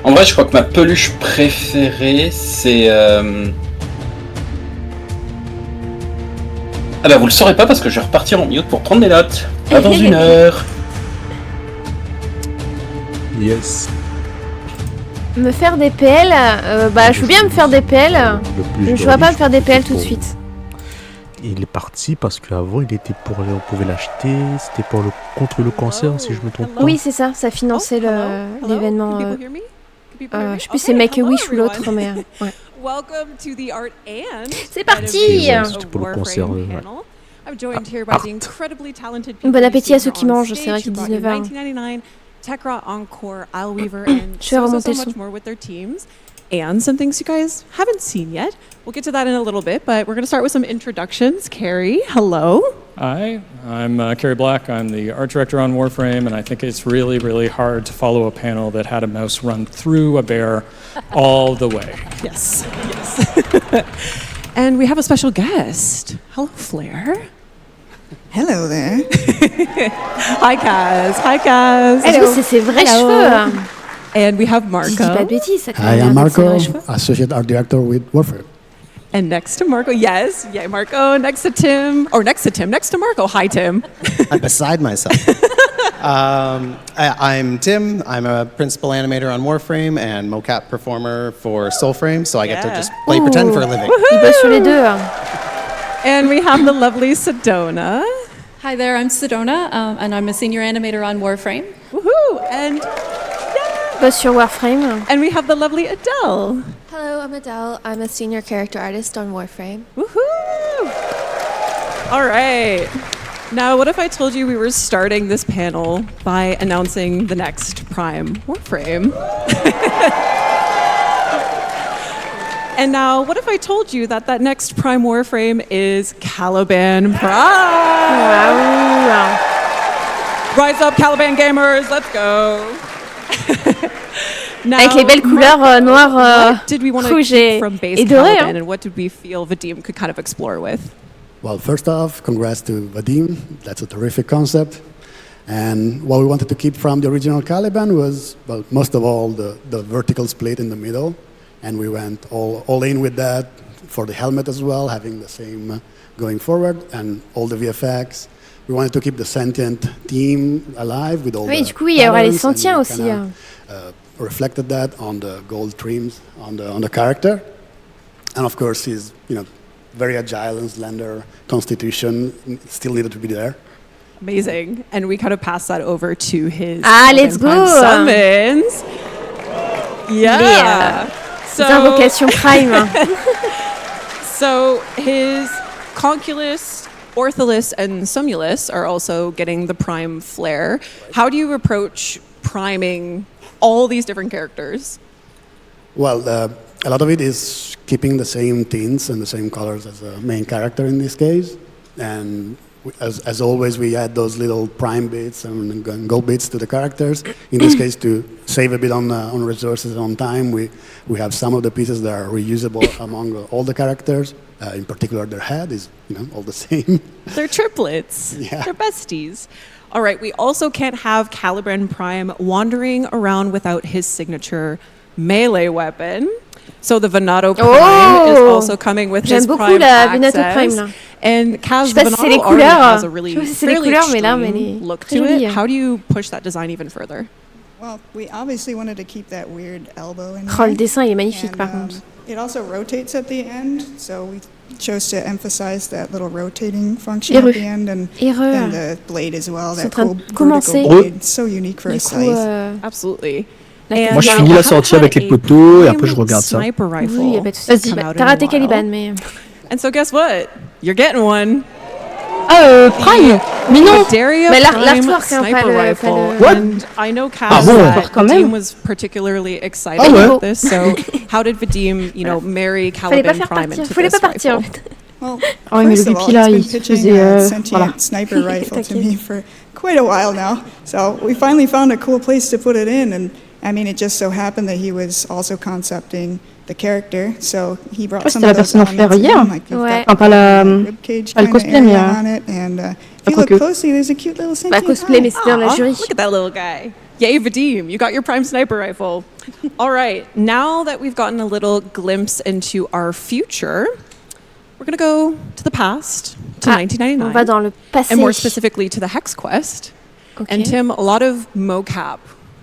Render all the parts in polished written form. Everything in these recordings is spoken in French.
En vrai, je crois que ma peluche préférée, c'est... Ah bah vous le saurez pas parce que je vais repartir en mute pour prendre mes notes. À dans 1 heure. Yes. Me faire des PL, je veux bien me faire des PL. Je ne vais pas me faire des PL tout de suite. Il est parti parce qu'avant il était pour on pouvait l'acheter, c'était pour contre le cancer si je me trompe pas. Oui c'est ça finançait l'événement. Je sais plus c'est Make a Wish ou l'autre mais ouais. C'est parti. C'était pour le cancer. Bon appétit à ceux qui mangent, c'est vrai qu'il est 19h. Tekra, Encore, Alweaver, and so much more with their teams. And some things you guys haven't seen yet. We'll get to that in a little bit, but we're going to start with some introductions. Carrie, hello. Hi, I'm Carrie Black. I'm the art director on Warframe, and I think it's really, really hard to follow a panel that had a mouse run through a bear all the way. Yes. And we have a special guest. Hello, Flair. Hello there. Hi, Kaz. Hi, Kaz. Hello. C'est ses vrais cheveux. And we have Marco. Je dis pas de bêtises, ça Hi, I'm Marco, Associate Art Director with Warframe. And next to Marco, yes, yeah, Marco, next to Marco. Hi, Tim. I'm beside myself. I'm Tim. I'm a principal animator on Warframe and mocap performer for Soulframe, so I get to just play pretend for a living. Il bosse sur les deux. And we have the lovely Sedona. Hi there, I'm Sedona, and I'm a senior animator on Warframe. Woohoo! And bosse sur Warframe. And we have the lovely Adele. Hello, I'm Adele. I'm a senior character artist on Warframe. Woohoo! All right. Now, what if I told you we were starting this panel by announcing the next Prime Warframe? And now, what if I told you that next Prime Warframe is Caliban Prime? Wow. Rise up, Caliban gamers, let's go. Now, avec les belles couleurs noires, rouges et dorées. Caliban, and what did we feel Vadim could kind of explore with? Well, first off, congrats to Vadim. That's a terrific concept. And what we wanted to keep from the original Caliban was, well, most of all, the vertical split in the middle. And we went all in with that for the helmet as well, having the same going forward, and all the VFX. We wanted to keep the sentient theme alive with all the du coup, il y aura les sentients aussi. Reflected that on the gold trims on the character. And of course, his very agile and slender constitution still needed to be there. Amazing. And we kind of passed that over to his let's go. Summons. Yeah. Les invocations Prime. So his Conculus, Ortholus, and Sumulus are also getting the Prime flair. How do you approach priming all these different characters? Well, a lot of it is keeping the same tints and the same colors as the main character in this case. And as always, we add those little prime bits and gold bits to the characters. In this case, to save a bit on resources and on time, we have some of the pieces that are reusable among all the characters. In particular, their head is all the same. They're triplets. Yeah. They're besties. All right, we also can't have Caliban Prime wandering around without his signature melee weapon. So the Venato Prime is also coming with his Prime access. And Kaz, the Venato already has a really fairly extreme look to it. How do you push that design even further? Well, we obviously wanted to keep that weird elbow in there. Oh, le dessin il est magnifique par contre. It also rotates at the end, so we chose to emphasize that little rotating function at the end, and the blade as well. That cool vertical blade, so unique for a scythe. Absolutely. Moi, je finis la sortie avec les poteaux et après je regarde ça. Oui, vas-y, t'as raté Caliban, mais. And so guess what? You're getting one. Prime. Mais non. Mais l'artwork, sniper rifle. What? And I know Kaz that Vadim was particularly excited about this. So how did Vadim, marry Caliban Prime into this rifle? Well, first of all, he's been pitching a sentient sniper rifle to me for quite a while now. So we finally found a cool place to put it in, and I mean, it just so happened that he was also concepting the character, so he brought some of those elements in, like you've got ribcage kind of area on it, and if you look closely, there's a cute little sentient cosplay, mais c'était dans la jury. Look at that little guy. Yay, Vadim, you got your prime sniper rifle. All right, now that we've gotten a little glimpse into our future, we're going to go to the past, to 1999. On va dans le passé. And more specifically to the Hex quest. Okay. And Tim, a lot of mocap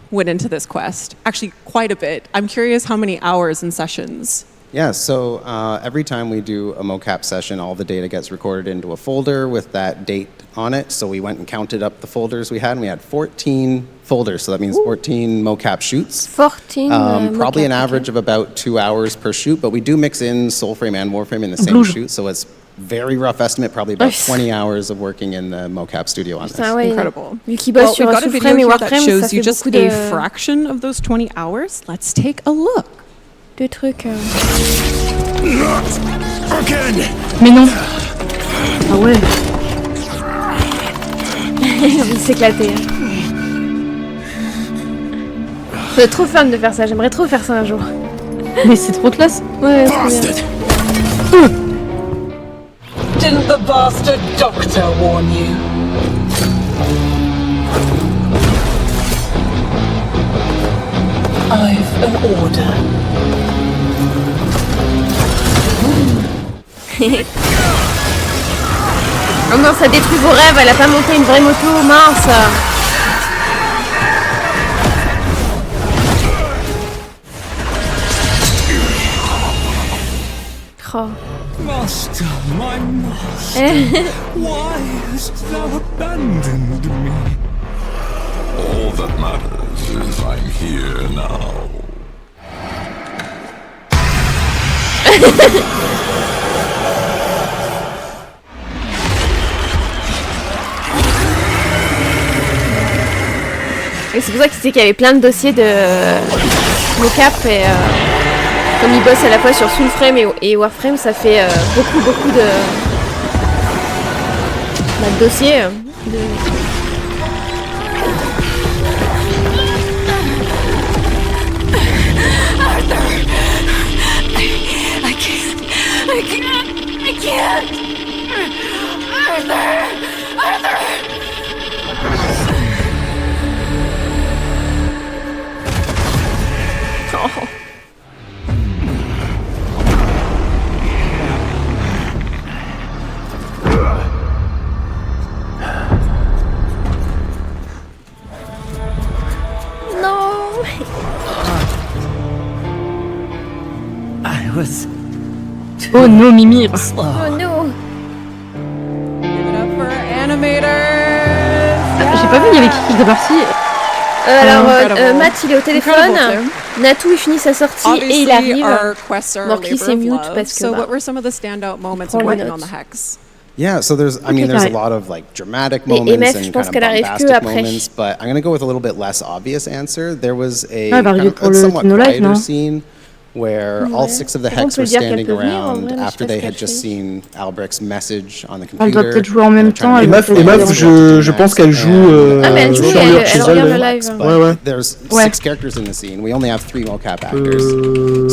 went into this quest. Actually, quite a bit. I'm curious how many hours and sessions. Yeah, so every time we do a mocap session, all the data gets recorded into a folder with that date on it. So we went and counted up the folders we had, and we had 14 folders. So that means 14 mocap shoots. 14 probably mocap, an average of about 2 hours per shoot, but we do mix in Soulframe and Warframe in the same shoot. So it's very rough estimate, probably about 20 hours of working in the mocap studio on this. Ouais, incredible. Vu qu'il bosse sur we've got a video Soulframe et here that Warframe, ça shows fait you just beaucoup de... a fraction of those 20 hours. Let's take a look. de trucs. Mais non. Ah ouais. Il s'éclatait. C'est trop fun de faire ça. J'aimerais trop faire ça un jour. Mais c'est trop classe. Ouais, c'est bien. Didn't the bastard doctor warn you? I've an order. Oh non, ça détruit vos rêves. Elle a pas monté une vraie moto, mince. Oh. Master, my master, why hast thou abandoned me? All that matters is I'm here now. Et c'est pour ça qu'il disait qu'il y avait plein de dossiers de mocap et comme il bosse à la fois sur Soulframe et Warframe, ça fait beaucoup de dossiers. I can't. Arthur. Oh. No. I was Oh no, Mimir. Oh no. Give it up for animators. J'ai pas vu, il y avait qui était parti. Alors, Matt il est au téléphone, Natou il finit sa sortie et il arrive. Morky c'est mute parce que so what were some of the standout moments prend of les working on notes. the Hex? Yeah, so there's a lot of like dramatic moments MF, and je pense kind of qu'elle arrive que bombastic après. moments, but I'm going to go with a little bit less obvious answer. There was a Ah, elle va arriver pour le somewhat Tennocon, quieter non? scene where all 6 of the On peut Hex were dire qu'elle standing peut venir, en around vrai, mais je sais after pas they ce had qu'elle just fait. seen Albrecht's message on the computer. Elle doit peut-être jouer en même temps. Et meuf, je pense qu'elle joue Ah, mais elle joue, sur elle l'heure chez regarde le elle. live. Ouais. There's 6 characters in the scene. We only have 3 mocap actors.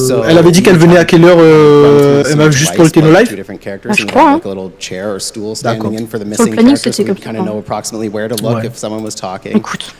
So Elle avait dit qu'elle venait à quelle heure, MF, juste pour le Téno Live? Je crois, hein. Like a little chair or stool standing in for the Sur le missing planning, characters, so c'était we comme kind ça. of know approximately where to look Ouais. if someone was talking. Écoute.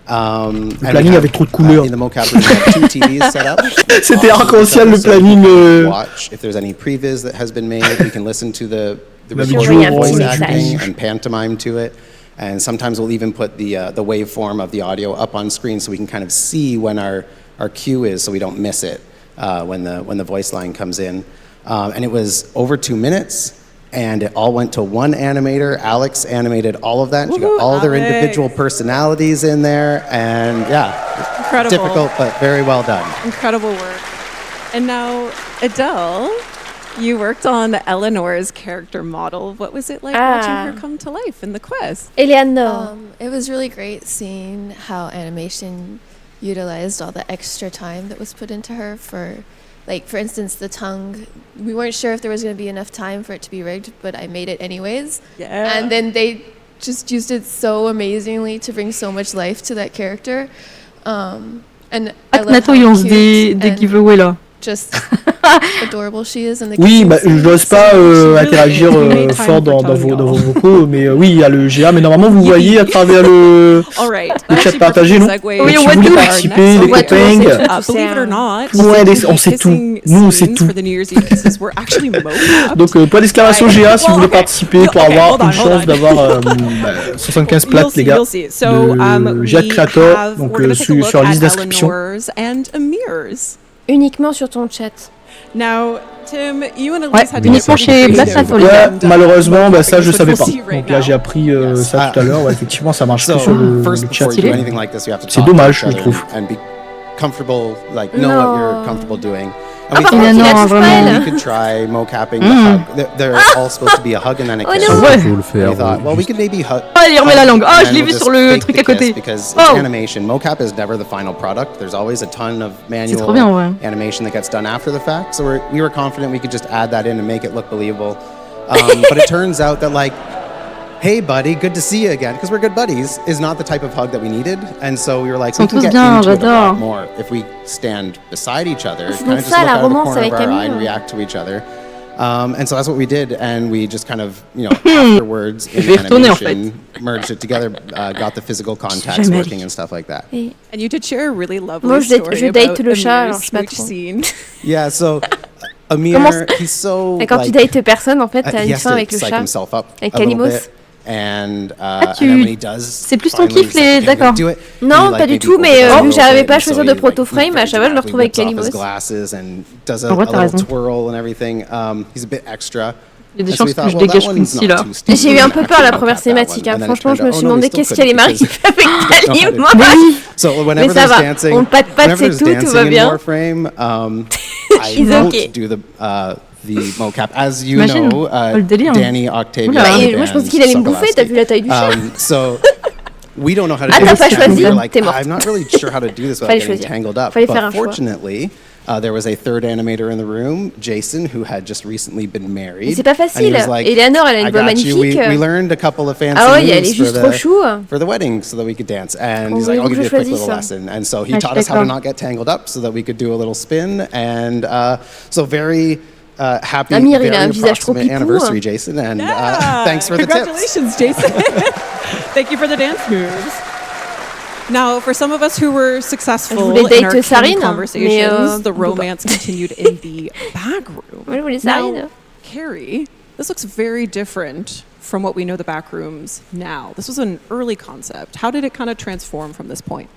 Le planning avec trop de couleurs. In the mocap room, we have 2 TVs set up. C'était arc-en-ciel le planning. Watch if there's any previs that has been made. We can listen to the La recorded vidéo, voice ouais. acting and pantomime to it. And sometimes we'll even put the waveform of the audio up on screen so we can kind of see when our cue is, so we don't miss it when the voice line comes in. And it was over 2 minutes. And it all went to one animator. Alex animated all of that. She got all their individual personalities in there. And yeah, Incredible. difficult, but very well done. Incredible work. And now, Adele, you worked on Eleanor's character model. What was it like watching her come to life in the quest? Eleanor. It was really great seeing how animation utilized all the extra time that was put into her for... Like, for instance, the tongue, we weren't sure if there was going to be enough time for it to be rigged, but I made it anyways. Yeah. And then they just used it so amazingly to bring so much life to that character. And I love Nato, how il lance cute des and giveaways là. Just adorable she is in the Oui, kissing bah, je scenes. n'ose pas interagir fort dans vos vocaux, mais oui, il y a le GA, mais normalement vous voyez à travers le chat partagé, non? Oui, si vous voulez participer, les copains, believe it or not, on sait tout. Nous, on sait tout. Donc, point d'exclamation GA si vous voulez participer pour avoir une chance d'avoir 75 plates, les gars. Le GA Creator, donc sur la liste d'inscription. Uniquement sur ton chat. Now, Tim, you and Ouais, Elise had uniquement chez Black Catholic. Ouais, malheureusement, ça je savais pas. Donc là j'ai appris ça tout à l'heure. Ouais, effectivement, ça marche que sur le chat. C'est dommage, je trouve. Comfortable, like know what you're comfortable doing. Ah, par contre, il a touche pas elle. We could try mocapping the hug. They're all supposed to be a hug and then a kiss. Ouais. Faut le faire. We thought, well, we could maybe hug. Ah, il remet la langue. Ah, and je l'ai then vu we'll sur just le fake truc the à côté. kiss Because Oh. it's animation. Mocap is never the final product. There's always a ton of C'est trop manual bien, ouais. animation that gets done after the fact. So we were confident we could just add that in and make it look believable. But it turns out that like, hey buddy, good to see you again, because we're good buddies, is not the type of hug that we needed. And so we were like, we can get into it a lot more if we stand beside each other, kind of just look out of the corner of our eye and react to each other. And so that's what we did, and we just kind of, afterwards in animation, merged it together, got the physical context working and stuff like that. And you did share a really lovely Moi, story je about date le chat, alors Amir's je sais pas smooch trop. scene. Yeah, so Amir, he's so Et quand tu dates personne, en fait, t'as une fin avec le chat, avec Kalimos. And then when he does, c'est plus ton kiff les. D'accord. Non, pas du tout, mais vu que j'arrivais pas à choisir de proto-frame, à chaque fois je le retrouve avec Kalimos. En vrai, t'as raison. He's a bit extra. Il y a des chances que je dégage Quincy là. J'ai eu un peu peur la première cinématique. Hein. Franchement, je me suis demandé qu'est-ce qui allait m'arriver avec Kalimos. Mais ça va, on patte pas, c'est tout va bien. I won't do the mocap, as you know, Danny Octavia. Moi, je pense qu'il allait me bouffer. T'as vu la taille du chat. So we don't know how to do t'as this. pas choisi, Like, t'es morte. I'm not really sure how to do this without getting tangled up. But fortunately, there was a third animator in the room, Jason, who had just recently been married. C'est pas facile. Like, Eleanor, elle a une voix magnifique. We learned a couple of fancy moves for the wedding so that we could dance. And he's like, I'll give you a quick little lesson. And so he taught us how to not get tangled up so that we could do a little spin. And so very happy, Amir, very il a un visage trop approximate pipou. anniversary, Jason. And thanks for the tips. Congratulations, Jason. Thank you for the dance moves. Now, for some of us who were successful in our Sarine, conversations, the romance continued in the back room. Now, Carrie, this looks very different from what we know the back rooms now. This was an early concept. How did it kind of transform from this point?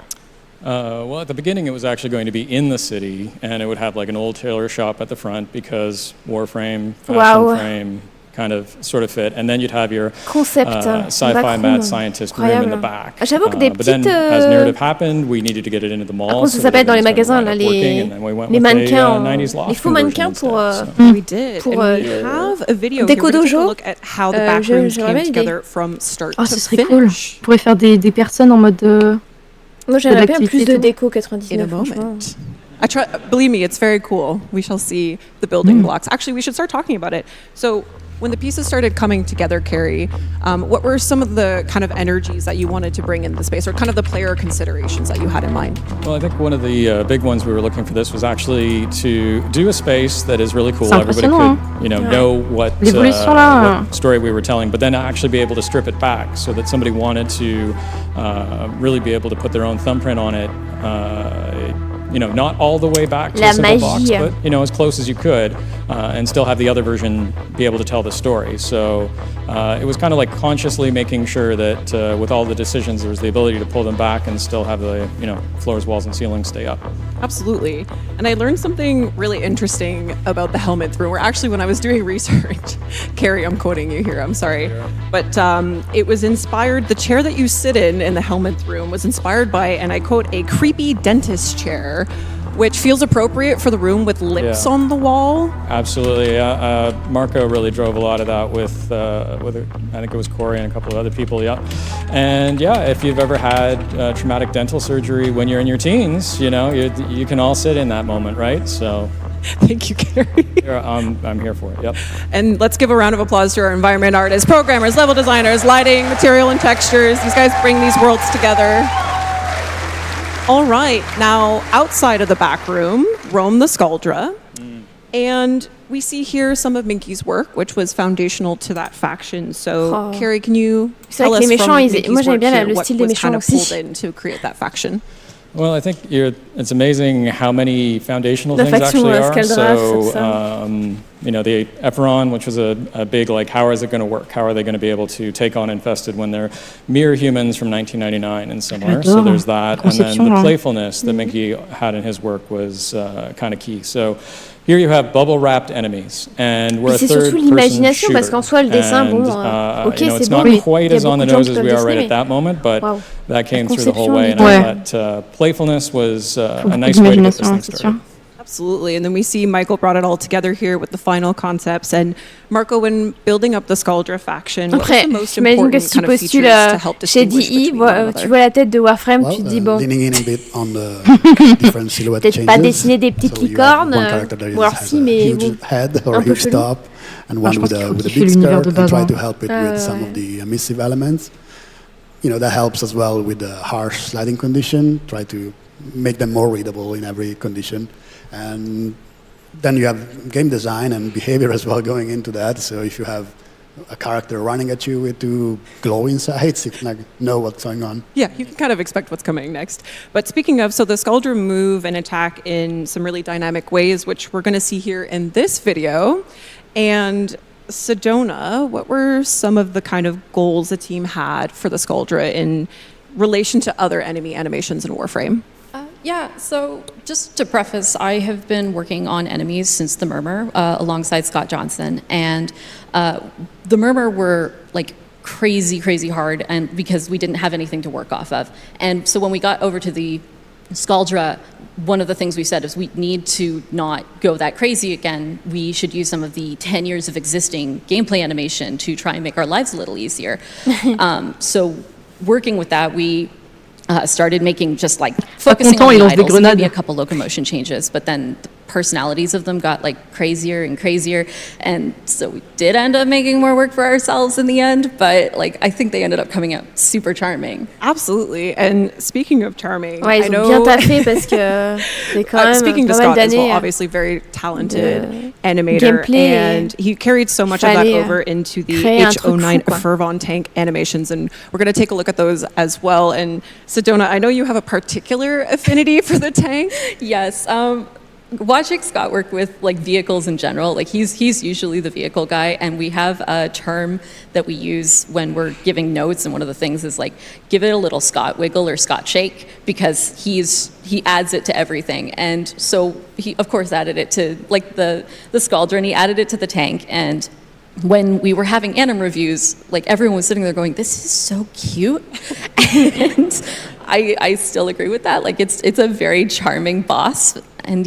Well, at the beginning, it was actually going to be in the city, and it would have like an old tailor shop at the front because Warframe, fashion frame, kind of sort of fit, and then you'd have your sci-fi mad scientist room in the back. J'avoue que des but then, as narrative happened, we needed to get it into the mall. Ça s'appelle dans les magasins là, les mannequins, les faux mannequins pour we did. And we have a video here. We're going to look at how the back rooms came together from start to ce serait finish. cool. On pourrait faire des personnes en mode. Moi, j'aimerais bien plus de déco 99. Believe me, it's very cool. We shall see the building blocks. Actually, we should start talking about it. So, when the pieces started coming together, Carrie, what were some of the kind of energies that you wanted to bring in the space, or kind of the player considerations that you had in mind? Well, I think one of the big ones we were looking for this was actually to do a space that is really cool. Everybody could, know what story we were telling, but then actually be able to strip it back so that somebody wanted to really be able to put their own thumbprint on it. Not all the way back to a simple box, but as close as you could, and still have the other version be able to tell the story. So it was kind of like consciously making sure that with all the decisions, there was the ability to pull them back and still have the floors, walls, and ceilings stay up. Absolutely. And I learned something really interesting about the helmet room, where actually when I was doing research, Carrie, I'm quoting you here, I'm sorry, but it was inspired, the chair that you sit in the helmet room was inspired by, and I quote, a creepy dentist chair, which feels appropriate for the room with lips on the wall. Absolutely. Marco really drove a lot of that with I think it was Corey and a couple of other people, And if you've ever had traumatic dental surgery when you're in your teens, you can all sit in that moment, right? So thank you, Carrie. I'm here for it, yep. And let's give a round of applause to our environment artists, programmers, level designers, lighting, material and textures. These guys bring these worlds together. All right, now outside of the back room, roam the Skuldra. And we see here some of Minky's work, which was foundational to that faction. So, Carrie, can you tell us from Minky's work here what was kind of pulled in to create that faction? Well, I think it's amazing how many foundational things actually are. So, you know, the Ephron, which was a big, like, how is it going to work? How are they going to be able to take on Infested when they're mere humans from 1999 and similar? So there's that. And then the playfulness that Minky had in his work was kind of key. So here you have bubble-wrapped enemies, and we're a third-person shooter. Parce qu'en soi, le dessin, bon, you know, it's not quite as on the nose as we are right at that moment, but that came through the whole way. And that playfulness was a nice way to get this thing started. Absolutely. And then we see Michael brought it all together here with the final concepts. And Marco, when building up the Skuldra faction, what was the most important kind of features to help distinguish between one another? Tu vois la tête de Warframe, tu te dis bon. Leaning in a bit on the different silhouette changes. Peut-être pas dessiner des petites licornes, ou alors si, mais bon, head or a huge top, and one with a big skirt, and try to help it with some of the emissive elements. You know, that helps as well with the harsh sliding condition. Try to make them more readable in every condition. And then you have game design and behavior as well going into that. So if you have a character running at you with two glowing sides, you can know what's going on. Yeah, you can kind of expect what's coming next. But speaking of, so the Skuldra move and attack in some really dynamic ways, which we're going to see here in this video. And Sedona, what were some of the kind of goals the team had for the Skuldra in relation to other enemy animations in Warframe? Yeah, so just to preface, I have been working on enemies since The Murmur alongside Scott Johnson, and The Murmur were like crazy hard, and because we didn't have anything to work off of. And so when we got over to the Skuldra, one of the things we said is we need to not go that crazy again. We should use some of the 10 years of existing gameplay animation to try and make our lives a little easier. So working with that, we started making just like focusing on the idols, maybe a couple locomotion changes, but then the personalities of them got like crazier and crazier, and so we did end up making more work for ourselves in the end, but like I think they ended up coming out super charming. Absolutely. And speaking of charming, ouais, I know bien taffé parce que c'est quand même speaking to Scott as well, obviously very talented animator, and he carried so much of that over into the H09 Fervon tank animations, and we're going to take a look at those as well. And Sedona, I know you have a particular affinity for the tank. Yes. Watching Scott work with like vehicles in general, like he's usually the vehicle guy, and we have a term that we use when we're giving notes, and one of the things is like give it a little Scott wiggle or Scott shake, because he adds it to everything. And so he of course added it to like the Skuldra, and he added it to the tank. And when we were having anim reviews, like everyone was sitting there going, this is so cute. And I still agree with that. Like it's a very charming boss. And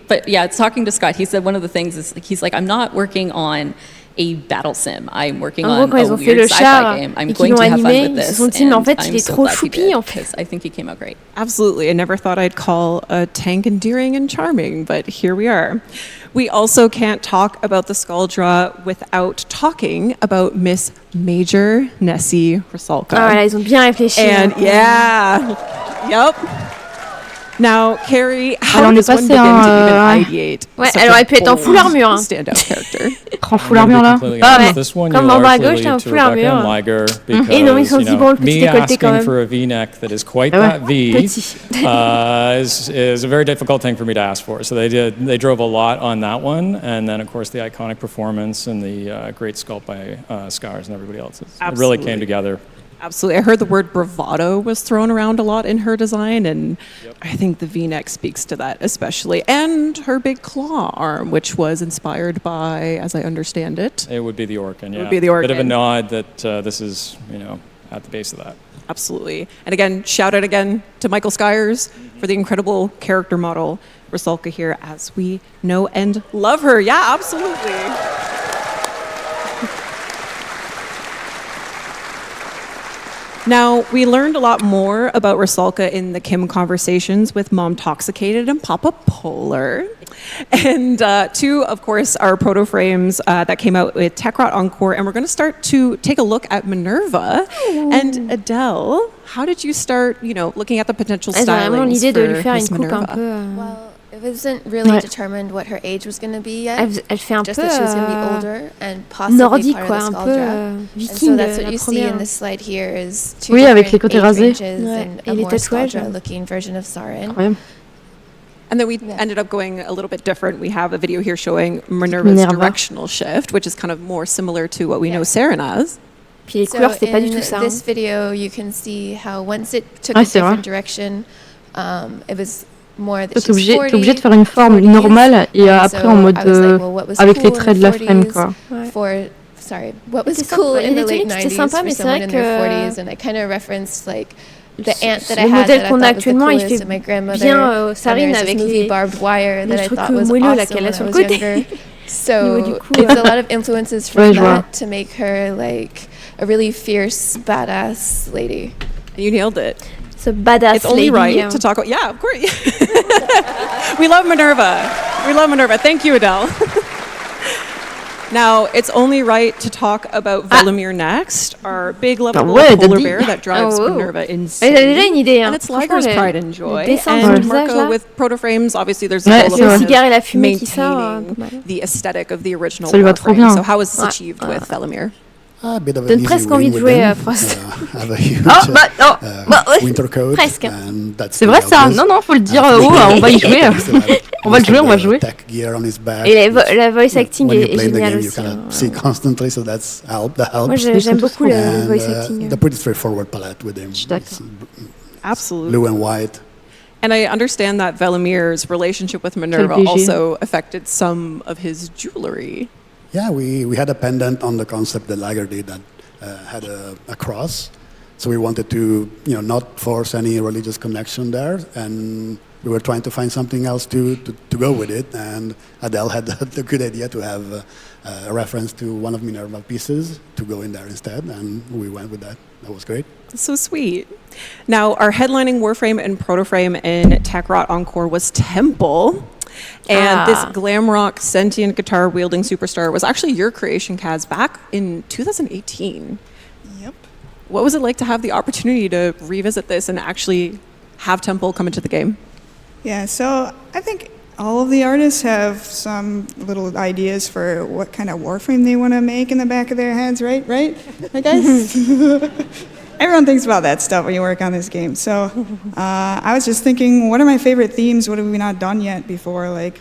but yeah, it's talking to Scott, he said one of the things is, he's like, I'm not working on a battle sim. I'm working on a weird sci-fi game. I'm going to have fun with this. And I'm so glad he did, because I think he came out great. Absolutely. I never thought I'd call a tank endearing and charming, but here we are. We also can't talk about the Skuldra without talking about Miss Major Nessie Rusalka. Ah, là, ils ont bien réfléchi. And yep. Now, Carrie, how does one begin to even ideate elle aurait pu être en full armure. Standout character. En full armure là. This one you largely lead to Rebecca and Liger, because you know, me asking for a V-neck that is quite that V is a very difficult thing for me to ask for. So they drove a lot on that one, and then of course the iconic performance and the great sculpt by Scars and everybody else. It really came together. Absolutely. I heard the word bravado was thrown around a lot in her design, and I think the V-neck speaks to that especially. And her big claw arm, which was inspired by, as I understand it, it would be the Orkin, yeah. It would be the Orkin. Bit of a nod that this is, you know, at the base of that. Absolutely. And again, shout out again to Michael Skyers for the incredible character model, Rusalka here, as we know and love her. Yeah, absolutely. Now, we learned a lot more about Rusalka in the Kim conversations with Mom Toxicated and Papa Polar. And two, of course, are proto frames that came out with Techrot Encore. And we're going to start to take a look at Minerva. Ooh. And Adele, how did you start, looking at the potential stylings for Miss Minerva? Well, it It wasn't really determined what her age was going to be yet. Elle fait un just peu that she was going to be older and possibly nordique, part quoi, of the un skull peu drop. viking. And so that's what you see in this slide here is two different age ranges and a more Skaldra-looking version of Sauron. And then we ended up going a little bit different. We have a video here showing Minerva's directional shift, which is kind of more similar to what we know Saren as. Puis les couleurs, c'était pas du tout ça. In this video, you can see how once it took a different direction, it was more that T'es obligé de faire une forme normale et après en mode avec les traits de la frame, quoi. Sorry, what was cool in the late 90s for someone in their 40s, and I kind of referenced like the ant that I had that I thought was the coolest, and my grandmother, Sarine avec les barbed wire that I thought was awesome when I was younger. So it's a lot of influences from that to make her like a really fierce, badass lady. You nailed it. It's a badass It's only right to talk about, yeah, of course. We love Minerva. We love Minerva. Thank you, Adele. Now, it's only right to talk about Velimir next, our big lovable polar bear that drives Minerva insane. Elle a déjà une idée. And it's Liger's pride and joy. And Marco, with proto-frames, obviously there's a goal of maintaining the aesthetic of the original Warframe. So how was this achieved with Velimir? A bit of an Donne easy presque win envie de with jouer them. à Frost. Have a huge winter coat. Presque. And that's C'est vrai ça? Non, non, faut le dire haut, on va y jouer. On va le jouer, on va jouer. Tech gear on his back. Et la voice acting est géniale aussi. You kind of see constantly, so that helps. Moi j'aime beaucoup le voice acting. The pretty straightforward palette with him. Absolutely. Blue and white. And I understand that Velimir's relationship with Minerva also affected some of his jewelry. Yeah, we had a pendant on the concept that Liger did that had a cross. So we wanted to, not force any religious connection there, and we were trying to find something else to go with it. And Adele had the good idea to have a reference to one of Minerva's pieces to go in there instead, and we went with that. That was great. So sweet. Now, our headlining Warframe and Protoframe in Techrot Encore was Temple. And this glam rock sentient guitar wielding superstar was actually your creation, Kaz, back in 2018. Yep. What was it like to have the opportunity to revisit this and actually have Temple come into the game? Yeah, so I think all of the artists have some little ideas for what kind of Warframe they want to make in the back of their heads, right? Right, guys? Everyone thinks about that stuff when you work on this game. So I was just thinking, what are my favorite themes? What have we not done yet before? Like,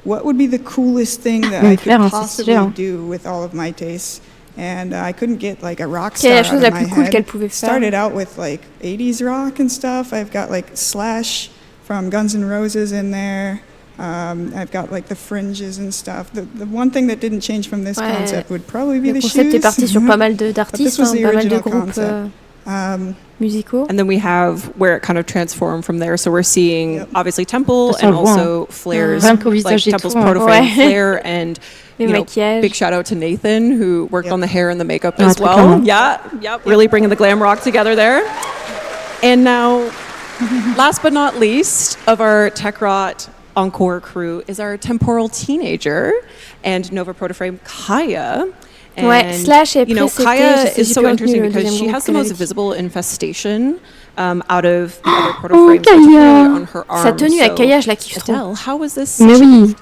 what would be the coolest thing that I could possibly do with all of my tastes? And I couldn't get like a rock star out of my head. Started out with like 80s rock and stuff. I've got like Slash from Guns N' Roses in there. I've got like the fringes and stuff. The one thing that didn't change from this concept would probably be the shoes. Le concept est parti sur pas mal d'artistes, pas mal de groupes musicaux. And then we have where it kind of transformed from there. So we're seeing obviously Temple and also Flair's, like Temple's Protoframe, Flair, and big shout out to Nathan who worked on the hair and the makeup as well. Really bringing the glam rock together there. And now, last but not least of our Techrot Encore crew is our temporal teenager and Nova Protoframe Kaya. And, Slash est Kaya is so interesting because she has the most visible infestation out of the other Protoframes, particularly on her arm. Sa tenue à Kaya, je la kiffe trop. Adele, how was this? Mais oui.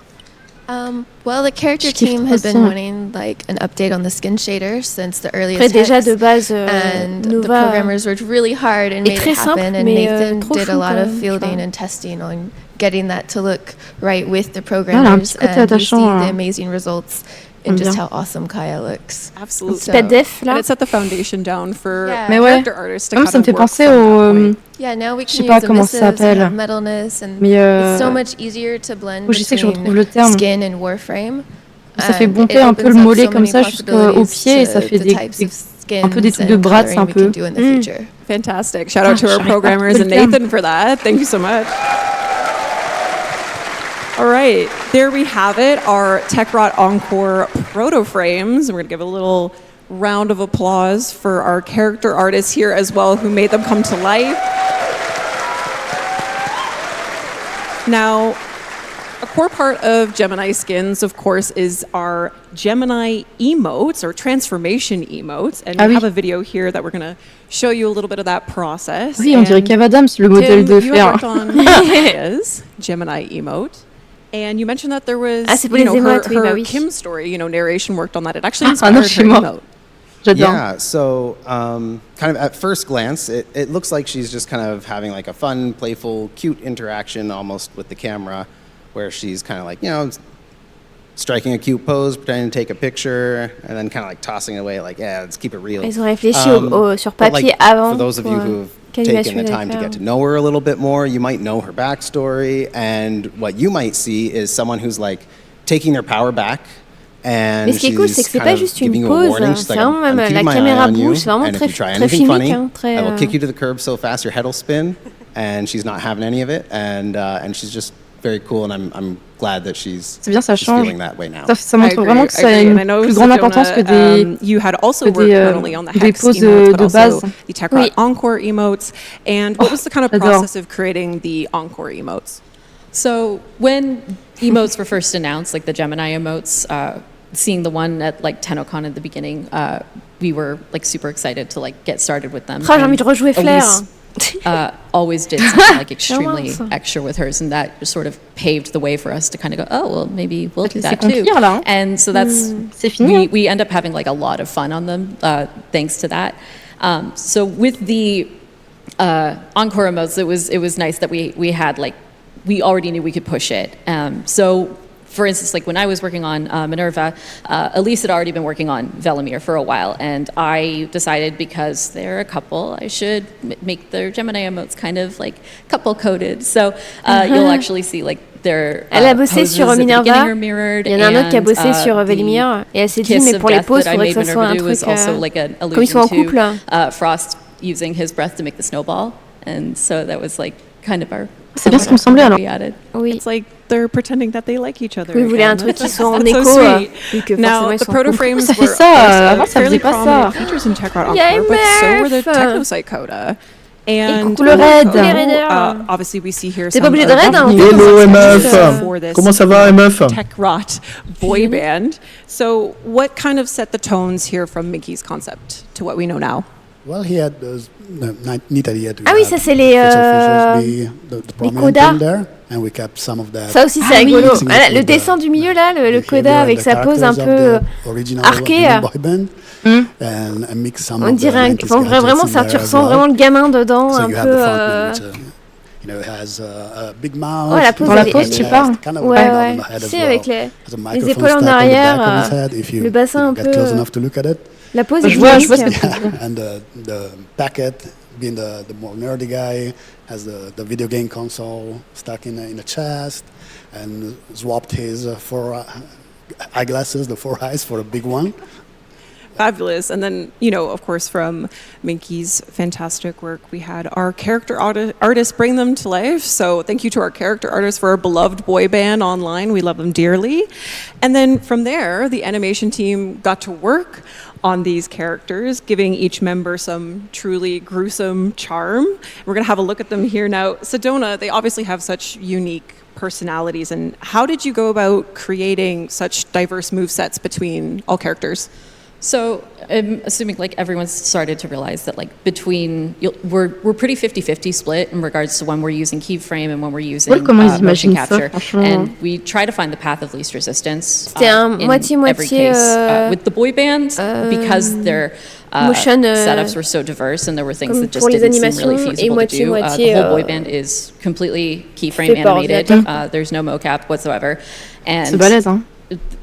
Well, the character team had been wanting like an update on the skin shader since the earliest déjà de base, and the programmers worked really hard and made it happen. And Nathan did a lot of fielding and testing on getting that to look right with the programmers, and you see the amazing results in just how awesome Kaya looks. Absolutely. Pas def là. And it set the foundation down for character artists to kind ça me of fait work penser au now we can use emissives and have metalness, and it's so much easier to blend between skin and Warframe. Ça fait bonter un peu le mollet comme ça jusqu'au pied et ça fait un peu des trucs de bras, un peu. Fantastic. Shout out to our programmers and Nathan for that. Thank you so much. All right, there we have it, our Techrot Encore Protoframes. We're going to give a little round of applause for our character artists here as well who made them come to life. Now, a core part of Gemini Skins, of course, is our Gemini emotes or transformation emotes. And we have a video here that we're going to show you a little bit of that process. Oui, on dirait Kev Adams, le modèle de Tim, you worked on Gemini emote. And you mentioned that there was her Kim story, narration worked on that. It actually inspired her emote. Yeah, so kind of at first glance, it looks like she's just kind of having like a fun, playful, cute interaction almost with the camera, where she's kind of like, striking a cute pose, pretending to take a picture, and then kind of like tossing it away, like, yeah, let's keep it real. Ils ont réfléchi sur papier avant. For those of you who've taken the time to get to know her a little bit more, you might know her backstory, and what you might see is someone who's like taking their power back. Mais ce qui est cool, c'est que c'est pas juste une pause, c'est vraiment même la caméra bouge, c'est vraiment très filmique, très. I will kick you to the curb so fast your head will spin, and she's not having any of it, and she's just very cool, and I'm glad that she's feeling that way now. Ça montre vraiment que ça a une plus grande importance que des poses de base. The Tech Encore emotes, and what was the kind of process of creating the Encore emotes? So when emotes were first announced, like the Gemini emotes, seeing the one at like Tennocon at the beginning, we were like super excited to like get started with them. J'ai envie de rejouer Flair. Always did something like extremely extra with hers, and that sort of paved the way for us to kind of go, oh well, maybe we'll do that too. And so that's we end up having like a lot of fun on them thanks to that. So with the Encore emotes, it was nice that we had like, we already knew we could push it. So for instance, like when I was working on Minerva, Elise had already been working on Velimir for a while, and I decided because they're a couple, I should make their Gemini emotes kind of like couple coded. So you'll actually see like their Elle a bossé sur Minerva. Il y en a un autre qui a bossé sur Velimir, et elle s'est dit mais pour les poses, il faudrait que ça soit un truc comme ils sont en couple. Frost using his breath to make the snowball, and so that was like kind of our. C'est bien ce qui me semblait alors. Oui. It's like they're pretending that they like each other. Oui, vous voulez un truc qui soit en écho. Now, the proto-frames ça fait ça. Avant, ça faisait pas ça. Features in Tech Encore, but so were the Technosite coda. And coucou le raid. Obviously, we see here some pas obligé de raid, hein. Hello MF. Comment ça va MF? Tech Rot boy band. So, what kind of set the tones here from Mickey's concept to what we know now? Well, he had those neat idea to oui, ça c'est les codas. And we kept some of that. Ça aussi c'est rigolo. Le dessin du milieu là, le coda avec sa pose un peu arquée. On dirait vraiment ça, tu ressens vraiment le gamin dedans, un peu. Oh, la pose, je sais pas. Ouais. Tu sais, avec les épaules en arrière, le bassin un peu. La pose est je vois and the packet, being the more nerdy guy, has the video game console stuck in the chest, and swapped his eyeglasses, the 4 eyes, for a big one. Fabulous. And then, of course, from Minky's fantastic work, we had our character artists bring them to life. So thank you to our character artists for our beloved boy band online. We love them dearly. And then from there, the animation team got to work on these characters, giving each member some truly gruesome charm. We're going to have a look at them here now. Sedona, they obviously have such unique personalities. And how did you go about creating such diverse movesets between all characters? So I'm assuming like everyone's started to realize that like we're pretty 50-50 split in regards to when we're using keyframe and when we're using motion capture, and we try to find the path of least resistance in every case with the boy bands because their setups were so diverse and there were things that just didn't seem really feasible to do. The whole boy band is completely keyframe animated. There's no mocap whatsoever, and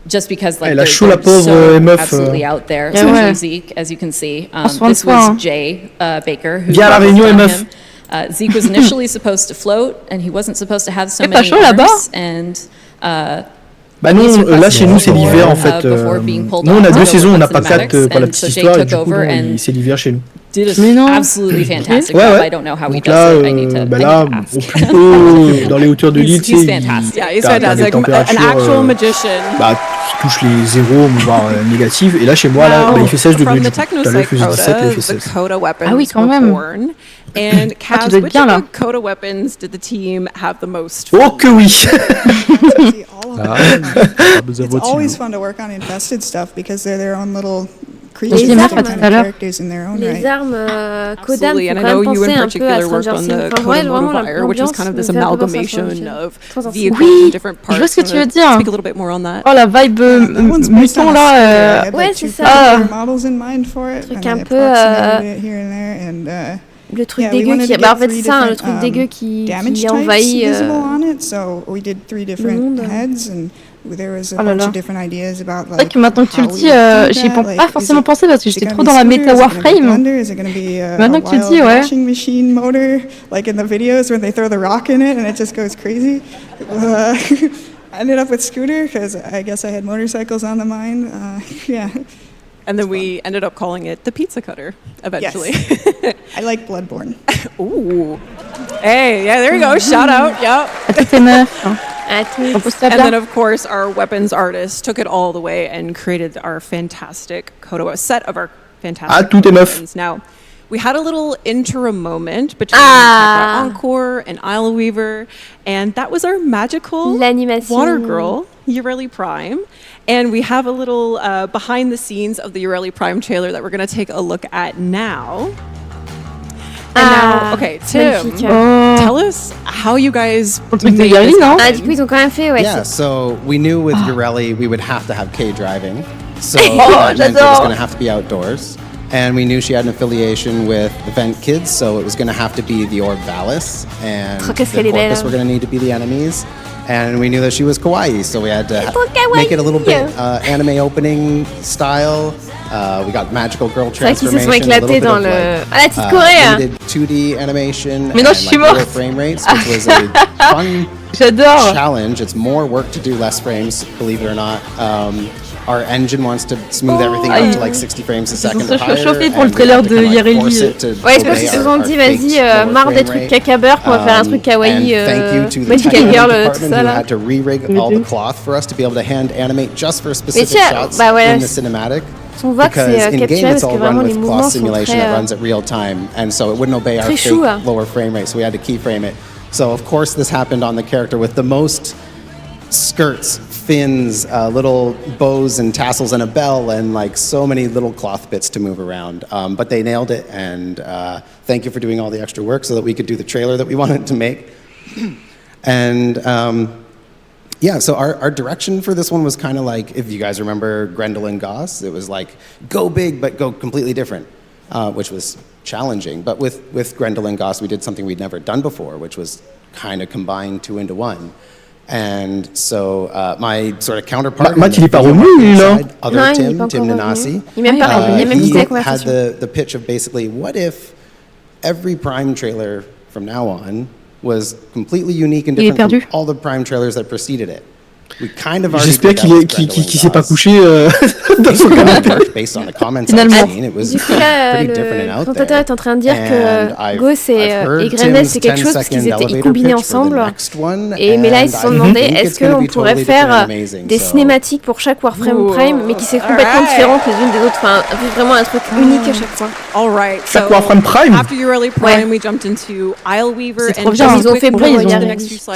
just because like they're so absolutely out there, especially Zeke, as you can see. This was Jay Baker who him. Zeke was initially supposed to float, and he wasn't supposed to have so many arms. And bah non, là chez nous c'est l'hiver en fait. Nous on a 2 saisons, on n'a pas 4 pour la petite histoire, et du coup c'est l'hiver chez nous. Mais non. Absolutely fantastic job. I don't know how he does it. I need to. Bah là, au plus haut, dans les hauteurs de l'île, he's fantastic. Yeah, he's fantastic. An actual magician. Bah, tu touches les 0, voire négatives. Et là, chez moi, là, il fait 16 degrés. Tout à l'heure, il faisait 17, là, il fait 16. Ah oui, quand même. And Kaz, which of the Coda weapons did the team have the most? Oh que oui. It's always fun to work on infested stuff because they're their own little creatures, Les different armes, kind of characters in their own les right. armes Kodam Absolutely, font and I quand know même you penser in un peu à particular worked Stranger on Things. the Enfin, ouais, Coda vraiment Modifier, which was kind of this amalgamation of vehicles Oui, and different parts. je vois ce que tu veux dire. Speak a little bit more on that. Oh la vibe mutant là. Ouais, c'est ça. Models in mind for it, Truc and un then peu approximated it here and there, and le truc yeah, we dégueu wanted qui to bah en get fait c'est 3 ça, le different, truc dégueu qui damage types envahit visible on it, so we did 3 different heads, and there was a bunch of different ideas about C'est vrai like que maintenant que tu le how we dis, would do j'y ai that, pas like, forcément pensé parce que is it j'étais gonna trop be dans la scooter? méta Is it gonna be Warframe. blender? Is it gonna be a Maintenant que tu le wild dis, ouais. washing machine motor, like in the videos when they throw the rock in it and it just goes crazy? I ended up with scooter because I guess I had motorcycles on the mind. Yeah. And then we ended up calling it the pizza cutter eventually. Yes. I like Bloodborne. Ooh. Hey, yeah, there you go. Shout out. Yep. À toutes les meufs. And then, of course, our weapons artist took it all the way and created our fantastic Kodo, a set of our fantastic toutes les meufs. weapons. Now, we had a little interim moment between Sakura Encore and Isle Weaver, and that was our magical water girl, Ureli Prime. And we have a little behind the scenes of the Ureli Prime trailer that we're going to take a look at now. And now, okay, Tim, tell us how you guys made this happen. Du coup, ils ont quand même fait, ouais. Yeah, so we knew with Ureli we would have to have Kay driving. So that meant it was going to have to be outdoors. And we knew she had an affiliation with Event Kids, so it was going to have to be the Orb Valis. And the Porpoise were going to need to be the enemies. And we knew that she was kawaii, so we had to make it a little bit anime opening style. We got magical girl transformation, a little bit of like, limited 2D animation, and like lower frame rates, which was a fun challenge. It's more work to do less frames, believe it or not. Our engine wants to smooth everything up to like 60 frames a second or higher. Chauffé pour le trailer de Yareli. Ouais, je pense qu'ils se sont dit, vas-y, marre des trucs caca-beurre, on va faire un truc kawaii, Magical Girl, tout ça là. Had to re-rig all the cloth for us to be able to hand animate just for specific shots in the cinematic. On voit que c'est capturé parce que vraiment les mouvements sont simulation that runs at real time, and so it wouldn't obey our fake lower frame rate, so we had to keyframe it. So of course this happened on the character with the most skirts, fins, little bows and tassels and a bell, and like so many little cloth bits to move around. But they nailed it, and thank you for doing all the extra work so that we could do the trailer that we wanted to make. And yeah, so our direction for this one was kind of like, if you guys remember Grendel and Goss, it was like, go big, but go completely different, which was challenging. But with Grendel and Goss, we did something we'd never done before, which was kind of combine 2 into 1. And so my sort of counterpart, Matt, il est pas revenu, là. other Tim Nanasi, Il est même pas revenu, il a même quitté la had conversation. the pitch of basically, what if every Prime trailer from now on was completely unique and different from all the Prime trailers that preceded it. J'espère qu'il s'est pas couché dans son canapé. Finalement. Du coup là, le présentateur est en train de dire que Ghost et Grendel c'est quelque chose parce qu'ils étaient combinés ensemble. Mais là ils se sont demandé est-ce qu'on pourrait faire des cinématiques pour chaque Warframe Prime mais qui sont complètement différentes les unes des autres. Enfin vraiment un truc unique à chaque fois. Chaque Warframe Prime. After Ureli Prime, we jumped into Isle Weaver. C'est trop bien. Ils ont fait bruit.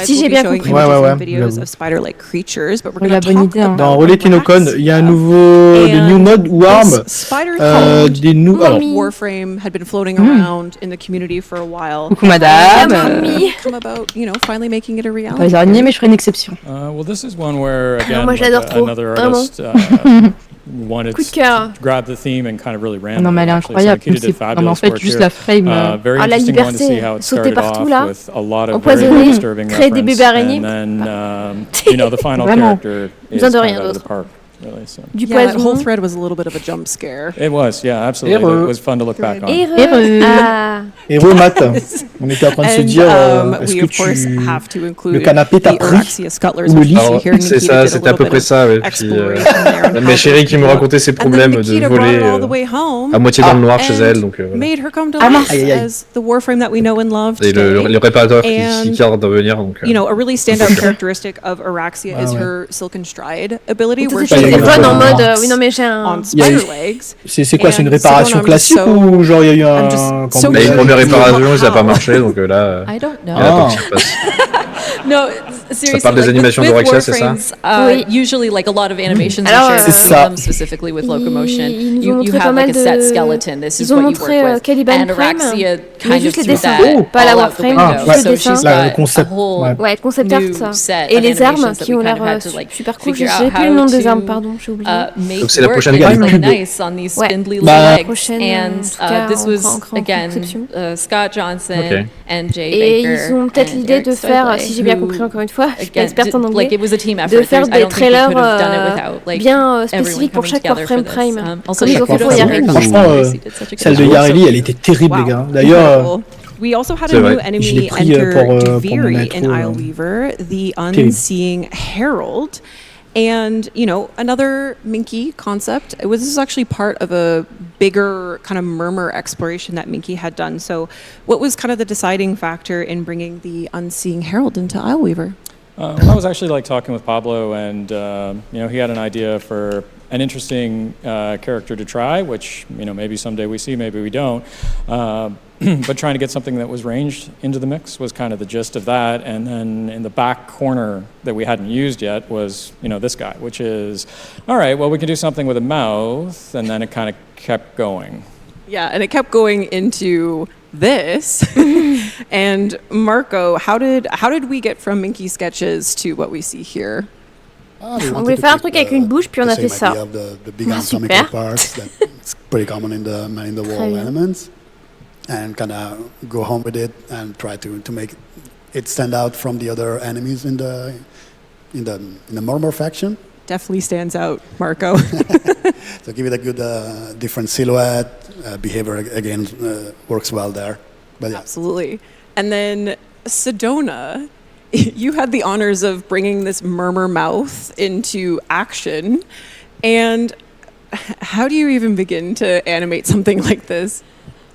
Si j'ai bien compris. Videos of spider-like creatures, but we're la bonne idée. Dans Relais Tennocon, il y a un nouveau new mode Warm. Des Warframe had been floating around in the community for a while. Coucou madame. Come about, you know, finally making it a reality. Pas les araignées, mais je ferai une exception. Well, this is one where again, moi j'adore trop. another artist wanted to grab the theme and kind of really ran. Non mais elle est incroyable. Non mais en fait juste la frame. Ah la liberté, sauter partout là, empoisonner, créer des bébés araignées. You know, the final character is besoin de rien d'autre. Du poison. The whole thread was a little bit of a jump scare. It was, yeah, absolutely. It was fun to look back on. Héros Matt, on était en train de se dire, est-ce que le canapé t'a pris ou le lit? C'est ça, c'était à peu près ça. Ouais. Puis, ma chérie qui me racontait ses problèmes de voler à moitié dans le noir chez elle. Donc, made her come to life as the Warframe that we know and love et le réparateur qui garde de venir. Donc, you know, a really standout characteristic of Araxia is her Silken Stride ability. C'est fun en mode, oui non mais j'ai un... C'est quoi, c'est une réparation classique ou genre il y a eu un... Une première réparation, ça n'a pas marché, donc là... I don't know. Il y a la partie qui passe. No, seriously, parle des animations de Réactions, c'est ça? Usually, like a lot of animations are shared between them, specifically with locomotion. You have like a set skeleton. This is what you work with. And Araxia kind of threw that pas la all out the Warframe, window. juste So le she's dessin. got a whole concept art, new ça. set Et of les armes animations that qui we ont kind of l'air had to like super cool. Je figure sais out plus le how nom des armes, to pardon, j'ai oublié. make Donc c'est la work prochaine really game. nice on these spindly legs. And this was again Scott Johnson and Jay Et Baker. ils ont peut-être l'idée de faire, si j'ai bien compris encore une fois, je suis pas experte en anglais, like it was a team effort. de faire des trailers like bien spécifiques pour chaque Warframe Prime. Comme ils ont fait pour Yareli. Franchement, celle de Yareli, elle était terrible, les gars. D'ailleurs, we also had a new enemy enter Duviri in Isleweaver, the Unseeing Herald. And, you know, another Minky concept, this is actually part of a bigger kind of murmur exploration that Minky had done. So what was kind of the deciding factor in bringing the Unseeing Herald into Isleweaver? I was actually like talking with Pablo, and you know, he had an idea for an interesting character to try, which, you know, maybe someday we see, maybe we don't. But trying to get something that was ranged into the mix was kind of the gist of that. And then in the back corner that we hadn't used yet was, you know, this guy, which is, all right, well, we can do something with a mouth. And then it kind of kept going. Yeah, and it kept going into this. And Marco, how did we get from Minky sketches to what we see here? On voulait faire un truc avec une bouche, puis on a fait ça. The big anatomical parts that's pretty common in the man in the wall elements, and kind of go home with it and try to make it stand out from the other enemies in the Murmur faction. Definitely stands out, Marco. So give it a good different silhouette. Behavior again works well there. But yeah. Absolutely. And then Sedona, you had the honors of bringing this murmur mouth into action. And how do you even begin to animate something like this?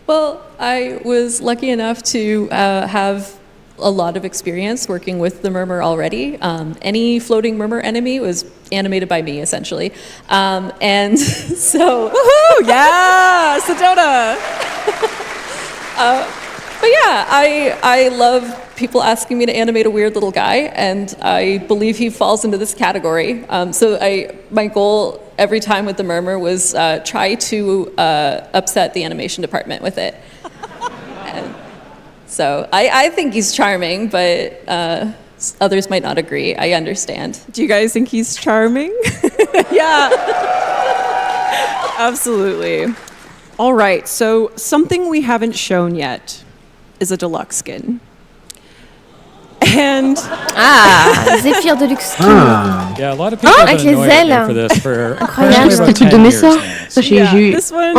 Well, I was lucky enough to have a lot of experience working with the murmur already. Any floating murmur enemy was animated by me, essentially. And so... Woohoo! Yeah! Sedona! But yeah, I love people asking me to animate a weird little guy, and I believe he falls into this category. So my goal every time with the murmur was try to upset the animation department with it. And so I think he's charming, but others might not agree. I understand. Do you guys think he's charming? Yeah. Absolutely. All right, so something we haven't shown yet is a deluxe skin. And Zephyr Deluxe skin. Yeah, a lot of people have avec been les annoyed ailes. for this for Incroyable. C'était truc de Messa. Ça, j'ai eu. This one,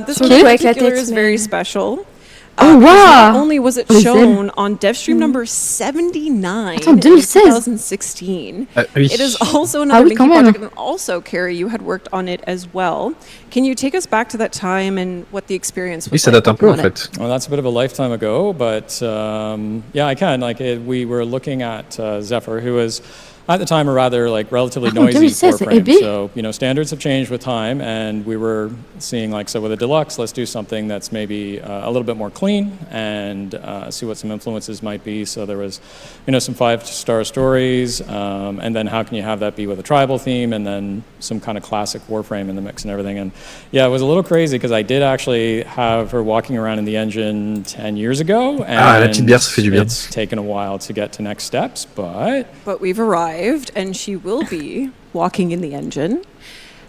this Ok. one in Avec la particular tête, is mais- very special. Oh, wow. Not only was it Les shown on DevStream number 79 Attends, in 2016. 2016, oui. it is also another oui, Minky quand même. project, and also, Carrie, you had worked on it as well. Can you take us back to that time and what the experience Oui, was ça like date un peu en on it? fait. Well, that's a bit of a lifetime ago, but yeah, I can. Like, we were looking at Zephyr, who was at the time a rather like relatively noisy 2016, Warframe. EB. So, you know, standards have changed with time, and we were seeing like, so with a deluxe, let's do something that's maybe a little bit more clean and see what some influences might be. So there was, you know, some 5-star stories, and then how can you have that be with a tribal theme, and then some kind of classic Warframe in the mix and everything. And yeah, it was a little crazy because I did actually have her walking around in the engine 10 years ago, and Ah, la petite bière, ça fait du bien. it's taken a while to get to next steps, but We've arrived, and she will be walking in the engine.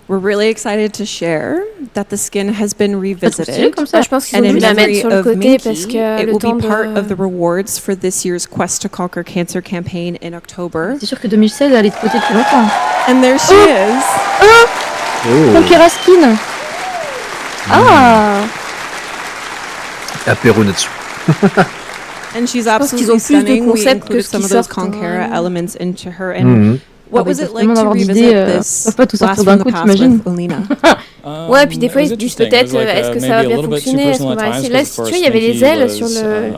We're really excited to share that the skin has been revisited. Comme ça, je pense qu'ils And ont in dû la mettre memory sur le of côté Minky, parce que it le will temps be part of the de... rewards for this year's Quest to Conquer Cancer campaign in October. C'est sûr que 2016, elle est de côté depuis longtemps. And there she is. Conquera skin. Ah. Apéro là-dessus. And she's pense qu'ils absolutely ont plus de stunning. We concepts que included ce some qui of those sortent, Conquera hein. elements into her. And what was it like to tellement d'avoir revisit d'idées, this peuvent pas tout blast sortir from d'un the coup, past t'imagines? with Olina? Ouais, puis des fois it was ils se disent interesting. It was peut-être like, est-ce que ça maybe va a bien little bit too fonctionner, est-ce qu'on personal va at times, essayer. Là, because si tu of vois, il y course avait les Minky ailes was, sur le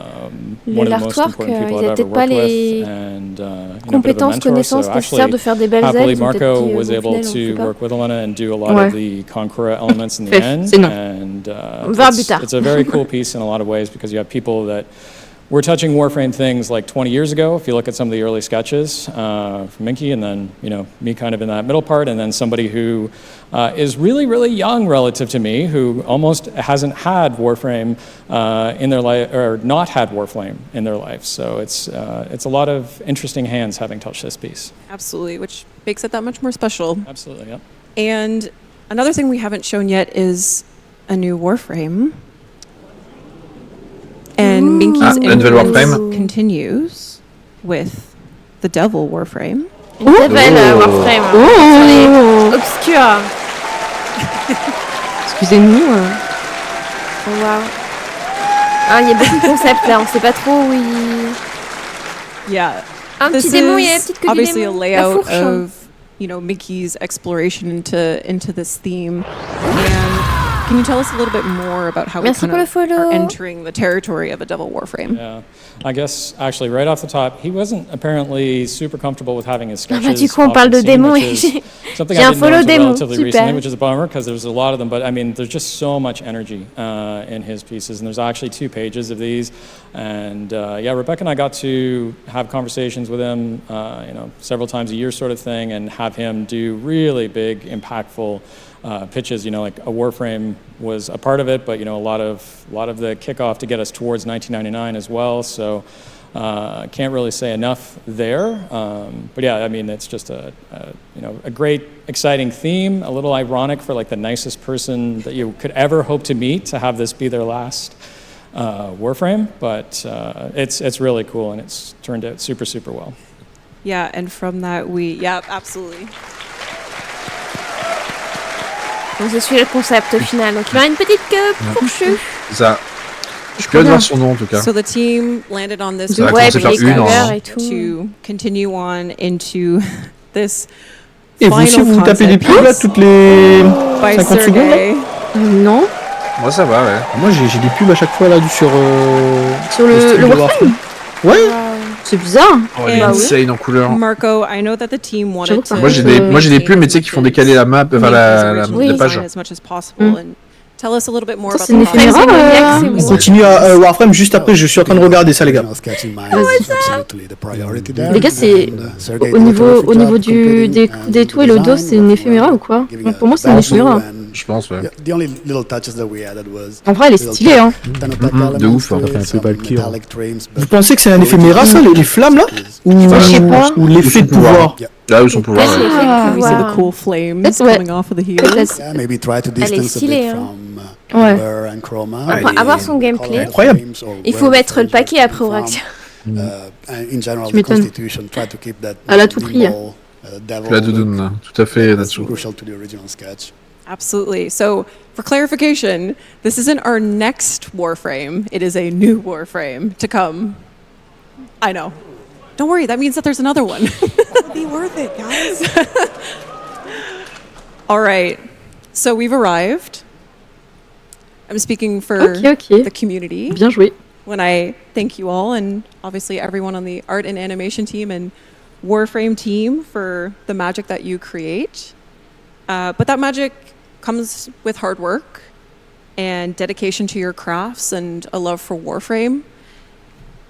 one of the most l'artwork, important people ils I've n'avaient ever pas worked with, les and, you know, a bit of a compétences, mentor. connaissances So nécessaires de actually, faire des belles ailes. happily Ils ont peut-être Marco dit, was au able final, on to sait pas. work with Olena and do a lot Ouais. of the Conqueror elements in the Fait, end, c'est non. and On verra plus tard. it's a very cool piece in a lot of ways because you have people that we're touching Warframe things like 20 years ago. If you look at some of the early sketches from Minky, and then me kind of in that middle part, and then somebody who is really, really young relative to me, who almost hasn't had Warframe in their life, or not had Warframe in their life. So it's a lot of interesting hands having touched this piece. Absolutely, which makes it that much more special. Absolutely, yeah. And another thing we haven't shown yet is a new Warframe. And Minky's influence continues with the Devil Warframe. Devil Warframe. Oh, obscur. Excusez-nous. Oh, wow. Il y a beaucoup de concepts là, on sait pas trop où il... Yeah. Un petit démon, il y a la petite queue du obviously a démon. layout of, Minky's exploration into this theme. And can you tell us a little bit more about how we kind of are entering the territory of a Devil Warframe? Yeah, I guess actually right off the top, he wasn't apparently super comfortable with having his sketches. Du coup, on parle de démons et something I didn't know until relatively recently, which is a bummer because there's a lot of them. But I mean, there's just so much energy in his pieces, and there's actually 2 pages of these. And Rebecca and I got to have conversations with him, several times a year, sort of thing, and have him do really big, impactful pitches. Like a Warframe was a part of it, but a lot of the kickoff to get us towards 1999 as well. So can't really say enough there. But yeah, I mean, it's just a great, exciting theme. A little ironic for like the nicest person that you could ever hope to meet to have this be their last Warframe. But it's really cool, and it's turned out super, super well. Yeah, and from that absolutely. Donc je suis le concept final. Donc il a une petite queue fourchue. C'est ça. Je suis curieux de voir son nom en tout cas. So the team landed on this to continue on into this. Et vous aussi, vous tapez des pubs là toutes les 50 secondes là Non. Moi ça va, ouais. Moi j'ai des pubs à chaque fois là sur le Warframe. Ouais. C'est bizarre. Oh, elle est insane en couleur. Marco, I know that the team wanted to. Moi j'ai des pubs mais tu sais qui font décaler la map, la page. As much as possible and tell us a little bit more about the process. On continue à Warframe juste après, je suis en train de regarder ça les gars. Les gars, c'est au niveau des tout et le dos, c'est une éphéméra ou quoi? Pour moi, c'est une éphéméra. Je pense, ouais. En vrai, elle est stylée, hein. De ouf, hein. Vous pensez que c'est un éphéméra ça, les flammes là? Ou l'effet de pouvoir? Là où son pouvoir. We see the cool flames coming off of the heels. Elle est stylée, hein. Ouais. Enfin, avoir son gameplay. Incroyable. Il faut mettre le paquet après aux réactions. Tu m'étonnes. Elle a tout pris. La doudoune, tout à fait là-dessous. Absolutely. So, for clarification, this isn't our next Warframe. It is a new Warframe to come. I know. Don't worry, that means that there's another one. It'll be worth it, guys. All right. So, we've arrived. I'm speaking for the community. Bien joué. When I thank you all, and obviously everyone on the art and animation team and Warframe team for the magic that you create. But that magic comes with hard work and dedication to your crafts and a love for Warframe.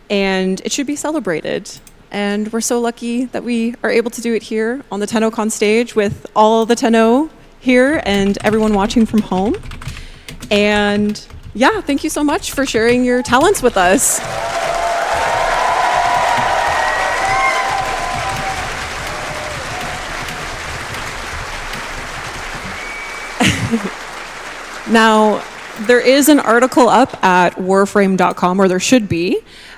And it should be celebrated. And we're so lucky that we are able to do it here on the Tennocon stage with all the Tenno here and everyone watching from home. And yeah, thank you so much for sharing your talents with us. Now, there is an article up at warframe.com, or there should be,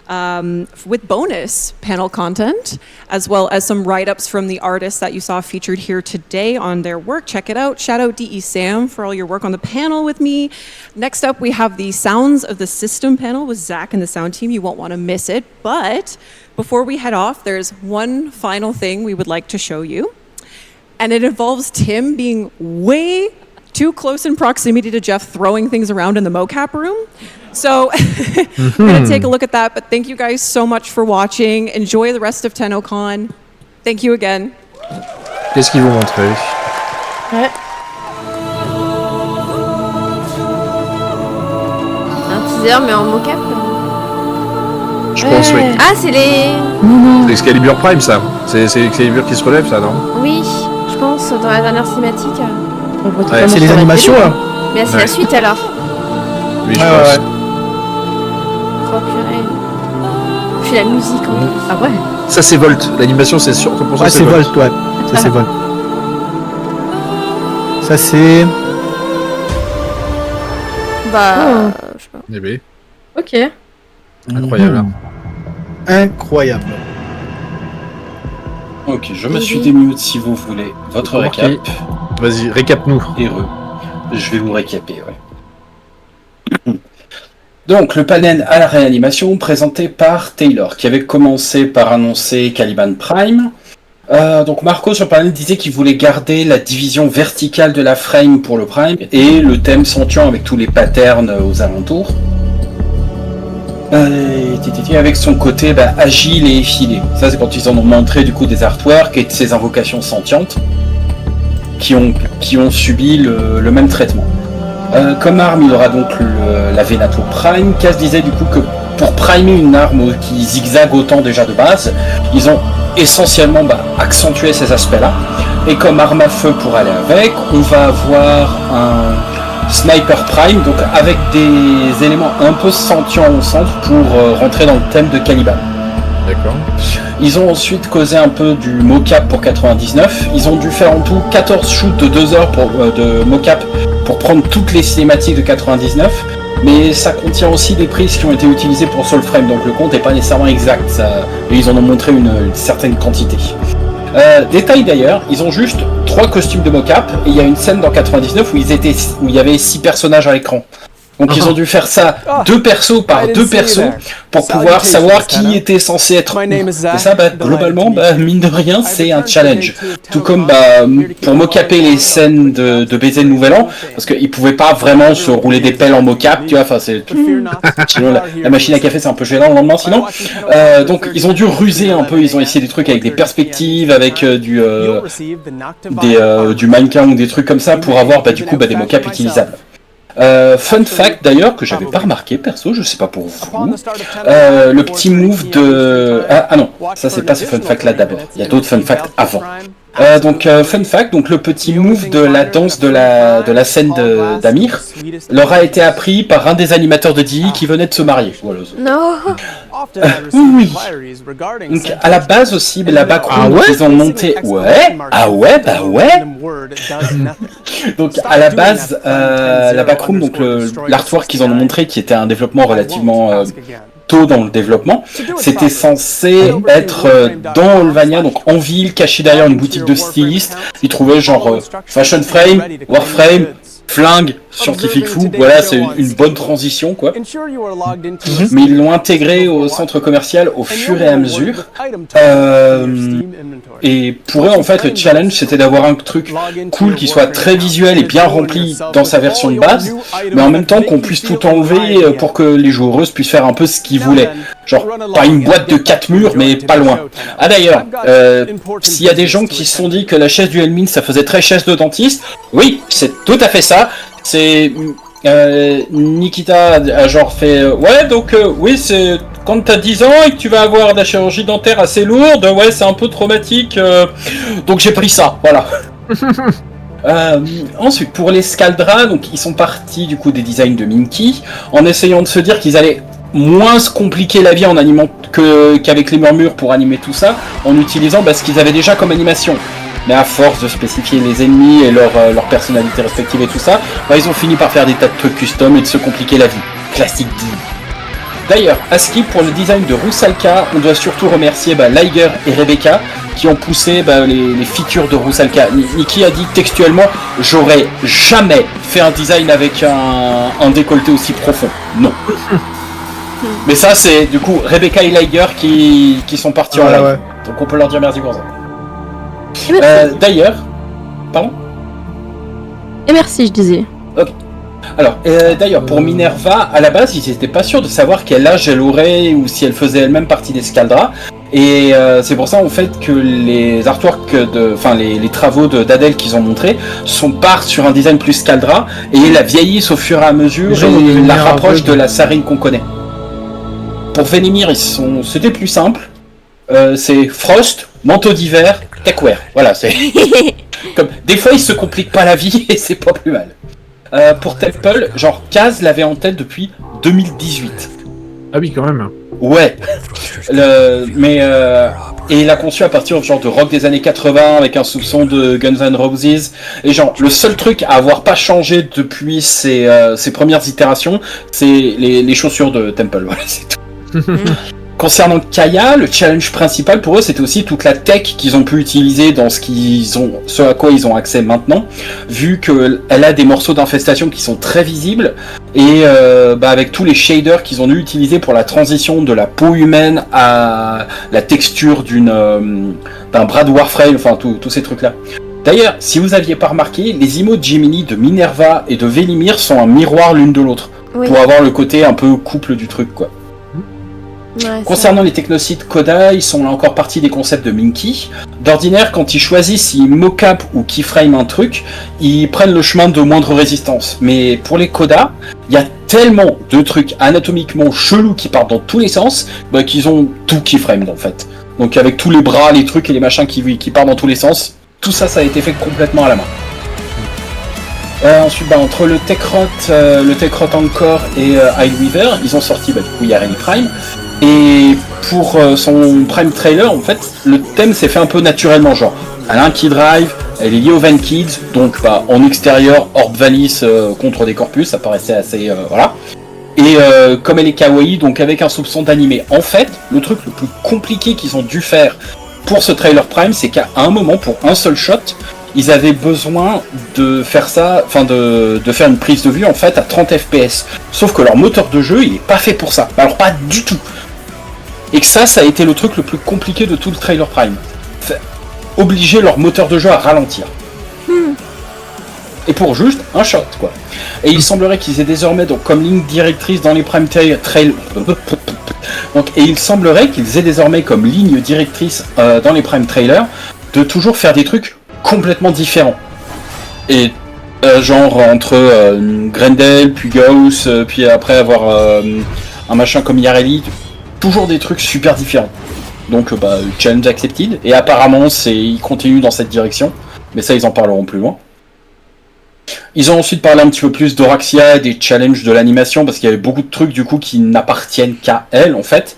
with bonus panel content, as well as some write-ups from the artists that you saw featured here today on their work. Check it out. Shout out D.E. Sam for all your work on the panel with me. Next up, we have the Sounds of the System panel with Zach and the sound team. You won't want to miss it. But before we head off, there's one final thing we would like to show you. And it involves Tim being way too close in proximity to Jeff throwing things around in the mocap room. So we're going to take a look at that. But thank you guys so much for watching. Enjoy the rest of Tennocon. Thank you again. Qu'est-ce qu'ils vont montrer? Ouais. Un teaser mais en mocap. Je pense, oui. Ah, c'est les... C'est Excalibur Prime, ça. C'est Excalibur qui se relève, ça, non? Oui, je pense, dans la dernière cinématique. Ouais, c'est les animations, là. Mais c'est la suite, alors. Oui, je pense. Oh, purée. Puis la musique, en plus. Ah ouais. Ça, c'est Volt. L'animation, c'est sûr. Ouais, c'est Volt, ouais. Ça, c'est Volt. Ça, c'est... Bah... je sais pas. Eh bien. Ok. Incroyable. Incroyable. Ok, je me suis démute si vous voulez. Votre récap. Vas-y, récap-nous. Heureux. Je vais vous récaper, ouais. Donc, le panel à la réanimation présenté par Taylor, qui avait commencé par annoncer Caliban Prime. Donc Marco sur le panel disait qu'il voulait garder la division verticale de la frame pour le Prime et le thème sentient avec tous les patterns aux alentours. Avec son côté agile et effilé. Ça c'est quand ils en ont montré du coup des artworks et de ces invocations sentientes qui ont subi le même traitement. Comme arme, il aura donc la Venato Prime. Kaz disait du coup que pour primer une arme qui zigzague autant déjà de base, ils ont essentiellement accentué ces aspects-là. Et comme arme à feu pour aller avec, on va avoir un Sniper Prime, donc avec des éléments un peu sentients au centre pour rentrer dans le thème de Caliban. D'accord. Ils ont ensuite causé un peu du mocap pour 99. Ils ont dû faire en tout 14 shoots de 2 heures de mocap pour prendre toutes les cinématiques de 99. Mais ça contient aussi des prises qui ont été utilisées pour Soulframe, donc le compte n'est pas nécessairement exact. Et ils en ont montré une certaine quantité. Détail d'ailleurs, ils ont juste 3 costumes de mocap et il y a une scène dans 99 où il y avait 6 personnages à l'écran. Donc ils ont dû faire ça 2 persos par 2 persos pour pouvoir savoir qui était censé être où. Et ça, globalement, mine de rien, c'est un challenge. Tout comme pour mocaper les scènes de baiser de Nouvel An, parce qu'ils pouvaient pas vraiment se rouler des pelles en mocap, tu vois, enfin c'est... Sinon la machine à café c'est un peu gênant le lendemain sinon. Donc ils ont dû ruser un peu, ils ont essayé des trucs avec des perspectives, avec du mannequin ou des trucs comme ça pour avoir du coup des mocaps utilisables. Fun fact d'ailleurs que j'avais pas remarqué perso, je sais pas pour vous, le petit move de... Ah non, ça c'est pas ce fun fact là d'abord, il y a d'autres fun facts avant. Fun fact, donc le petit move de la danse de la scène d'Amir leur a été appris par un des animateurs de DI qui venait de se marier. Voilà. Non. Oui. Donc à la base aussi, la backroom qu'ils ont monté. Ouais. Ah ouais, ouais. Donc à la base, la backroom, donc l'artwork qu'ils en ont montré, qui était un développement relativement tôt dans le développement, c'était censé être dans Olvania, donc en ville, caché derrière une boutique de styliste. Ils trouvaient genre fashion frame, warframe, flingue, scientifique fou, voilà, c'est une bonne transition quoi. Mais ils l'ont intégré au centre commercial au fur et à mesure. Et pour eux en fait le challenge c'était d'avoir un truc cool qui soit très visuel et bien rempli dans sa version de base, mais en même temps qu'on puisse tout enlever pour que les joueuses puissent faire un peu ce qu'ils voulaient. Genre pas une boîte de 4 murs mais pas loin. Ah d'ailleurs, s'il y a des gens qui se sont dit que la chaise du Helmin ça faisait très chaise de dentiste, oui c'est tout à fait ça. C'est Nikita a genre fait ouais donc oui c'est quand t'as 10 ans et que tu vas avoir de la chirurgie dentaire assez lourde, ouais c'est un peu traumatique donc j'ai pris ça, voilà. Ensuite pour les Scaldra, donc ils sont partis du coup des designs de Minky en essayant de se dire qu'ils allaient moins se compliquer la vie en animant qu'avec les murmures pour animer tout ça, en utilisant ce qu'ils avaient déjà comme animation. Mais à force de spécifier les ennemis et leur personnalité respective et tout ça, ils ont fini par faire des tas de trucs custom et de se compliquer la vie. Classique D. D'ailleurs, à Skip, pour le design de Rusalka, on doit surtout remercier Liger et Rebecca qui ont poussé les features de Rusalka. Nikki a dit textuellement « J'aurais jamais fait un design avec un décolleté aussi profond. » Non. Mais ça, c'est du coup Rebecca et Liger qui sont partis en live. Ouais. Donc on peut leur dire merci pour ça. D'ailleurs, pardon ? Et merci, je disais. Ok. Alors, d'ailleurs, pour Minerva, à la base, ils n'étaient pas sûrs de savoir quel âge elle aurait ou si elle faisait elle-même partie des Scaldra. Et c'est pour ça, en fait, que les artworks, les travaux d'Adèle qu'ils ont montrés partent sur un design plus Scaldra et la vieillissent au fur et à mesure et la rapprochent de la Sarine qu'on connaît. Pour Velimir, c'était plus simple. C'est Frost, manteau d'hiver, techwear. Voilà, c'est comme des fois ils se compliquent pas la vie et c'est pas plus mal. Pour Temple, genre Kaz l'avait en tête depuis 2018. Ah oui, quand même. Ouais. Et il a conçu à partir genre de rock des années 80 avec un soupçon de Guns N' Roses. Et genre le seul truc à avoir pas changé depuis ses premières itérations, c'est les chaussures de Temple. Voilà, c'est tout. Concernant Kaya, le challenge principal pour eux, c'était aussi toute la tech qu'ils ont pu utiliser dans ce à quoi ils ont accès maintenant, vu qu'elle a des morceaux d'infestation qui sont très visibles, et avec tous les shaders qu'ils ont dû utiliser pour la transition de la peau humaine à la texture d'un bras de Warframe, enfin tous ces trucs-là. D'ailleurs, si vous aviez pas remarqué, les emotes Jiminy de Minerva et de Velimir sont un miroir l'une de l'autre, pour avoir le côté un peu couple du truc, quoi. Ouais, concernant les technosites Coda, ils sont là encore partie des concepts de Minky. D'ordinaire, quand ils choisissent s'ils mocap ou keyframe un truc, ils prennent le chemin de moindre résistance. Mais pour les Coda, il y a tellement de trucs anatomiquement chelous qui partent dans tous les sens, qu'ils ont tout keyframe en fait. Donc avec tous les bras, les trucs et les machins qui partent dans tous les sens, tout ça a été fait complètement à la main. Ensuite, entre le Techrot Encore et Hideweaver, ils ont sorti du coup Yareli Prime. Et pour son Prime trailer, en fait, le thème s'est fait un peu naturellement, genre, elle a un key drive, elle est liée aux Van Kids, donc en extérieur, Orb Valis contre des corpus, ça paraissait assez, voilà. Et comme elle est kawaii, donc avec un soupçon d'animé. En fait, le truc le plus compliqué qu'ils ont dû faire pour ce trailer Prime, c'est qu'à un moment, pour un seul shot, ils avaient besoin de faire ça, enfin de faire une prise de vue en fait à 30 fps. Sauf que leur moteur de jeu, il est pas fait pour ça. Alors pas du tout. Et que ça a été le truc le plus compliqué de tout le trailer Prime. Obliger leur moteur de jeu à ralentir. Et pour juste un shot, quoi. Et il semblerait qu'ils aient désormais, donc comme ligne directrice dans les Prime trailers... et il semblerait qu'ils aient désormais comme ligne directrice dans les Prime trailers de toujours faire des trucs complètement différents. Et genre entre Grendel, puis Gauss, puis après avoir un machin comme Yareli, toujours des trucs super différents. Donc challenge accepted, et apparemment ils continuent dans cette direction, mais ça ils en parleront plus loin. Ils ont ensuite parlé un petit peu plus d'Oraxia et des challenges de l'animation, parce qu'il y avait beaucoup de trucs du coup qui n'appartiennent qu'à elle en fait.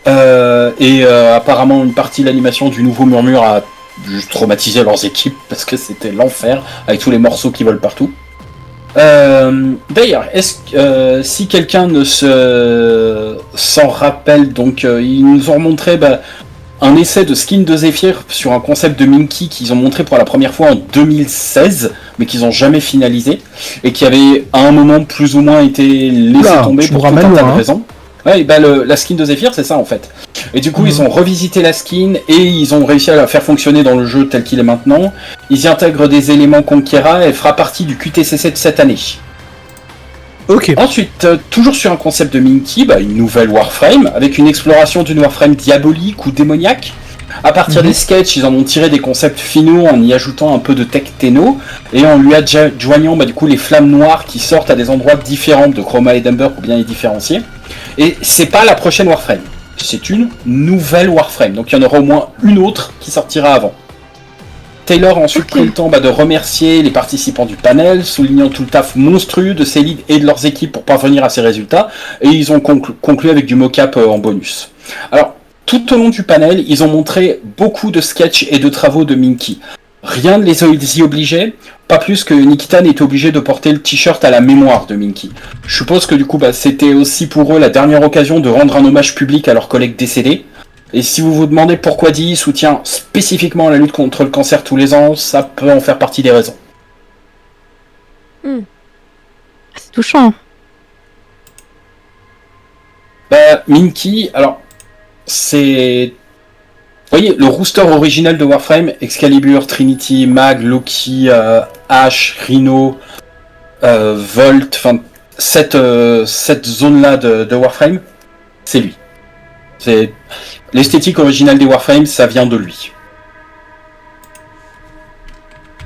Apparemment une partie de l'animation du nouveau Murmure a juste traumatisé leurs équipes, parce que c'était l'enfer, avec tous les morceaux qui volent partout. D'ailleurs, si quelqu'un ne s'en rappelle, donc ils nous ont montré un essai de skin de Zephyr sur un concept de Minky qu'ils ont montré pour la première fois en 2016, mais qu'ils n'ont jamais finalisé, et qui avait à un moment plus ou moins été laissé tomber pour tout un tas de raisons. Ouais, la skin de Zephyr, c'est ça en fait. Et du coup, ils ont revisité la skin et ils ont réussi à la faire fonctionner dans le jeu tel qu'il est maintenant. Ils y intègrent des éléments Conquera et elle fera partie du QTCC de cette année. Ok. Ensuite, toujours sur un concept de Minky, une nouvelle Warframe, avec une exploration d'une Warframe diabolique ou démoniaque. À partir des sketchs, ils en ont tiré des concepts finaux en y ajoutant un peu de tech techno et en lui adjoignant du coup les flammes noires qui sortent à des endroits différents de Chroma et d'Ember pour bien les différencier. Et c'est pas la prochaine Warframe, c'est une nouvelle Warframe, donc il y en aura au moins une autre qui sortira avant. Taylor a ensuite pris le temps de remercier les participants du panel, soulignant tout le taf monstrueux de ses leads et de leurs équipes pour parvenir à ces résultats, et ils ont conclu avec du mocap en bonus. Alors, tout au long du panel, ils ont montré beaucoup de sketchs et de travaux de Minky. Rien ne les y obligeait, pas plus que Nikita n'était obligé de porter le t-shirt à la mémoire de Minky. Je suppose que du coup, c'était aussi pour eux la dernière occasion de rendre un hommage public à leurs collègues décédés. Et si vous vous demandez pourquoi Dee soutient spécifiquement la lutte contre le cancer tous les ans, ça peut en faire partie des raisons. C'est touchant. Minky, alors, c'est... Vous voyez, le rooster original de Warframe, Excalibur, Trinity, Mag, Loki, Ash, Rhino, Volt, enfin, cette zone-là de Warframe, c'est lui. C'est l'esthétique originale des Warframe, ça vient de lui.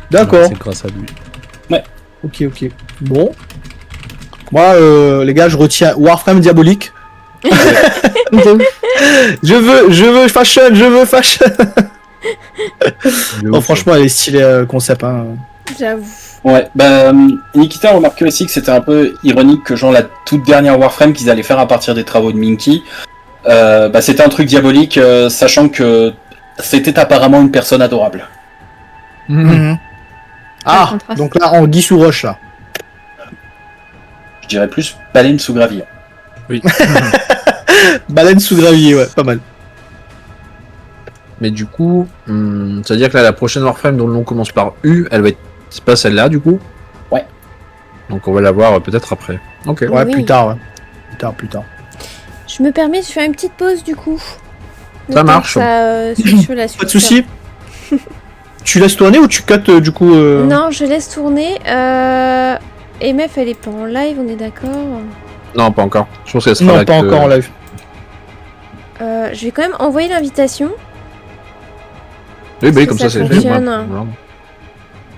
D'accord. C'est grâce à lui. Ouais. Ok. Bon. Moi, les gars, je retiens Warframe diabolique. Je veux fashion. Oh, franchement, elle est stylée concept. Hein. J'avoue. Ouais, Nikita a remarqué aussi que c'était un peu ironique que genre la toute dernière Warframe qu'ils allaient faire à partir des travaux de Minky, c'était un truc diabolique, sachant que c'était apparemment une personne adorable. Mmh. Ah, donc là, anguille sous roche, là. Je dirais plus baleine sous gravier. Oui. Baleine sous gravier, ouais, pas mal. Mais du coup, ça veut dire que là, la prochaine Warframe dont le nom commence par U, elle va être... C'est pas celle-là, du coup? Ouais. Donc on va la voir peut-être après. Ok. Ouais, Oui. plus tard, ouais. Plus tard. Je me permets de faire une petite pause du coup. Ça marche. Ça, switch la suite. Pas de soucis. Tu laisses tourner ou tu cut du coup Non, je laisse tourner. MF, elle est pas en live, on est d'accord? Non, pas encore. Je pense qu'elle sera Non, là pas encore en live. Je vais quand même envoyer l'invitation. Oui, comme ça c'est fait. fonctionne.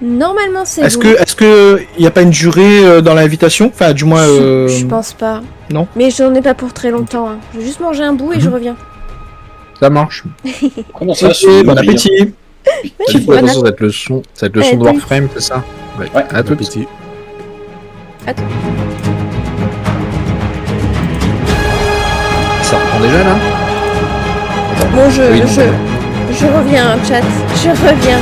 Normalement, c'est bon. Est-ce que y a pas une durée dans l'invitation? Enfin, du moins. Je pense pas. Non. Mais j'en ai pas pour très longtemps. Hein. Je vais juste manger un bout et je reviens. Ça marche. Comment ça bon appétit. Du coup, attention, ça va être le son de Warframe, c'est ça? Ouais, à tout. À tout. Ça reprend déjà là? Bon, je reviens, chat. Je reviens.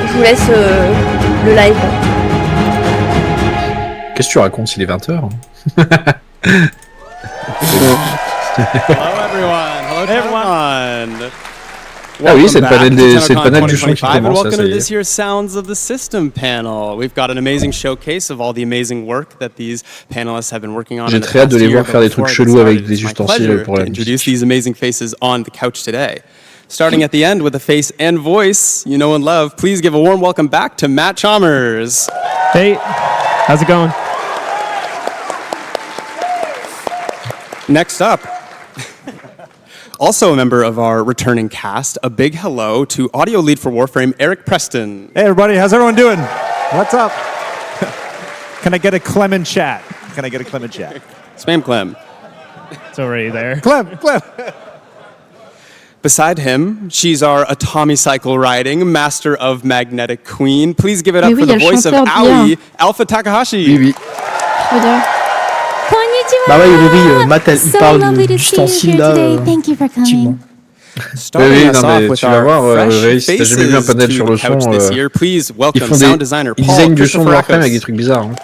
Je vous laisse le live. Qu'est-ce que tu racontes? Il est 20h. Hello everyone. Ah oui, c'est le panel du son qui And commence. welcome to this year's Sounds of the System panel. We've got an amazing showcase of all the amazing work that these panelists have been working on. J'ai très hâte de les voir faire des trucs chelous avec des ustensiles pour la musique. Introduce these amazing faces on the couch today. Starting at the end with a face and voice you know and love, please give a warm welcome back to Matt Chalmers. Hey, how's it going? Next up, also a member of our returning cast, a big hello to audio lead for Warframe, Eric Preston. Hey everybody, how's everyone doing? What's up? Can I get a Clem in chat? Spam Clem. It's already there. Clem! Beside him, she's our Atomi Cycle riding master of Magnetic Queen. Please give it up for the voice of Aoi, Alpha Takahashi. Oui. Bah ouais, Matt, il parle d'ustensiles là. Thank you for coming. Starting us off with tu vas voir, our fresh si t'as jamais vu un panel faces sur to le the couch son, this year. Please ils welcome font sound designer ils Paul designent du son de Warframe avec des Christoforakos. trucs bizarres. Hein.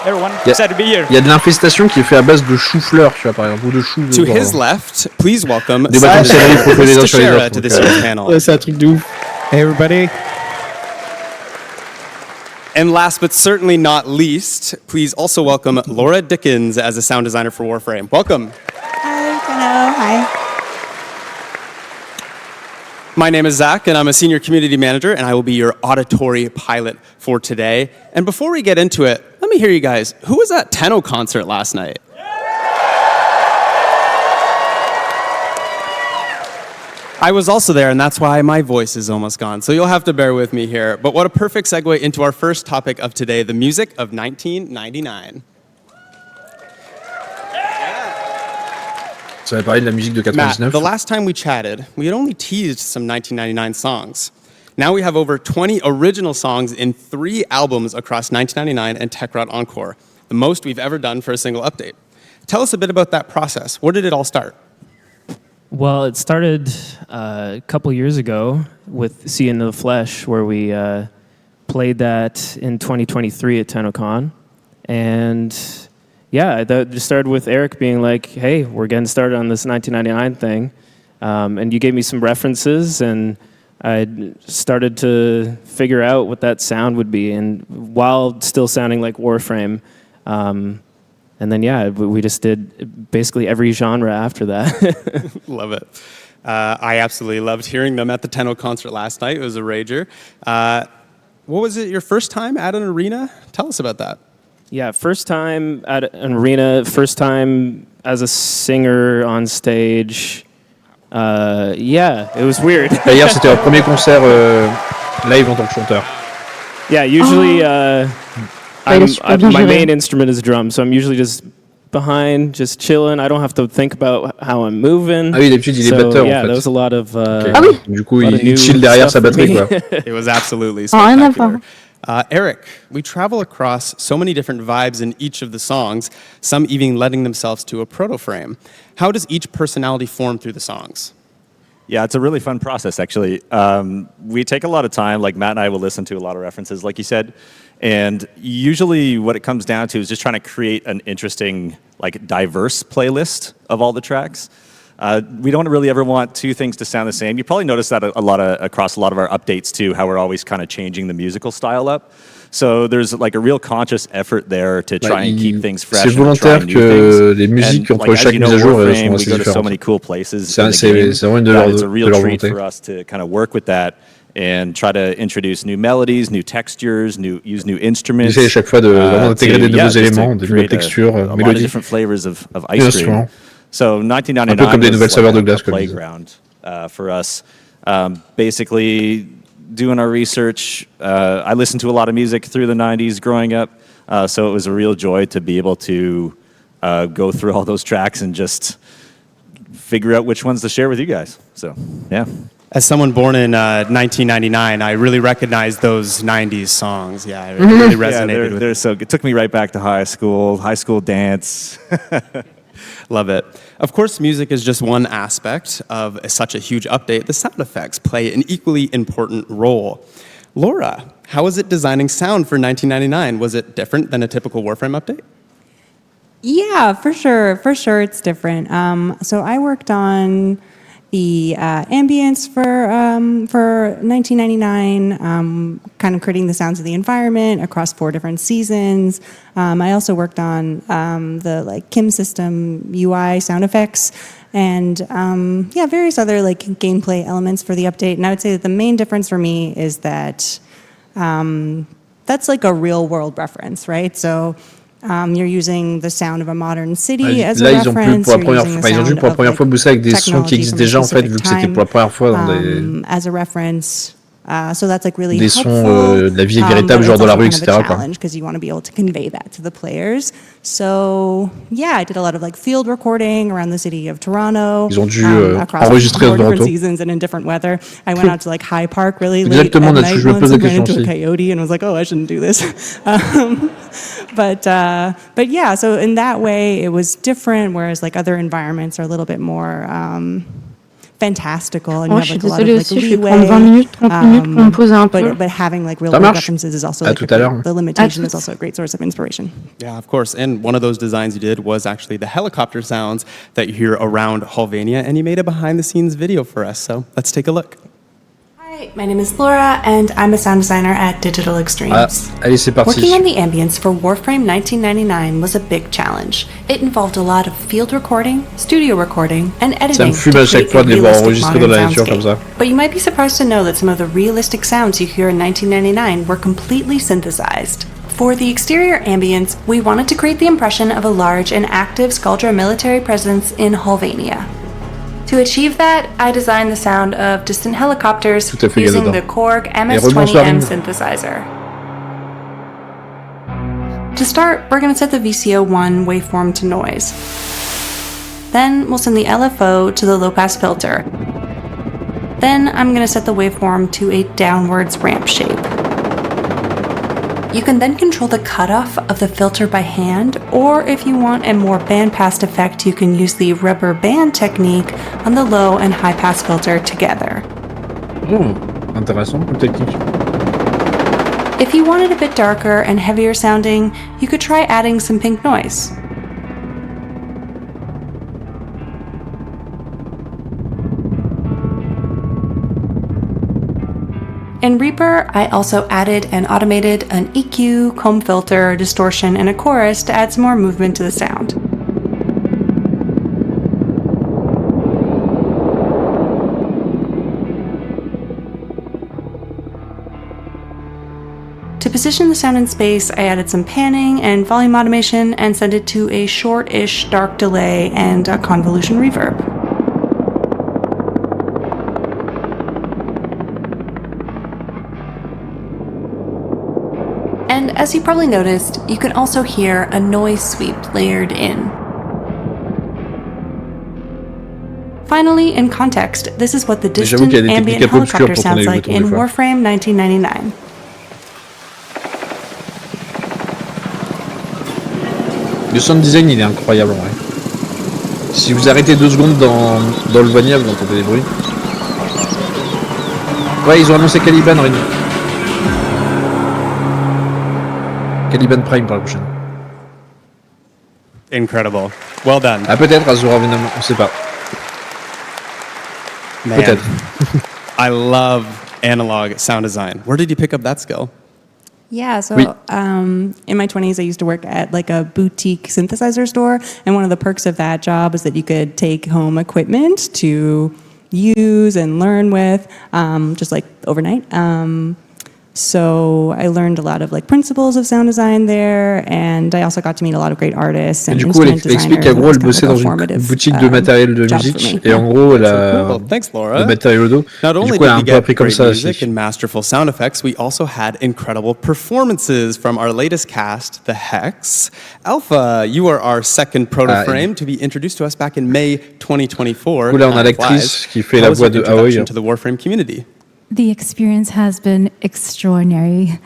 Everyone, Il excited to be here. y a de l'infestation qui est fait à base de choux-fleurs, tu vois, par exemple, ou de choux. To his left, please welcome Des bâtons de céleri Sarah pour coller les uns sur les Teixeira autres. to this donc, year's panel. Ouais, c'est un truc de ouf. Hey everybody. And last but certainly not least, please also welcome Laura Dickens as a sound designer for Warframe. Welcome. Hi. My name is Zach, and I'm a senior community manager, and I will be your auditory pilot for today. And before we get into it, let me hear you guys. Who was at Tennocon concert last night? I was also there, and that's why my voice is almost gone, so you'll have to bear with me here. But what a perfect segue into our first topic of today, the music of 1999. Ça va parler de la musique de Matt, 99. the last time we chatted, we had only teased some 1999 songs. Now we have over 20 original songs in 3 albums across 1999 and Techrot Encore, the most we've ever done for a single update. Tell us a bit about that process. Where did it all start? Well, it started a couple years ago with See in the Flesh, where we played that in 2023 at Tennocon. And yeah, that just started with Eric being like, hey, we're getting started on this 1999 thing. And you gave me some references, and I started to figure out what that sound would be, and while still sounding like Warframe. And then, yeah, we just did basically every genre after that. Love it. I absolutely loved hearing them at the Tenno concert last night. It was a rager. What was it, your first time at an arena? Tell us about that. Yeah, first time at an arena, first time as a singer on stage. Yeah, it was weird. D'ailleurs, c'était un premier concert live en tant que chanteur. Yeah, usually my main instrument is drum, so I'm usually just behind, just chilling. I don't have to think about how I'm moving. Ah oui, d'habitude, il est batteur, yeah, en fait. there was a lot of Ah oui. Du coup, il chill derrière sa batterie, quoi. It was absolutely Rien à spectacular. voir. Eric, we travel across so many different vibes in each of the songs, some even lending themselves to a proto-frame. How does each personality form through the songs? Yeah, it's a really fun process, actually. We take a lot of time, like Matt and I will listen to a lot of references, like you said, and usually what it comes down to is just trying to create an interesting, like, diverse playlist of all the tracks. We don't really ever want two things to sound the same. You probably notice that across a lot of our updates too, how we're always kind of changing the musical style up. So there's like a real conscious effort there to try and keep things fresh. C'est volontaire que les musiques entre chaque mise à jour sont assez we go to so différentes. many cool places. C'est vraiment de It's a real leur treat volonté. for us to kind of work with that and try to introduce new melodies, new textures, use new instruments. J'essaie à chaque fois de vraiment intégrer des nouveaux éléments, de nouvelles textures, a lot of mélodies. different flavors of ice cream. So 1999 un peu comme des nouvelles saveurs de glace, was like a playground for us. Basically, doing our research, I listened to a lot of music through the 90s growing up, so it was a real joy to be able to go through all those tracks and just figure out which ones to share with you guys. So, yeah. As someone born in 1999, I really recognize those 90s songs. Yeah, it really resonated with me. So it took me right back to high school dance. Love it. Of course, music is just one aspect of such a huge update. The sound effects play an equally important role. Laura, how was it designing sound for 1999? Was it different than a typical Warframe update? Yeah, for sure. For sure, it's different. So I worked on the ambience for 1999, kind of creating the sounds of the environment across 4 different seasons. I also worked on the like Kim system UI sound effects and various other like gameplay elements for the update. And I would say that the main difference for me is that that's like a real world reference, right? So you're using the sound of a modern city as a reference. Ils ont dû pour la première fois bosser avec des sons qui existent déjà en fait, vu que c'était pour la première fois dans des as a reference. So that's like really des sons helpful, de la vie véritable, genre dans la rue, etc. Because you want to be able to convey that to the players. So yeah, I did a lot of like field recording around the city of Toronto. Ils ont dû enregistrer à Toronto. Seasons and in different weather. I went out to like High Park really late Exactement, at night once and ran into aussi. a coyote and was like, oh, I shouldn't do this. But yeah, so in that way it was different. Whereas like other environments are a little bit more fantastical and you have like a lot of like leeway. 20 minutes, 30 minutes pour me poser un peu. But having like real world references is also like the limitation is also a great source of inspiration. Yeah, of course. And one of those designs you did was actually the helicopter sounds that you hear around Hulvania, and you made a behind-the-scenes video for us. So let's take a look. Hi, my name is Laura, and I'm a sound designer at Digital Extremes. Allez, c'est parti. Working on the ambience for Warframe 1999 was a big challenge. It involved a lot of field recording, studio recording, and editing to create a realistic modern soundscape. But you might be surprised to know that some of the realistic sounds you hear in 1999 were completely synthesized. For the exterior ambience, we wanted to create the impression of a large and active Skuldra military presence in Hulvania. To achieve that, I designed the sound of distant helicopters using the Korg MS-20M synthesizer. To start, we're going to set the VCO1 waveform to noise. Then we'll send the LFO to the low-pass filter. Then I'm going to set the waveform to a downwards ramp shape. You can then control the cutoff of the filter by hand, or if you want a more bandpass effect, you can use the rubber band technique on the low and high pass filter together. Intéressant comme technique. If you want it a bit darker and heavier sounding, you could try adding some pink noise. In Reaper, I also added and automated an EQ, comb filter, distortion, and a chorus to add some more movement to the sound. To position the sound in space, I added some panning and volume automation and set it to a short-ish dark delay and a convolution reverb. And as you probably noticed, you can also hear a noise sweep layered in. Finally, in context, this is what the distant ambient helicopter sounds like in Warframe 1999. Le sound design il est incroyable en vrai. Si vous arrêtez 2 secondes dans le vanilla, vous entendez des bruits. Ouais, ils ont annoncé Caliban, Rémi. Caliban Prime pour la prochaine. Incredible. Well done. Ah peut-être Azura Venom, on sait pas. Man, I love analog sound design. Where did you pick up that skill? Yeah, so in my 20s, I used to work at like a boutique synthesizer store, and one of the perks of that job was that you could take home equipment to use and learn with, just like overnight. So I learned a lot of like principles of sound design there, and I also got to meet a lot of great artists and instrument designers. Du coup, elle explique qu'en gros, elle bossait dans une boutique de matériel de musique, et en gros, elle a Thanks, Laura. le matériel audio. Not only du coup, elle a un did we peu get appris comme great ça music aussi. and masterful sound effects, we also had incredible performances from our latest cast, the Hex. Alpha, you are our second proto-frame to be introduced to us back in May 2024. Du coup, là, on a l'actrice qui fait la voix de Aoi. To the Warframe community. The experience has been extraordinary.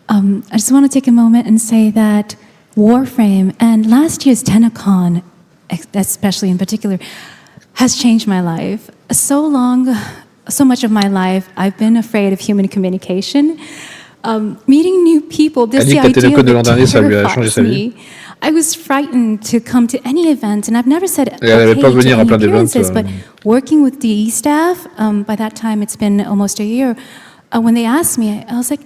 I just want to take a moment and say that Warframe and last year's Tennocon, especially in particular, has changed my life. So much of my life, I've been afraid of human communication. Meeting new people, this the idea terrifies me. I was frightened to come to any event, and I've never said okay to any appearances, but working with DE staff, by that time it's been almost a year, when they asked me, I was like,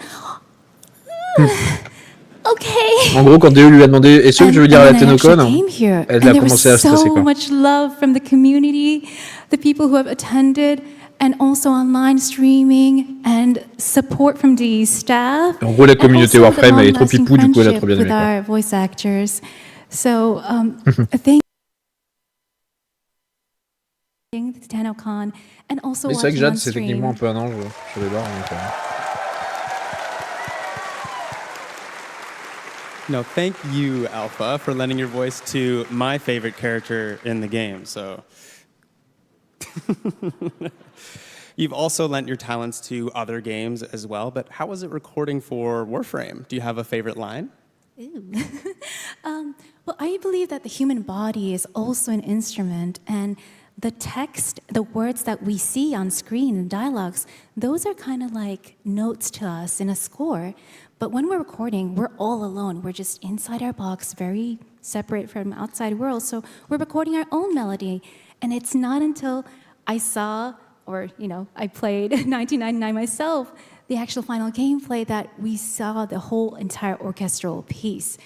okay. En gros, quand DE lui a demandé est-ce que je veux dire à la Tennocon, elle a commencé à stresser. So much love from the community, the people who have attended, and also online streaming and support from the staff. En gros, la communauté Warframe elle est trop pipou, du coup elle a trop bien aimé. With our voice actors, so thank the Tennocon and also. Mais c'est vrai que Jade c'est techniquement un peu un ange sur les barres. No, thank you, Alpha, for lending your voice to my favorite character in the game. So. You've also lent your talents to other games as well, but how was it recording for Warframe? Do you have a favorite line? Well, I believe that the human body is also an instrument, and the text, the words that we see on screen and dialogues, those are kind of like notes to us in a score. But when we're recording, we're all alone. We're just inside our box, very separate from outside world. So we're recording our own melody, and it's not until I saw, or I played 1999 myself, the actual final gameplay, that we saw the whole entire orchestral piece.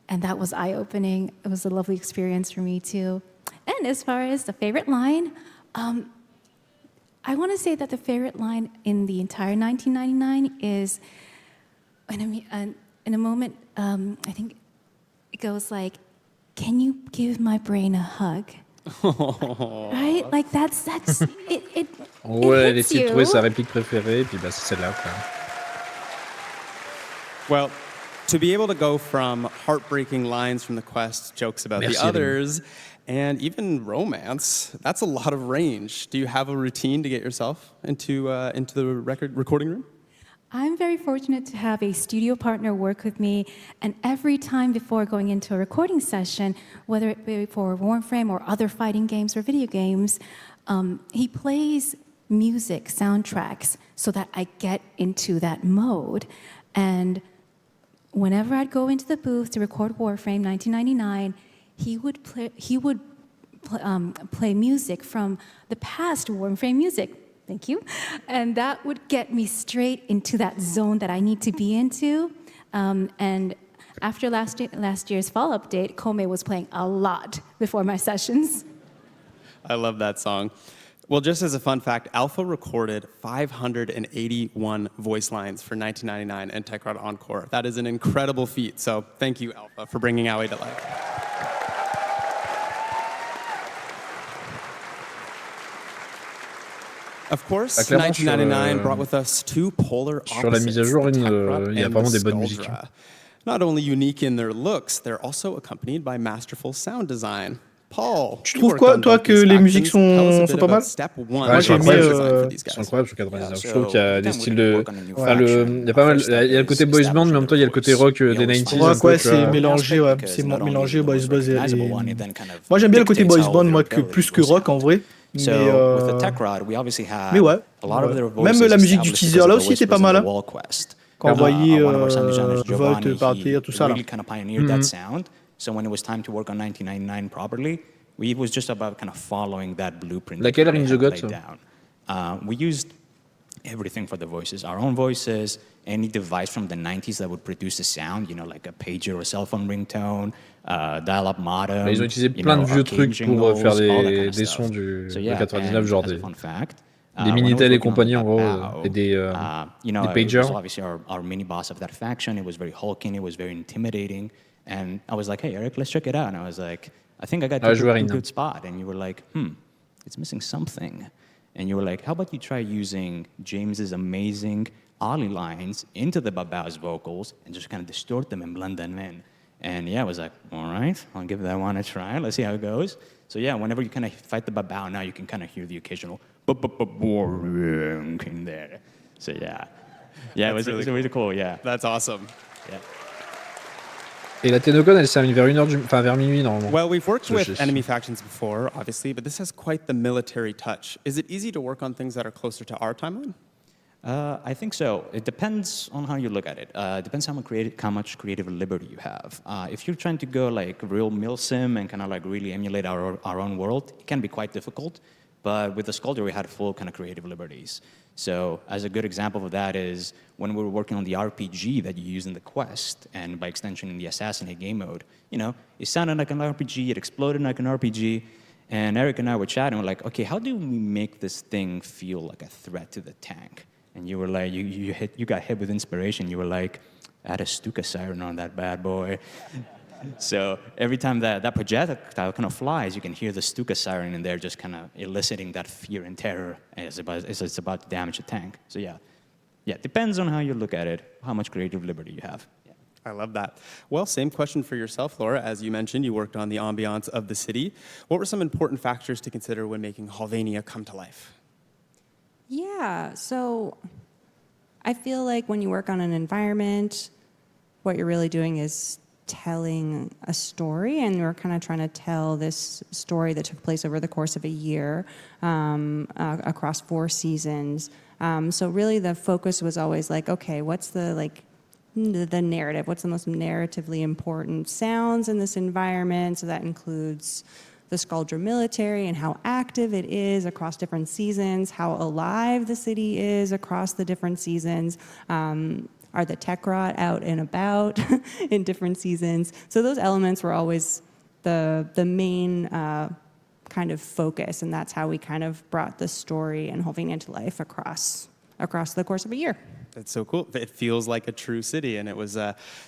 And that was eye-opening. It was a lovely experience for me too. And as far as the favorite line, I want to say that the favorite line in the entire 1999 is, in a moment, I think it goes like, "Can you give my brain a hug?" Right? Like that's it. En gros, elle essaie de trouver sa réplique préférée, et puis c'est celle-là. Well, to be able to go from heartbreaking lines from the quest, jokes about the others, and even romance, that's a lot of range. Do you have a routine to get yourself into the recording room? I'm very fortunate to have a studio partner work with me, and every time before going into a recording session, whether it be for Warframe or other fighting games or video games, he plays music, soundtracks, so that I get into that mode. And whenever I'd go into the booth to record Warframe 1999, he would play music from the past Warframe music. Thank you. And that would get me straight into that zone that I need to be into. And after last year's fall update, Kome was playing a lot before my sessions. I love that song. Well, just as a fun fact, Alpha recorded 581 voice lines for 1999 and Tech.Rod Encore. That is an incredible feat. So thank you, Alpha, for bringing Aoi to life. Of course, 1999 brought with us two polar opposites, sur la mise à jour, il y a vraiment des bonnes musiques. Not only unique in their looks, they're also accompanied by masterful sound design. Paul, tu trouves quoi, toi, que les musiques sont pas mal? Ouais, ils sont incroyables sur 99. Je trouve qu'il y a des styles de... Enfin, il y a pas mal... Il y a le côté boys band, mais en même temps, il y a le côté rock des 90s. Rock, ouais, c'est mélangé, ouais. C'est mélangé boys band et... Moi, j'aime bien le côté boys band, moi, plus que rock, en vrai. Mais ouais. Même la musique du teaser, là aussi, était pas mal, hein. Quand on voyait Volt partir, tout ça, là. So when it was time to work on 1999 properly, it was just about kind of following that blueprint. Laquelle Ring the Gods? We used everything for the voices, our own voices, any device from the 90s that would produce a sound, you know, like a pager or a cell phone ringtone, dial-up modem. Ils ont utilisé plein de vieux trucs pour faire des sons de 99, genre des Minitel et compagnie, en gros, et des pagers. It was obviously our mini-boss of that faction. It was very hulking, it was very intimidating. And I was like, hey, Eric, let's check it out. And I was like, I think I got a good spot. And you were like, it's missing something. And you were like, how about you try using James's amazing Ollie lines into the Babao's vocals and just kind of distort them and blend them in. And yeah, I was like, all right, I'll give that one a try. Let's see how it goes. So yeah, whenever you kind of fight the Babao, now you can kind of hear the occasional in there. So yeah. Yeah, it was really cool, yeah. That's awesome. Yeah. Et la Tennocon, elle s'est vers minuit normalement. Well, we've worked with enemy factions before, obviously, but this has quite the military touch. Is it easy to work on things that are closer to our timeline? I think so. It depends on how you look at it. It depends how much creative liberty you have. If you're trying to go like real milsim and kind of like really emulate our own world, it can be quite difficult. But with the Sculptor, we had full kind of creative liberties. So as a good example of that is when we were working on the RPG that you use in the quest, and by extension in the Assassinate game mode, you know, it sounded like an RPG, it exploded like an RPG, and Eric and I were chatting, we're like, okay, how do we make this thing feel like a threat to the tank? And you were like, you got hit with inspiration. You were like, add a Stuka siren on that bad boy. So every time that projectile kind of flies, you can hear the Stuka siren in there just kind of eliciting that fear and terror as it's about to damage the tank. So yeah, it depends on how you look at it, how much creative liberty you have. Yeah. I love that. Well, same question for yourself, Laura. As you mentioned, you worked on the ambiance of the city. What were some important factors to consider when making Halvania come to life? Yeah, so I feel like when you work on an environment, what you're really doing is telling a story, and we're kind of trying to tell this story that took place over the course of a year across 4 seasons. So really the focus was always like, okay, what's the narrative? What's the most narratively important sounds in this environment? So that includes the Skuldra military and how active it is across different seasons, how alive the city is across the different seasons. Are the Tekrot out and about in different seasons? So those elements were always the main kind of focus, and that's how we kind of brought the story and Halvania to life across the course of a year. That's so cool. It feels like a true city, and it was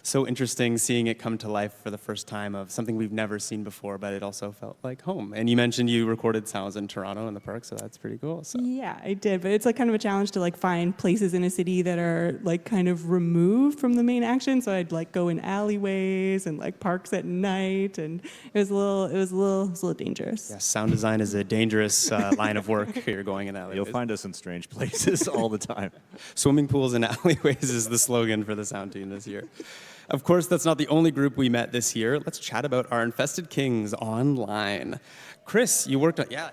so interesting seeing it come to life for the first time of something we've never seen before, but it also felt like home. And you mentioned you recorded sounds in Toronto in the park, so that's pretty cool. So. Yeah, I did, but it's like kind of a challenge to like find places in a city that are like kind of removed from the main action. So I'd like go in alleyways and like parks at night, and it was a little dangerous. Yeah, sound design is a dangerous line of work if you're going in alleyways. You'll find us in strange places all the time. Swimming pools and alleyways is the slogan for the sound team this year. Of course, that's not the only group we met this year. Let's chat about our Infested Kings online. Chris, you worked on... Yeah,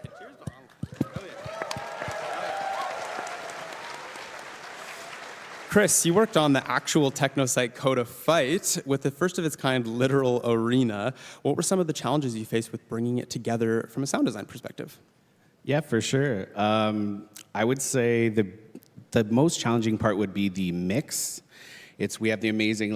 Chris, you worked on the actual Technosite Coda fight with the first of its kind literal arena. What were some of the challenges you faced with bringing it together from a sound design perspective? Yeah, for sure. I would say the most challenging part would be the mix. We have the amazing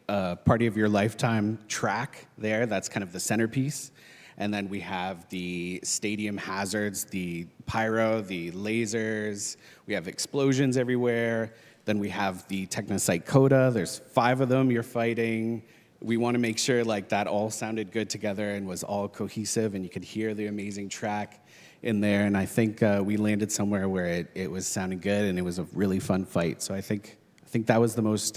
Party of Your Lifetime track there. That's kind of the centerpiece. And then we have the stadium hazards, the pyro, the lasers. We have explosions everywhere. Then we have the Technosite Coda. There's 5 of them you're fighting. We want to make sure that all sounded good together and was all cohesive, and you could hear the amazing track in there. And I think we landed somewhere where it was sounding good, and it was a really fun fight. So I think that was the most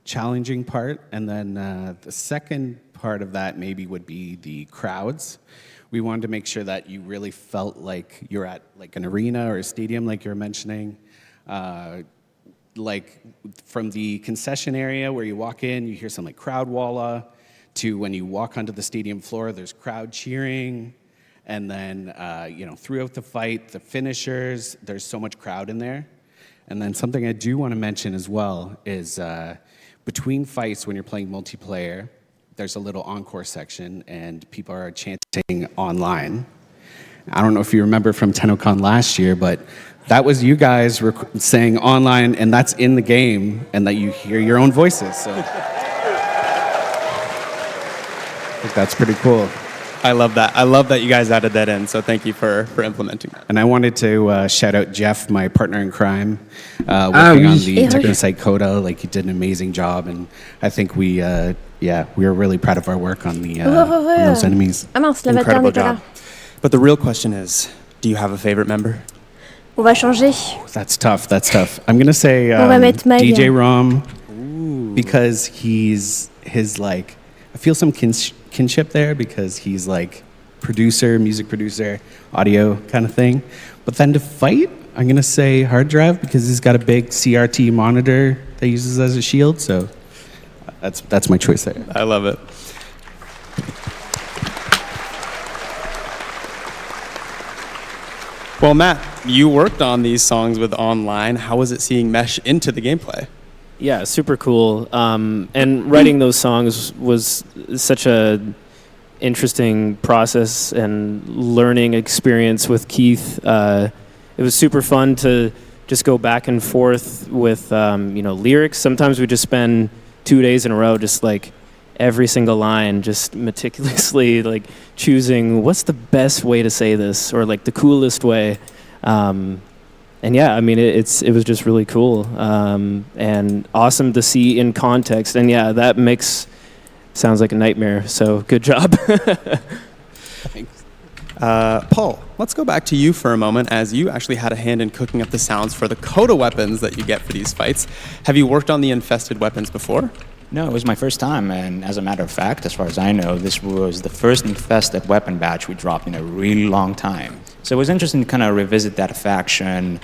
challenging part. And then the second part of that maybe would be the crowds. We wanted to make sure that you really felt like you're at like an arena or a stadium, like you were mentioning. Like from the concession area where you walk in, you hear some like crowd walla, to when you walk onto the stadium floor, there's crowd cheering. And then, throughout the fight, the finishers, there's so much crowd in there. And then something I do want to mention as well is between fights when you're playing multiplayer, there's a little encore section and people are chanting online. I don't know if you remember from Tennocon last year, but that was you guys saying online, and that's in the game, and that you hear your own voices. So I think that's pretty cool. I love that. I love that you guys added that in, so thank you for implementing that. And I wanted to shout out Jeff, my partner in crime, working on the Technosite Coda. Like, he did an amazing job, and I think we were really proud of our work on the on those enemies. Ah mince, Incredible job. But the real question is, do you have a favorite member? On va changer. That's tough. I'm gonna say DJ Rom, because I feel some kinship there, because he's like music producer, audio kind of thing. But then to fight, I'm gonna say Hard Drive, because he's got a big CRT monitor that he uses as a shield. So that's my choice there. I love it. Well, Matt, you worked on these songs with online. How was it seeing mesh into the gameplay? Yeah, super cool. And writing those songs was such a interesting process and learning experience with Keith. It was super fun to just go back and forth with lyrics. Sometimes we just spend 2 days in a row just like every single line, just meticulously like choosing what's the best way to say this, or like the coolest way. And yeah, I mean, it was just really cool and awesome to see in context. And yeah, that mix sounds like a nightmare. So good job. Thanks. Paul, let's go back to you for a moment, as you actually had a hand in cooking up the sounds for the coda weapons that you get for these fights. Have you worked on the infested weapons before? No, it was my first time, and as a matter of fact, as far as I know, this was the first infested weapon batch we dropped in a really long time. So it was interesting to kind of revisit that faction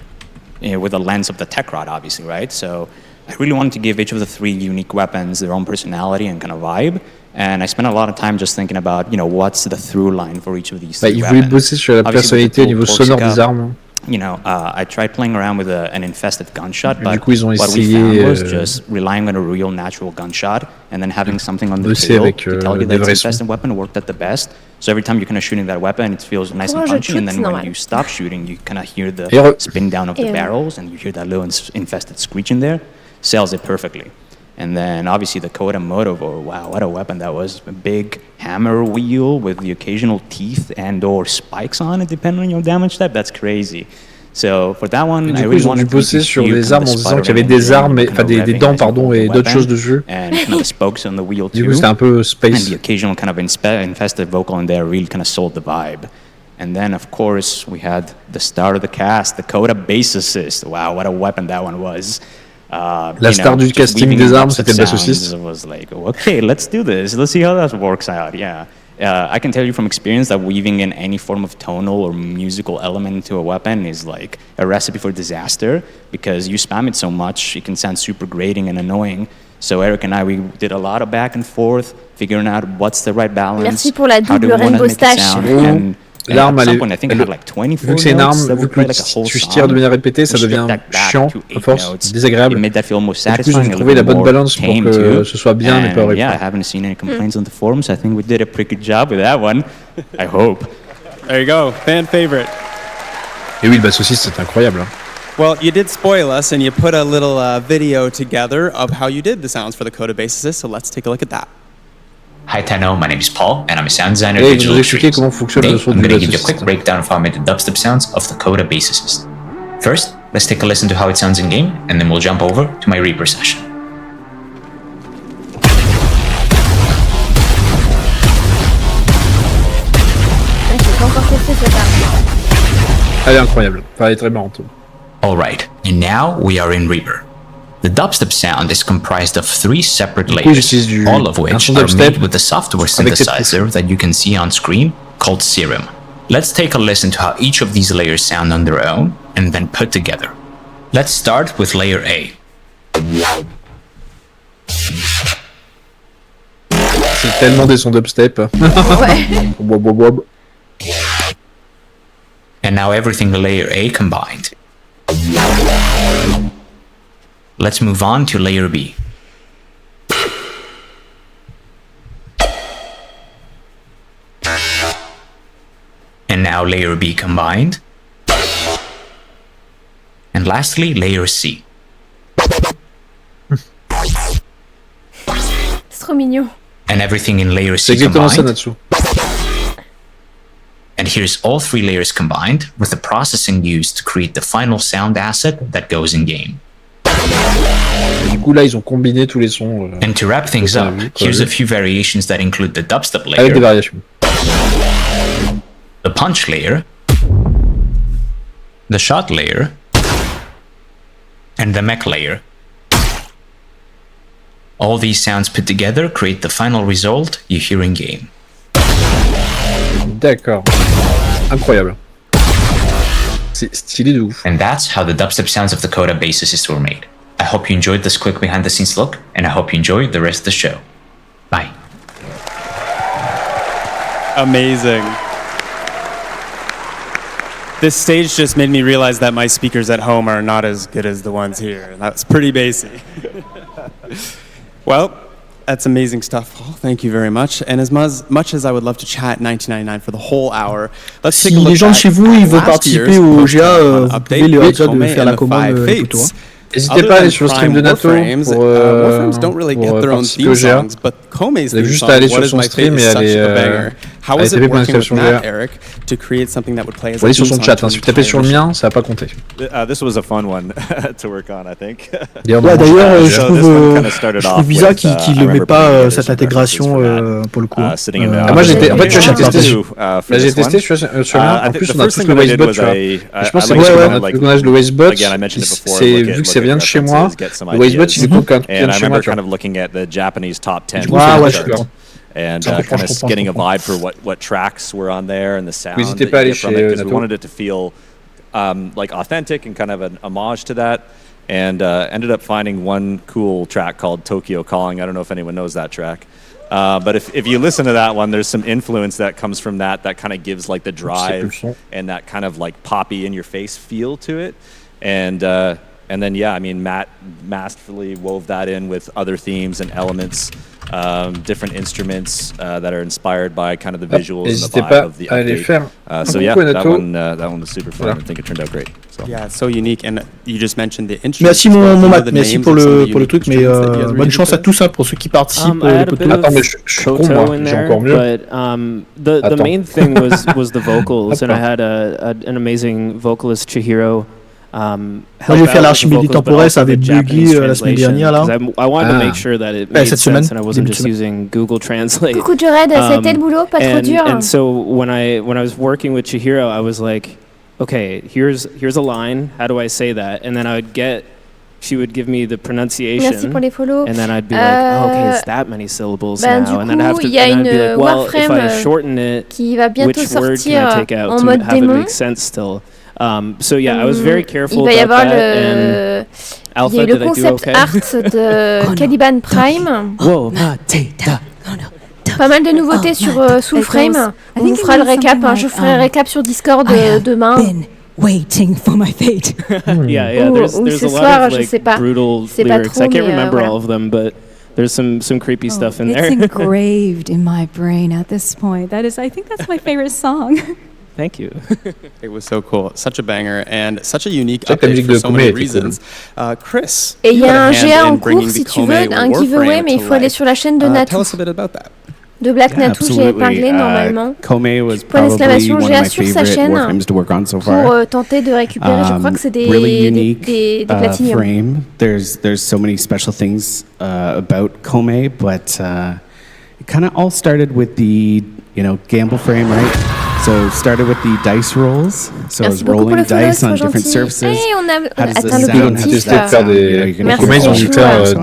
with the lens of the tech rod, obviously, right? So I really wanted to give each of the 3 unique weapons their own personality and kind of vibe, and I spent a lot of time just thinking about, what's the through line for each of these 3 il weapons. voulait bosser sur la personnalité au niveau sonore des armes. I tried playing around with an infested gunshot, but coup, ils ont what we essayé, found was just relying on a real natural gunshot and then having something on the tail to tell you that it's an infested weapon worked at the best. So every time you're kind of shooting that weapon, it feels nice and punchy, and then when you stop shooting, you kind of hear the spin down of the barrels, and you hear that little infested screech in there. Sells it perfectly. And then obviously the Coda Motivo, wow, what a weapon that was. A big hammer wheel with the occasional teeth and or spikes on it, depending on your damage type. That's crazy. So for that one, I really wanted to bosser sur les armes en disant qu'il y avait des armes, enfin des dents, pardon, et d'autres choses dessus. And kind of the spokes on the wheel too. Du coup, c'était un peu space. And the occasional kind of infested vocal in there really kind of sold the vibe. And then, of course, we had the star of the cast, the Coda Bass Assist. Wow, what a weapon that one was. La star du casting des armes, c'était le bassiste. It was like, okay, let's do this. Let's see how that works out. Yeah. I can tell you from experience that weaving in any form of tonal or musical element into a weapon is like a recipe for disaster, because you spam it so much, it can sound super grating and annoying. So Eric and I, we did a lot of back and forth, figuring out what's the right balance. Merci pour la double rainbow stache. L'arme, vu que c'est une arme, vu que tu tires de manière répétée, ça devient chiant, à force, désagréable. Et du coup, ils ont trouvé la bonne balance pour que ce soit bien, mais pas horrible. Yeah, I haven't seen any complaints on the forums. I think we did a pretty good job with that one. I hope. There you go, fan favorite. Et oui, le bassiste, c'est incroyable. Well, you did spoil us, and you put a little video together of how you did the sounds for the Coda Bass Assist, so let's take a look at that. Hi Tenno, my name is Paul, and I'm a sound designer at Digital Trees. Today, I'm going to give you a quick breakdown of how I made the dubstep sounds of the Coda Bass Assist. First, let's take a listen to how it sounds in-game, and then we'll jump over to my Reaper session. Elle est incroyable, enfin, elle est très marrante. Alright, and now we are in Reaper. The dubstep sound is comprised of 3 separate layers, all of which are made with the software synthesizer that you can see on screen called Serum. Let's take a listen to how each of these layers sound on their own and then put together. Let's start with layer A. C'est tellement des sons dubstep. Ouais. And now everything in layer A combined. Let's move on to layer B. And now layer B combined. And lastly, layer C. C'est trop mignon. And everything in layer C combined. And here's all 3 layers combined with the processing used to create the final sound asset that goes in game. Du coup là ils ont combiné tous les sons. And to wrap things up, here's a few variations that include the dubstep layer, avec des variations. The punch layer, the shot layer, and the mech layer. All these sounds put together create the final result you hear in game. D'accord. Incroyable. C'est stylé de ouf. And that's how the dubstep sounds of the Coda bassist were made. I hope you enjoyed this quick behind the scenes look, and I hope you enjoy the rest of the show. Bye. Amazing. This stage just made me realize that my speakers at home are not as good as the ones here. That's pretty basic. Well, that's amazing stuff, Paul. Thank you very much. And as much as I would love to chat 1999 for the whole hour, let's take a look les gens de chez vous ils veulent participer au GA, vous pouvez leur dire de faire la commande et tout. N'hésitez pas à aller sur le stream de Nato pour participer au GA. Vous avez juste à aller sur son stream et aller taper .exclamation Ou aller sur son chat, si vous tapez sur le mien, ça va pas compter. This was a fun one to work on, I think. D'ailleurs, je trouve bizarre qu'il ne met pas cette intégration pour le coup. Moi j'ai testé sur le mien. En plus on a tous le Wacebot, tu vois. Je pense que c'est qu'on a le Wacebot, vu que ça vient de chez moi, le Wacebot il est cool quand il vient de chez moi. Ouais, je suis d'accord. And kind of getting a vibe for what tracks were on there and the sound N'hésitez pas à aller chez because we wanted it to feel like authentic and kind of an homage to that, and ended up finding one cool track called Tokyo Calling. I don't know if anyone knows that track, but if you listen to that one, there's some influence that comes from that kind of gives like the drive and that kind of like poppy in your face feel to it, and then yeah, I mean Matt masterfully wove that in with other themes and elements, different instruments that are inspired by kind of the visuals and the vibe of the update. So yeah, that one was super fun. I think it turned out great. So. Yeah, it's so unique, and you just mentioned the instruments. Merci mon Matt, merci pour le truc, mais bonne chance à tous pour ceux qui participent. Attends, mais je suis con, moi, j'ai encore mieux. But the main thing was the vocals, and I had an amazing vocalist, Chihiro. Moi j'ai fait l'archimède temporel, ça avait bugué la semaine dernière là. I wanted to make sure that it made sense and I wasn't just using Google Translate. Coucou Jared, ça a été le boulot, pas trop dur. And so when I was working with Chihiro, I was like, okay, here's a line. How do I say that? And then she would give me the pronunciation. Merci pour les follow. And then I'd be like, oh, okay, it's that many syllables now. And then I'd be like, well, if I shorten it, which word can I take out to have it make sense still? So yeah, I was very careful about that. Il y a eu le concept art de Caliban Prime. Pas mal de nouveautés sur Soulframe. On vous fera le récap. Je ferai un récap sur Discord demain. Waiting for my fate. Yeah, there's a lot of like brutal lyrics. I can't remember all of them, but there's some creepy stuff in there. It's engraved in my brain at this point. I think that's my favorite song. Thank you. It was so cool. Such a banger and such a unique update for so many reasons. Chris, et il y a un GA en cours si tu veux, un giveaway, mais il faut aller sur la chaîne de Natou. Tell us a bit about that. De Black Natou, j'ai épinglé normalement. Kome was probably one of my favorite Warframes to work on so far. Pour tenter de récupérer, je crois que c'est des Platinum. Frame. There's so many special things about Kome, but it kind of all started with the gamble frame, right? So started with the dice rolls. So I was rolling dice on different surfaces. Hey, on a How does atteint the sound l'objectif. have to sound? Merci, Ils ont dû faire sur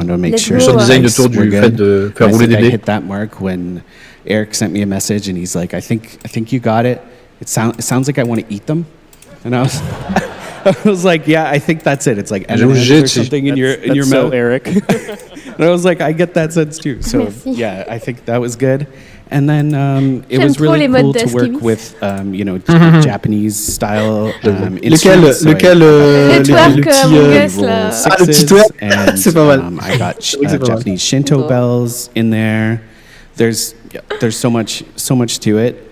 le design autour du fait de faire rouler des I dés. hit that mark when Eric sent me a message and he's like, I think you got it. It sounds like I want to eat them. And I was I was like, yeah, I think that's it. It's like M&Ms or something in your mouth, Eric. And I was like, I get that sense too. So yeah, I think that was good. And then it was really cool to work with, Japanese style instruments. Lequel le petit twerk, and I got Japanese Shinto bells in there. There's so much to it.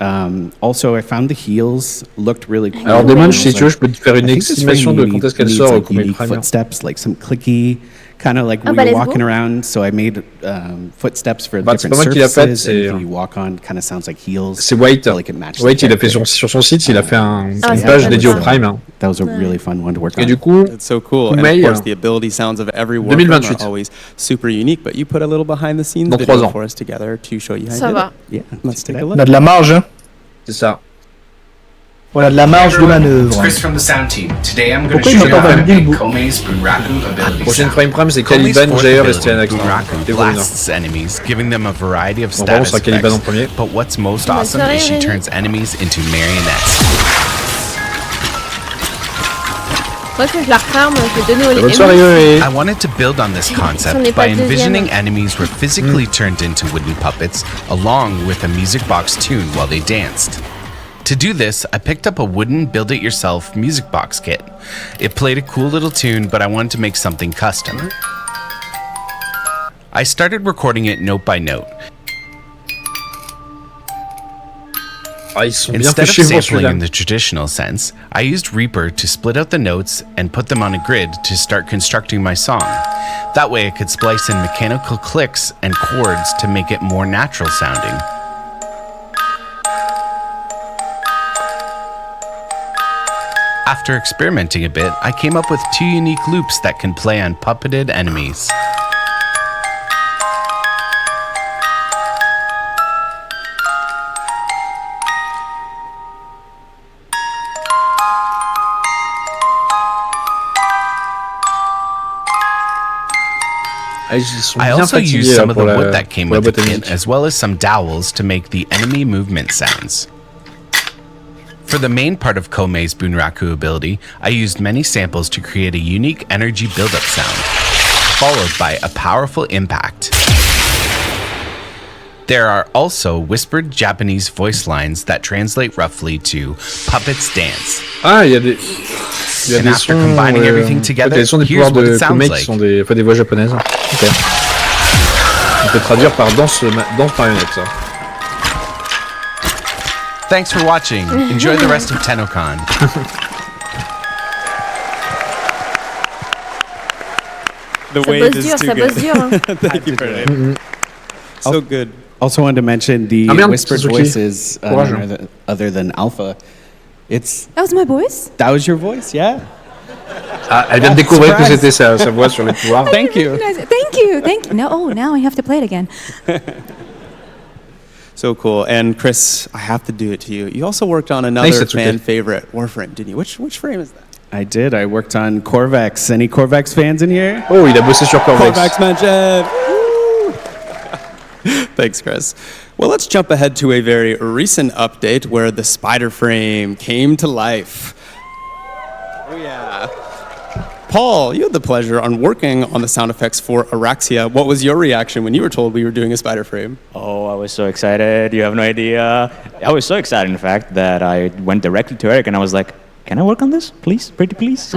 Also, I found the heels looked really cool. Alors Demanche, si tu veux, je peux te faire une estimation de quand est-ce qu'elle sort au Comédie Prime. Footsteps, like some clicky, kind of like when you're walking around. So I made footsteps for different surfaces. And you walk on, kind of sounds like heels. C'est White. Like it matches. White, il a fait sur son site, il a fait une page dédiée au Prime. That was a really fun one to work on. Et du coup, it's so cool. And of course, the ability sounds of every Warframe are always super unique. But you put a little behind the scenes video for us together to show you how you did it. Yeah, let's take a look. On a de la marge, hein. C'est ça. Voilà, de la marge de manœuvre. Chris from the sound team. Today I'm going to show you how to make Kome's Bunraku ability Prochaine sound. Prime, c'est Caliban, Jair et Stianax. Bunraku blasts enemies, giving them a variety of status effects. But what's most awesome is she turns enemies into marionettes. Moi, que je la referme, je vais donner au Bonne soirée. I wanted to build on this concept by envisioning enemies were physically turned into wooden puppets along with a music box tune while they danced. To do this, I picked up a wooden build-it-yourself music box kit. It played a cool little tune, but I wanted to make something custom. I started recording it note by note. Instead of sampling in the traditional sense, I used Reaper to split out the notes and put them on a grid to start constructing my song. That way I could splice in mechanical clicks and chords to make it more natural sounding. After experimenting a bit, I came up with 2 unique loops that can play on puppeted enemies. I also used some of the wood that came with the kit, as well as some dowels to make the enemy movement sounds. For the main part of Kome's Bunraku ability, I used many samples to create a unique energy buildup sound, followed by a powerful impact. There are also whispered Japanese voice lines that translate roughly to puppets dance. Ah, il y a des after combining everything together, here's what it sounds like. Sont des voix japonaises. Ok. On peut traduire par danse marionnette, ça. Thanks for watching. Enjoy the rest of Tennocon. The wave is too good. Thank you for it. So good. Also wanted to mention the whispered voices other than Alpha. That was my voice? That was your voice, yeah. Ah, elle vient de découvrir que c'était sa voix sur les pouvoirs. Thank you. Thank you. Now I have to play it again. So cool. And Chris, I have to do it to you. You also worked on another fan favorite, Warframe, didn't you? Which frame is that? I did. I worked on Corvex. Any Corvex fans in here? Oh, il a bossé sur Corvex. Corvex mentioned. Thanks, Chris. Well, let's jump ahead to a very recent update where the spider frame came to life. Oh, yeah. Paul, you had the pleasure on working on the sound effects for Araxia. What was your reaction when you were told we were doing a spider frame? Oh, I was so excited. You have no idea. I was so excited, in fact, that I went directly to Eric and I was like, can I work on this, please? Pretty please?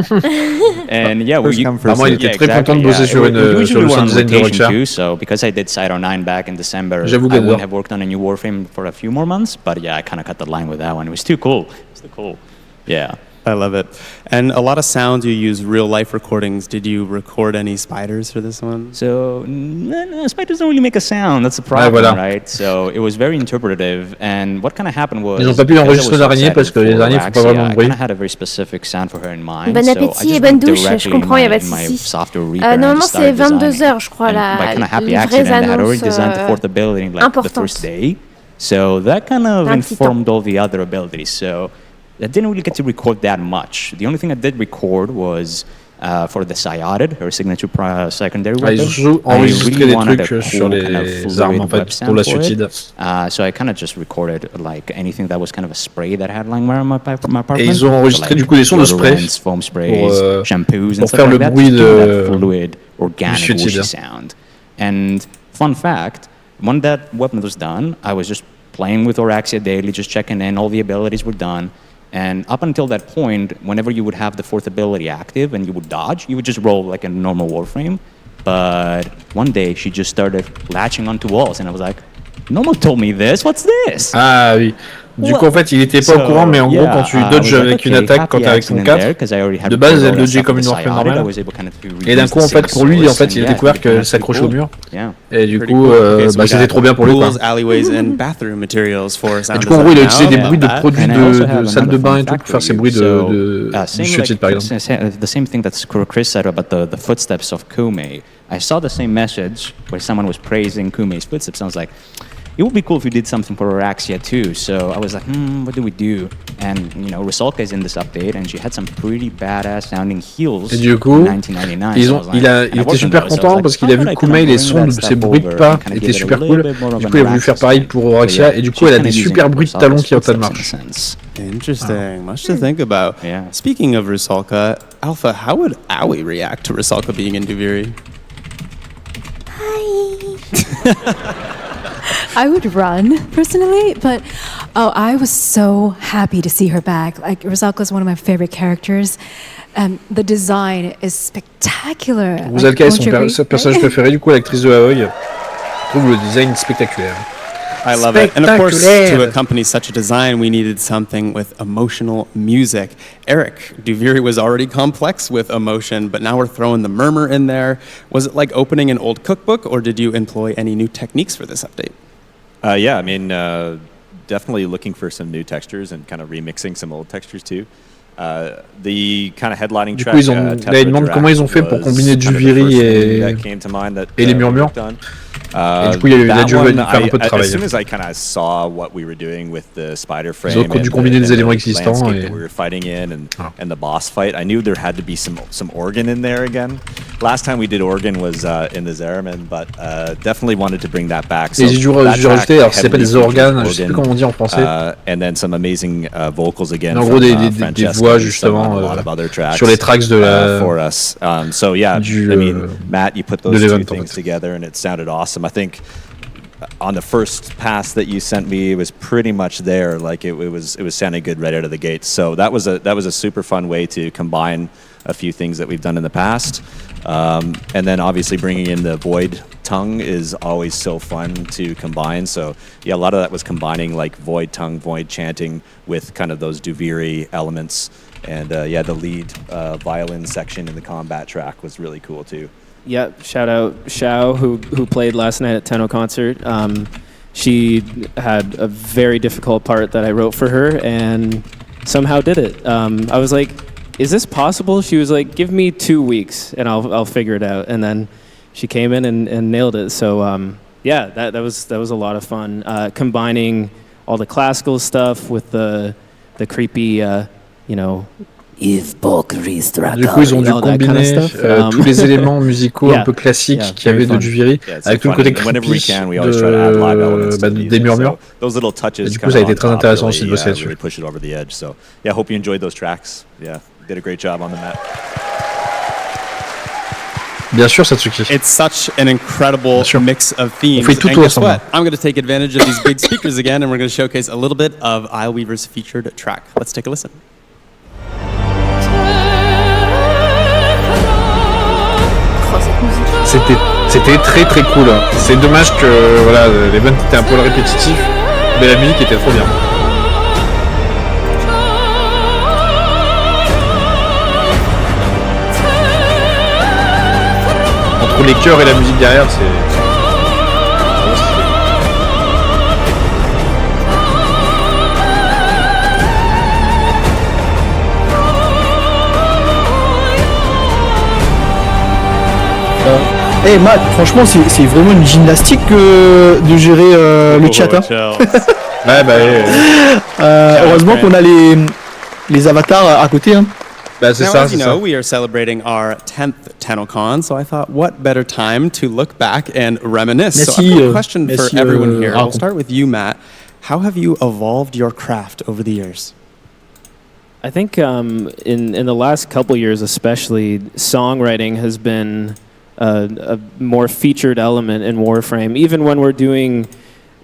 And yeah, il était très content de bosser sur le sound design de Rocha. So because I did Side 09 back in December, I would have worked on a new Warframe for a few more months, but yeah, I kind of cut the line with that one. It was too cool. It was too cool. Yeah. I love it. And a lot of sounds, you use real life recordings. Did you record any spiders for this one? So, no, spiders don't really make a sound. That's the problem, right? So it was very interpretative. And what kind of happened was, ils n'ont pas pu enregistrer d'araignées parce que les araignées font pas vraiment de bruit. I kind of had a very specific sound for her in mind. Bon appétit et bonne douche, je comprends, il n'y a pas de souci. Normalement, c'est 22h, je crois, la vraie annonce importante. So that kind of informed all the other abilities. So I didn't really get to record that much. The only thing I did record was for the Syotid, her signature secondary weapon. Ils ont enregistré des trucs sur les armes en fait pour la Syotid. So I kind of just recorded like anything that was kind of a spray that I had lying around my apartment. Et ils ont enregistré du coup des sons de spray foam sprays, shampoos and pour stuff faire like le that, bruit that fluid, organic, Syotid. whooshy sound. And fun fact, when that weapon was done, I was just playing with Auraxia daily, just checking in, all the abilities were done. And up until that point, whenever you would have the fourth ability active and you would dodge, you would just roll like a normal Warframe. But one day, she just started latching onto walls, and I was like, no one told me this, what's this? Ah oui. Du coup, en fait, il était pas au courant, mais en gros, quand tu dodges avec une attaque, quand t'es avec ton 4, de base, elle dodgeait comme une Warframe normale. Et d'un coup, en fait, pour lui, en fait, il a découvert qu'elle s'accroche au mur. Et du coup, c'était trop bien pour lui, quoi. Et du coup, en gros, il a utilisé des bruits de produits de salle de bain et tout pour faire ces bruits de Syotid, par exemple. The same thing that Chris said about the footsteps of Kume. I saw the same message where someone was praising Kume's footsteps. I was like, it would be cool if we did something for Auraxia too. So I was like, what do we do? And you know, Rusalka is in this update, and she had some pretty badass sounding heels. Et du coup, in 1999. il était super content parce qu'il a vu que Kume, les sons de ses bruits de pas étaient super cool. Du coup, il a voulu faire pareil pour Auraxia, et du coup, elle a des super bruits de talons qui entament marche. Interesting. Much to think about. Speaking of Rusalka, Alpha, how would Aoi react to Rusalka being in Duviri? Hi. I would run personally, but I was so happy to see her back. Like, Rusalka is one of my favorite characters. The design is spectacular. Rusalka est son personnage préféré, du coup, l'actrice de Aoi. Je trouve le design spectaculaire. I love it. And of course, to accompany such a design, we needed something with emotional music. Eric, Duviri was already complex with emotion, but now we're throwing the murmur in there. Was it like opening an old cookbook, or did you employ any new techniques for this update? Yeah, I mean, definitely looking for some new textures and kind of remixing some old textures too. The kind of headlining track. Du coup, il demande comment ils ont fait pour combiner Duviri et les murmures. Et du coup, il a dû faire un peu de travail. As soon as I kind of saw what we were doing with the spider frame, ils ont dû combiner des éléments existants et we were fighting in and the boss fight, I knew there had to be some organ in there again. Last time we did organ was in the Zeraman, but definitely wanted to bring that back. Et j'ai dû rajouter, alors c'est pas des organes, je sais plus comment on dit en français. And then some amazing vocals again. En gros, des voix justement sur les tracks de la. For us, so yeah, I mean, Matt, you put those two things together, and it sounded awesome. I think on the first pass that you sent me, it was pretty much there. Like it was sounding good right out of the gate. So that was a super fun way to combine a few things that we've done in the past. And then obviously bringing in the void tongue is always so fun to combine. So yeah, a lot of that was combining like void tongue, void chanting with kind of those Duviri elements. And yeah, the lead violin section in the combat track was really cool too. Yeah, shout out Xiao, who played last night at Tennocon concert. She had a very difficult part that I wrote for her and somehow did it. I was like, is this possible? She was like, give me 2 weeks and I'll figure it out. And then she came in and nailed it. So yeah, that was a lot of fun. Combining all the classical stuff with the creepy, you know, Du coup, ils ont dû combiner tous les éléments musicaux un peu classiques qu'il y avait de Duviri avec tout le côté creepy des murmures. Et du coup, ça a été très intéressant aussi de bosser là-dessus. Yeah, hope you enjoyed those tracks. Yeah, did a great job on the map. Bien sûr, Satsuki. It's such an incredible mix of themes. On fait tout and guess ensemble. what? I'm going to take advantage of these big speakers again, and we're going to showcase a little bit of Isleweaver's featured track. Let's take a listen. C'était très très cool. C'est dommage que voilà, l'event était un peu répétitif, mais la musique était trop bien. Entre les chœurs et la musique derrière, c'est vraiment stylé. Hey Matt, franchement, c'est vraiment une gymnastique de gérer le chat. Hein. Heureusement qu'on a les avatars à côté. Hein. Now, as you know, we are celebrating our 10th Tennocon, so I thought, what better time to look back and reminisce? Merci, so I've got a question for everyone here. I'll start with you, Matt. How have you evolved your craft over the years? I think in the last couple years especially, songwriting has been a more featured element in Warframe. Even when we're doing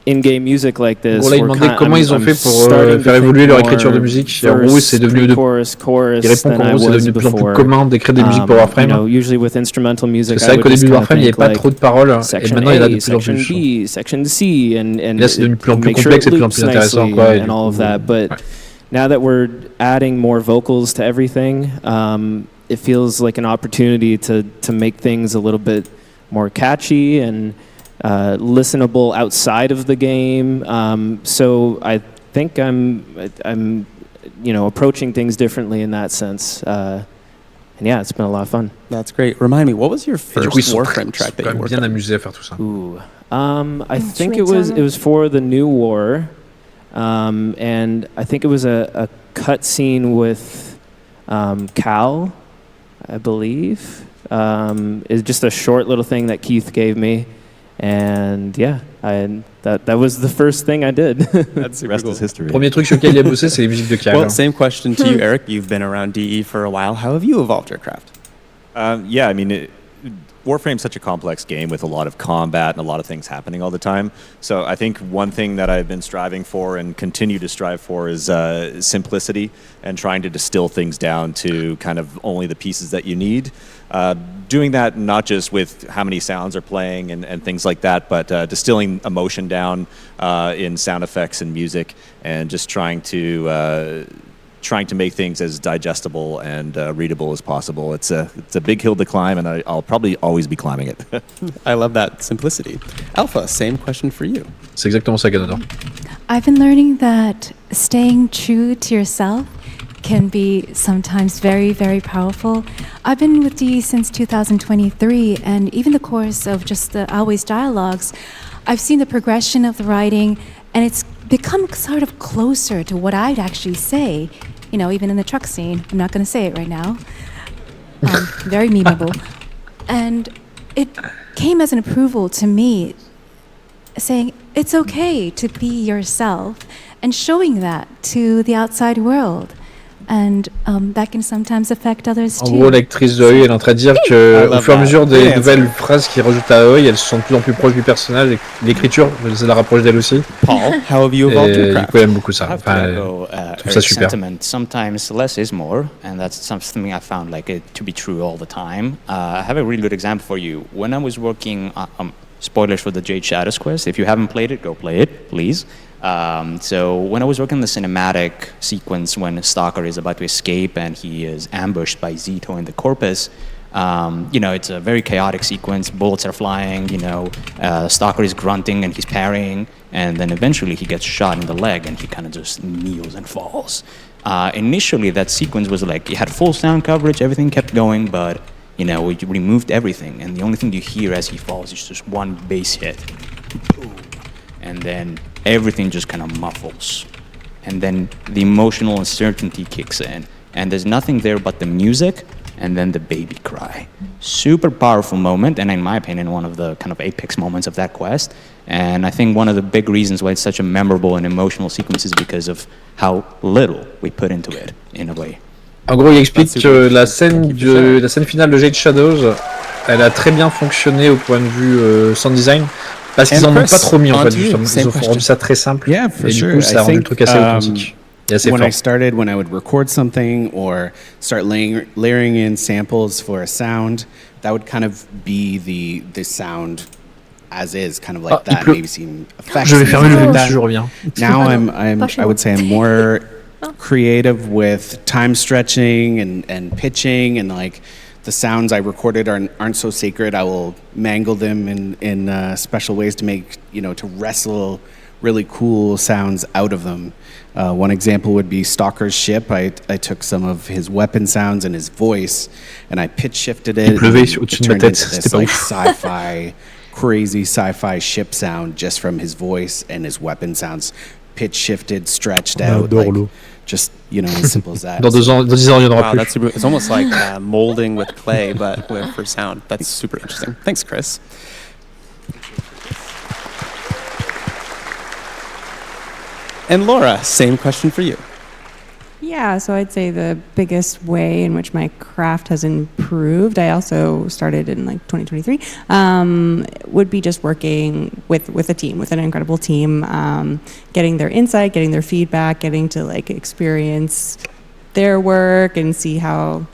in-game music like this. Bon, là, il demandait comment ils ont fait pour faire évoluer leur écriture de musique. En gros, c'est devenu il répond qu'en gros, c'est devenu de plus en plus commun d'écrire des musiques pour Warframe. Parce que c'est vrai qu'au début de Warframe, il n'y avait pas trop de paroles, et maintenant, il y en a de plus en plus. Section C, and là, c'est devenu de plus en plus complexe et de plus en plus intéressant, quoi. And all of that, but now that we're adding more vocals to everything, it feels like an opportunity to make things a little bit more catchy and listenable outside of the game. So I think I'm approaching things differently in that sense. And yeah, it's been a lot of fun. That's great. Remind me, what was your first Warframe track that you worked on? Bien amusé à faire tout ça. Ooh, I think it was for the new war, and I think it was a cut scene with Cal, I believe. It's just a short little thing that Keith gave me. And yeah, that was the first thing I did. That's the rest is history. Premier truc sur lequel il a bossé, c'est les musiques de Cal. Well, same question to you, Eric. You've been around DE for a while. How have you evolved your craft? Yeah, I mean, Warframe's such a complex game with a lot of combat and a lot of things happening all the time. So I think one thing that I've been striving for and continue to strive for is simplicity and trying to distill things down to kind of only the pieces that you need. Doing that not just with how many sounds are playing and things like that, but distilling emotion down in sound effects and music, and just trying to make things as digestible and readable as possible. It's a big hill to climb, and I'll probably always be climbing it. I love that simplicity. Alpha, same question for you. C'est exactement ça, Canada. I've been learning that staying true to yourself can be sometimes very, very powerful. I've been with DE since 2023, and even the course of just the Always dialogues, I've seen the progression of the writing, and it's become sort of closer to what I'd actually say, even in the truck scene. I'm not going to say it right now. Very memeable. And it came as an approval to me, saying it's okay to be yourself, and showing that to the outside world. And that can sometimes affect others too. En gros, l'actrice de Oi, elle est en train de dire que au fur et à mesure des nouvelles phrases qui rajoutent à Oi, elles se sentent de plus en plus proches du personnage, et l'écriture, ça la rapproche d'elle aussi. Paul, how have you evolved your craft? Du coup, elle aime beaucoup ça. Enfin, je trouve ça super. Sometimes less is more, and that's something I found to be true all the time. I have a really good example for you. When I was working, spoilers for the Jade Shadows quest. If you haven't played it, go play it, please. So when I was working on the cinematic sequence when Stalker is about to escape and he is ambushed by Zito in the Corpus, it's a very chaotic sequence. Bullets are flying, Stalker is grunting and he's parrying, and then eventually he gets shot in the leg and he kind of just kneels and falls. Initially, that sequence was it had full sound coverage, everything kept going, but we removed everything, and the only thing you hear as he falls is just one bass hit. Boom. And then everything just kind of muffles. And then the emotional uncertainty kicks in. And there's nothing there but the music and then the baby cry. Super powerful moment, and in my opinion, one of the kind of apex moments of that quest. And I think one of the big reasons why it's such a memorable and emotional sequence is because of how little we put into it, in a way. En gros, il explique que la scène finale de Jade Shadows, elle a très bien fonctionné au point de vue sound design. Parce qu'ils en ont pas trop mis en fait, ils ont rendu ça très simple. Yeah, for et du sure. coup, ça a rendu le truc assez authentique. Et assez when fort. When I would record something or start layering in samples for a sound, that would kind of be the sound as is, kind of like that. Maybe some effects. Je vais fermer le bouche, je reviens. Now I would say I'm more creative with time stretching and pitching, and the sounds I recorded aren't so sacred. I will mangle them in special ways to make, to wrestle really cool sounds out of them. One example would be Stalker's ship. I took some of his weapon sounds and his voice, and I pitch shifted it. It turned into this like sci-fi, crazy sci-fi ship sound just from his voice and his weapon sounds, pitch shifted, stretched out, like, just as simple as that. Dans 10 ans, il y en aura plus. It's almost like molding with clay, but for sound. That's super interesting. Thanks, Chris. And Laura, same question for you. Yeah, so I'd say the biggest way in which my craft has improved, I also started in like 2023, would be just working with a team, with an incredible team, getting their insight, getting their feedback, getting to like experience their work and see how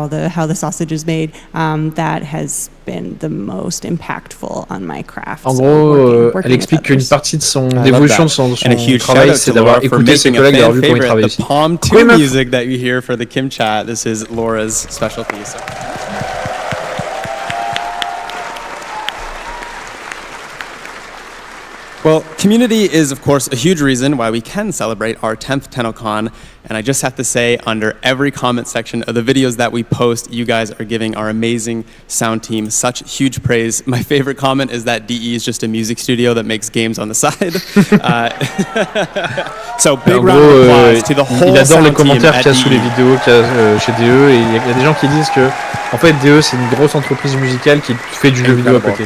the sausage is made. That has been the most impactful on my craft. En gros, elle explique qu'une partie de son évolution de son travail, c'est d'avoir écouté ses collègues et d'avoir vu comment ils travaillent ici. The Palm 2 music that you hear for the Kim Chat, this is Laura's specialty. So. Well, community is, of course, a huge reason why we can celebrate our 10th Tennocon. And I just have to say, under every comment section of the videos that we post, you guys are giving our amazing sound team such huge praise. My favorite comment is that DE is just a music studio that makes games on the side. So big round of applause to the whole il adore les sound commentaires qu'il y a team sous les vidéos qu'il y a chez DE, et il y a des gens qui disent que en fait DE c'est une grosse entreprise musicale qui fait du jeu vidéo à côté.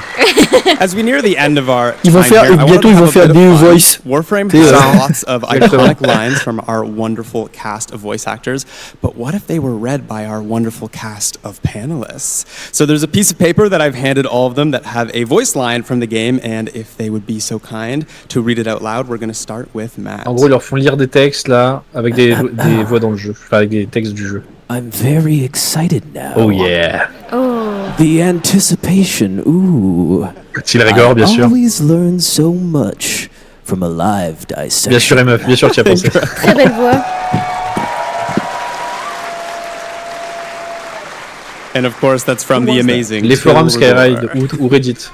As we near the end of our bientôt ils vont faire DE Voice. Warframe has lots of iconic lines from our wonderful cast of voice actors, but what if they were read by our wonderful cast of panelists? So there's a piece of paper that I've handed all of them that have a voice line from the game, and if they would be so kind to read it out loud, we're going to start with Matt. En gros, ils leur font lire des textes là avec des voix dans le jeu, enfin avec des textes du jeu. I'm very excited now. Oh yeah. Oh. The anticipation. Ooh. S'il rigore, bien sûr. I always learn so much from a live dissection. Bien sûr, MF, bien sûr, tu y as pensé. Très belle voix. And of course, that's from the amazing. Les forums Skyride ou Reddit.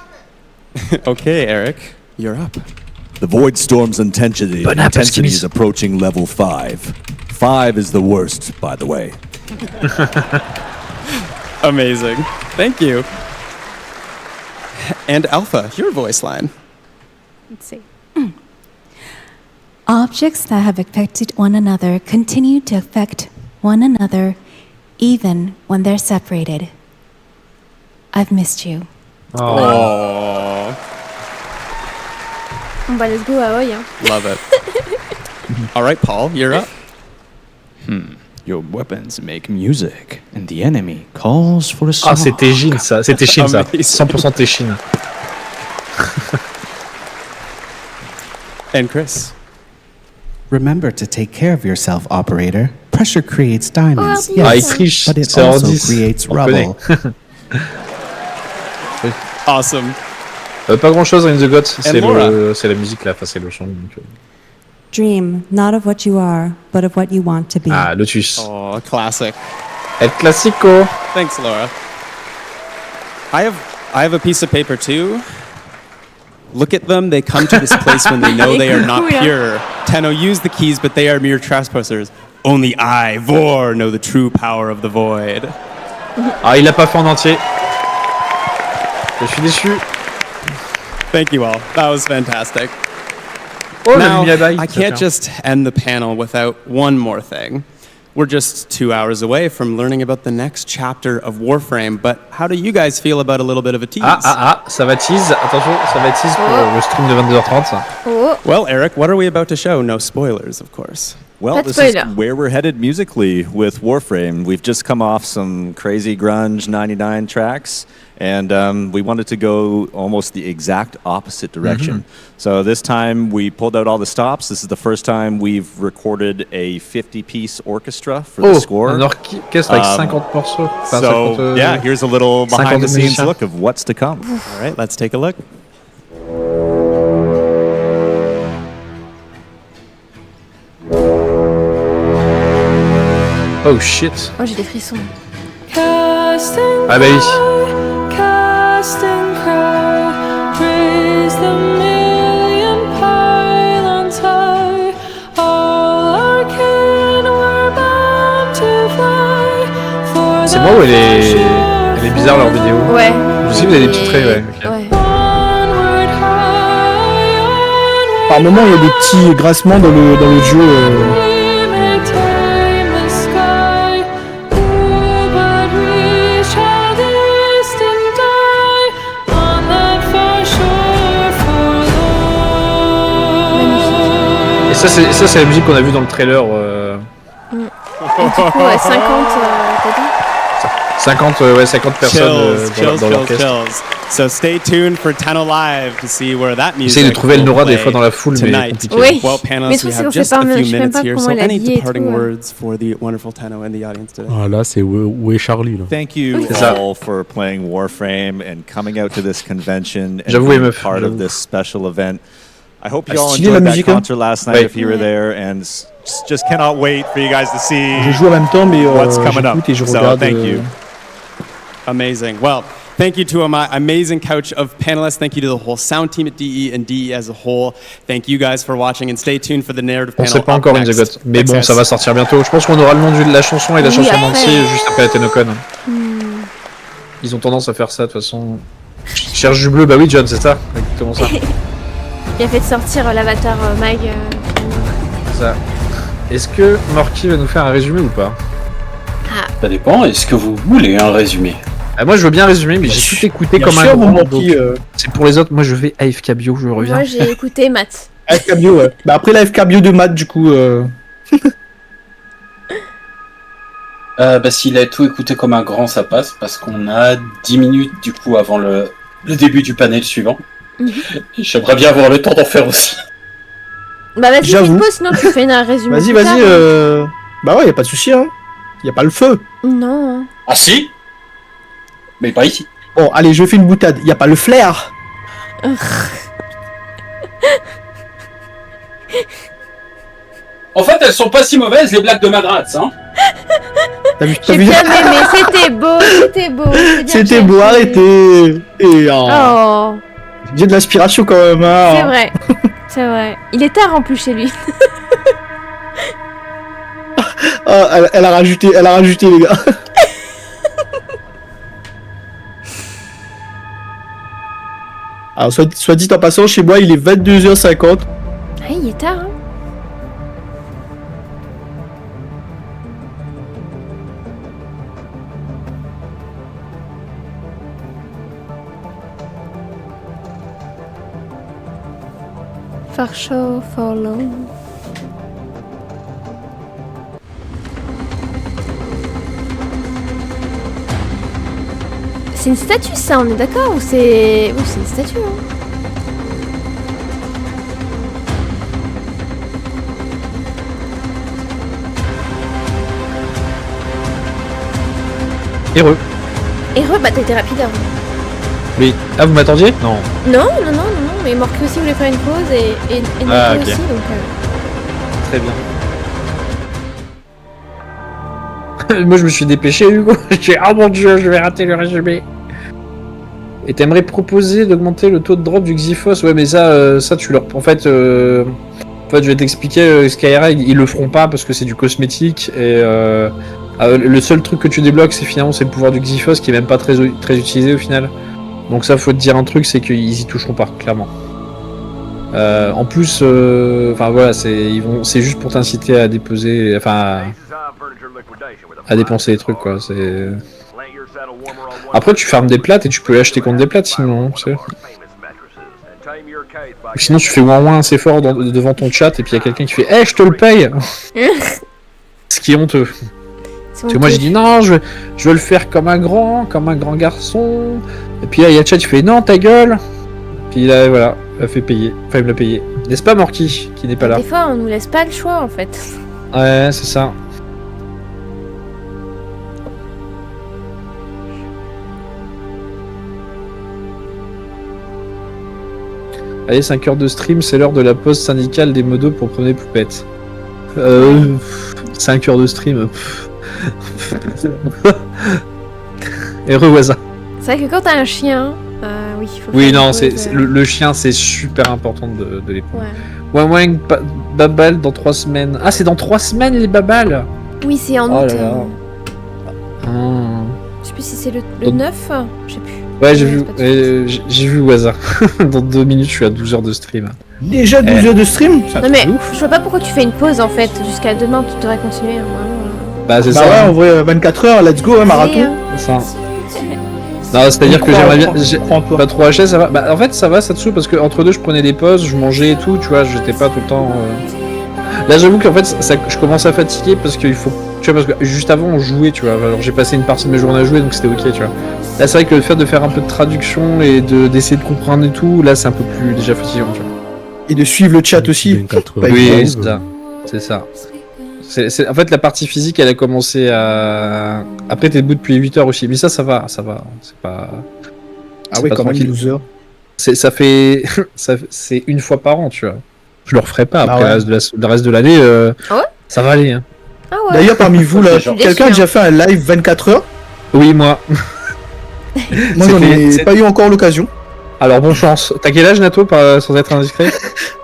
Okay, Eric, you're up. The void storm's intensity is approaching level 5. 5 is the worst, by the way. Amazing. Thank you. And Alpha, your voice line. Let's see. Objects that have affected one another continue to affect one another even when they're separated. I've missed you. Oh. Bah, let's go, ah ouais. Love it. All right, Paul, you're up. Your weapons make music, and the enemy calls for a song. Ah, c'est Tejin, ça. C'est Tejin, ça. 100% Tejin. And Chris. Remember to take care of yourself, operator. Pressure creates diamonds. Oh, yes, il triche. But it also creates rubble. Awesome. Pas grand chose in the Gods, c'est la musique là, enfin c'est le chant. Dream, not of what you are, but of what you want to be. Ah, Lotus. Oh, classic. El Clasico. Thanks, Laura. I have a piece of paper too. Look at them, they come to this place when they know they are not pure. Tenno, use the keys, but they are mere trespassers. Only I, Vor, know the true power of the void. Ah, il l'a pas fait en entier. Je suis déçu. Thank you all. That was fantastic. Oh, now, I can't just end the panel without one more thing. We're just 2 hours away from learning about the next chapter of Warframe, but how do you guys feel about a little bit of a tease? Ça va tease. Attention, ça va tease pour le stream de 22h30. Oh. Well, Eric, what are we about to show? No spoilers, of course. Well, this is where we're headed musically with Warframe. We've just come off some crazy grunge 99 tracks, and we wanted to go almost the exact opposite direction. So this time we pulled out all the stops. This is the first time we've recorded a 50-piece orchestra for the score. Un orchestre avec 50 morceaux. So, yeah, here's a little behind-the-scenes look of what's to come. All right, let's take a look. Oh shit. Oh, j'ai des frissons. Ah bah oui. moi ou elle est bizarre leur vidéo? Ouais. Vous aussi, vous avez des petits traits, ouais. Okay. Ouais. Par moment, il y a des petits grincements dans le duo. Et ça, c'est la musique qu'on a vue dans le trailer. Et du coup, 50, t'as dit 50 personnes dans l'orchestre. So stay tuned for Tenno Live to see where that music. J'essaie de trouver le Nora des fois dans la foule, mais compliqué. Oui. Well, panelists, we have just a few minutes here. So any departing words for the wonderful Tenno and the audience today? Ah là, c'est où est Charlie là. Thank you all for playing Warframe and coming out to this convention and being part of this special event. I hope you all enjoyed that concert last night if you were there, and just cannot wait for you guys to see what's coming up. So thank you. Amazing. Well, thank you to my amazing couch of panelists. Thank you to the whole sound team at DE and DE as a whole. Thank you guys for watching, and stay tuned for the narrative panel. On sait pas encore In The Gut, mais bon, ça va sortir bientôt. Je pense qu'on aura le nom de la chanson et la chanson en entier juste après la Tennocon. Ils ont tendance à faire ça de toute façon. Cherche du bleu, bah oui John, c'est ça, exactement ça. Il a fait sortir l'avatar Mag. Ça. Est-ce que Morky va nous faire un résumé ou pas? Ça dépend, est-ce que vous voulez un résumé? Moi je veux bien résumer, mais j'ai tout écouté comme un grand, c'est pour les autres, moi je vais AFK Bio, je reviens. Moi j'ai écouté Matt. AFK Bio, ouais. Bah après l'AFK Bio de Matt du coup... S'il a tout écouté comme un grand, ça passe, parce qu'on a 10 minutes du coup avant le début du panel suivant. J'aimerais bien avoir le temps d'en faire aussi. Bah vas-y, fais une pause, sinon tu fais un résumé. Vas-y, Bah ouais, y a pas de souci, hein. Y a pas le feu. Non. Ah si. Mais pas ici. Bon, allez, je fais une boutade. Y a pas le flair. En fait, elles sont pas si mauvaises, les blagues de Madrats, hein. J'ai bien aimé, c'était beau, c'était beau. C'était beau, arrêtez. Et oh. J'ai de l'inspiration quand même, hein. C'est vrai, c'est vrai. Il est tard en plus chez lui. Oh, elle a rajouté les gars. Alors, soit dit en passant, chez moi, il est 22h50. Ah, il est tard, hein. For show, for long. C'est une statue ça, on est d'accord? Ou c'est... Oui, c'est une statue, hein. Heureux. Heureux, bah t'as été rapide avant. Oui. Ah, vous m'attendiez? Non. Non, mais Morky aussi voulait faire une pause et Morky aussi, donc... Très bien. Moi je me suis dépêché Hugo, j'ai oh mon dieu je vais rater le résumé. Et t'aimerais proposer d'augmenter le taux de drop du Xyphos? Ouais mais ça tu leur... En fait je vais t'expliquer, Skyra ils le feront pas parce que c'est du cosmétique et le seul truc que tu débloques c'est finalement c'est le pouvoir du Xyphos qui est même pas très utilisé au final. Donc ça faut te dire un truc, c'est qu'ils y toucheront pas clairement. En plus, enfin voilà, c'est juste pour t'inciter à déposer, enfin à dépenser les trucs quoi. C'est après tu farmes des plates et tu peux acheter contre des plates sinon, tu sais. Sinon tu fais ouin assez fort devant ton chat et puis il y a quelqu'un qui fait hey, je te le paye. Ce qui est honteux. Parce que moi j'ai dit non, je veux le faire comme un grand garçon. Et puis là il y a le chat qui fait non ta gueule. Puis là voilà, il m'a fait payer. Enfin il me l'a payé. N'est-ce pas Morky qui n'est pas là? Des fois on nous laisse pas le choix en fait. Ouais c'est ça. Allez 5 heures de stream, c'est l'heure de la pause syndicale des modos pour promener poupette. 5 heures de stream. Heureux voisin. C'est vrai que quand t'as un chien, oui, il faut. Oui, non, le chien, c'est super important de les prendre. Ouais. Wang babal dans 3 semaines. Ah, c'est dans 3 semaines les babals. Oui, c'est en août. Là là. plus si c'est le 9, je sais plus. Ouais, j'ai vu au hasard. Dans 2 minutes, je suis à 12 heures de stream. Déjà 12 heures de stream? Non mais je vois pas pourquoi tu fais une pause en fait, jusqu'à demain tu devrais continuer. Bah c'est ça. Ouais, en vrai, 24 heures, let's go, marathon. C'est ça. Non, c'est-à-dire que j'aimerais bien. Pas trop HS, ça va. Bah en fait, ça va, ça te saoule parce que entre deux, je prenais des pauses, je mangeais et tout, tu vois, j'étais pas tout le temps. Là, j'avoue qu'en fait, je commence à fatiguer parce qu'il faut. Tu vois, parce que juste avant, on jouait, tu vois. Alors, j'ai passé une partie de mes journées à jouer, donc c'était ok, tu vois. Là, c'est vrai que le fait de faire un peu de traduction et d'essayer de comprendre et tout, là, c'est un peu plus déjà fatigant, tu vois. Et de suivre le chat aussi. Oui, c'est ça. En fait, la partie physique, elle a commencé à. Après, t'es debout depuis 8 heures aussi, mais ça va. C'est pas. Ah oui, quand même 12 heures. C'est une fois par an, tu vois. Je le referai pas. Après, le reste de l'année, ça va aller. Hein. Ah ouais. D'ailleurs, parmi vous, là, quelqu'un a déjà fait un live 24 heures? Oui, moi. Moi, j'en ai pas eu encore l'occasion. Alors, bonne chance. T'as quel âge, Nato, sans être indiscret?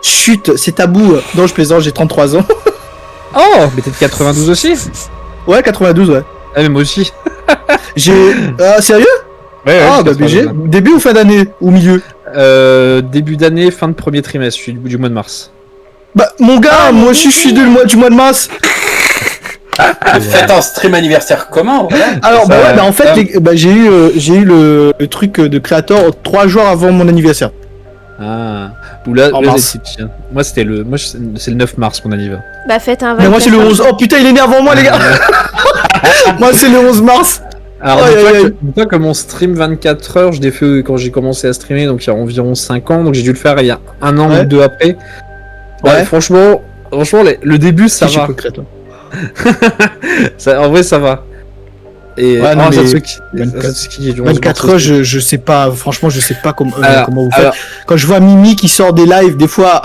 Chut, c'est tabou. Non, je plaisante, j'ai 33 ans. Oh, mais t'es de 92 aussi? Ouais, 92, ouais. Ah, mais moi aussi. Sérieux? Ouais, ah, bah BG. Début ou fin d'année? Ou milieu? Début d'année, fin de premier trimestre, je suis du mois de mars. Bah, mon gars, moi aussi, je suis du mois de mars. Faites un stream anniversaire commun, voilà. Alors, bah ouais, bah en fait, j'ai eu le truc de créateur 3 jours avant mon anniversaire. Ah, ou là moi c'est le 9 mars mon anniversaire. Bah faites un 24. Mais moi c'est le 11. Oh putain, il est né avant moi les gars. Moi c'est le 11 mars. Alors dis-toi que mon stream 24 heures, je l'ai fait quand j'ai commencé à streamer, donc il y a environ 5 ans, donc j'ai dû le faire il y a 1 an ou 2 après. Ouais, franchement le début ça va. En vrai ça va. Et ouais, non, 24 heures, je sais pas, franchement, je sais pas comment vous faites. Quand je vois Mimi qui sort des lives, des fois,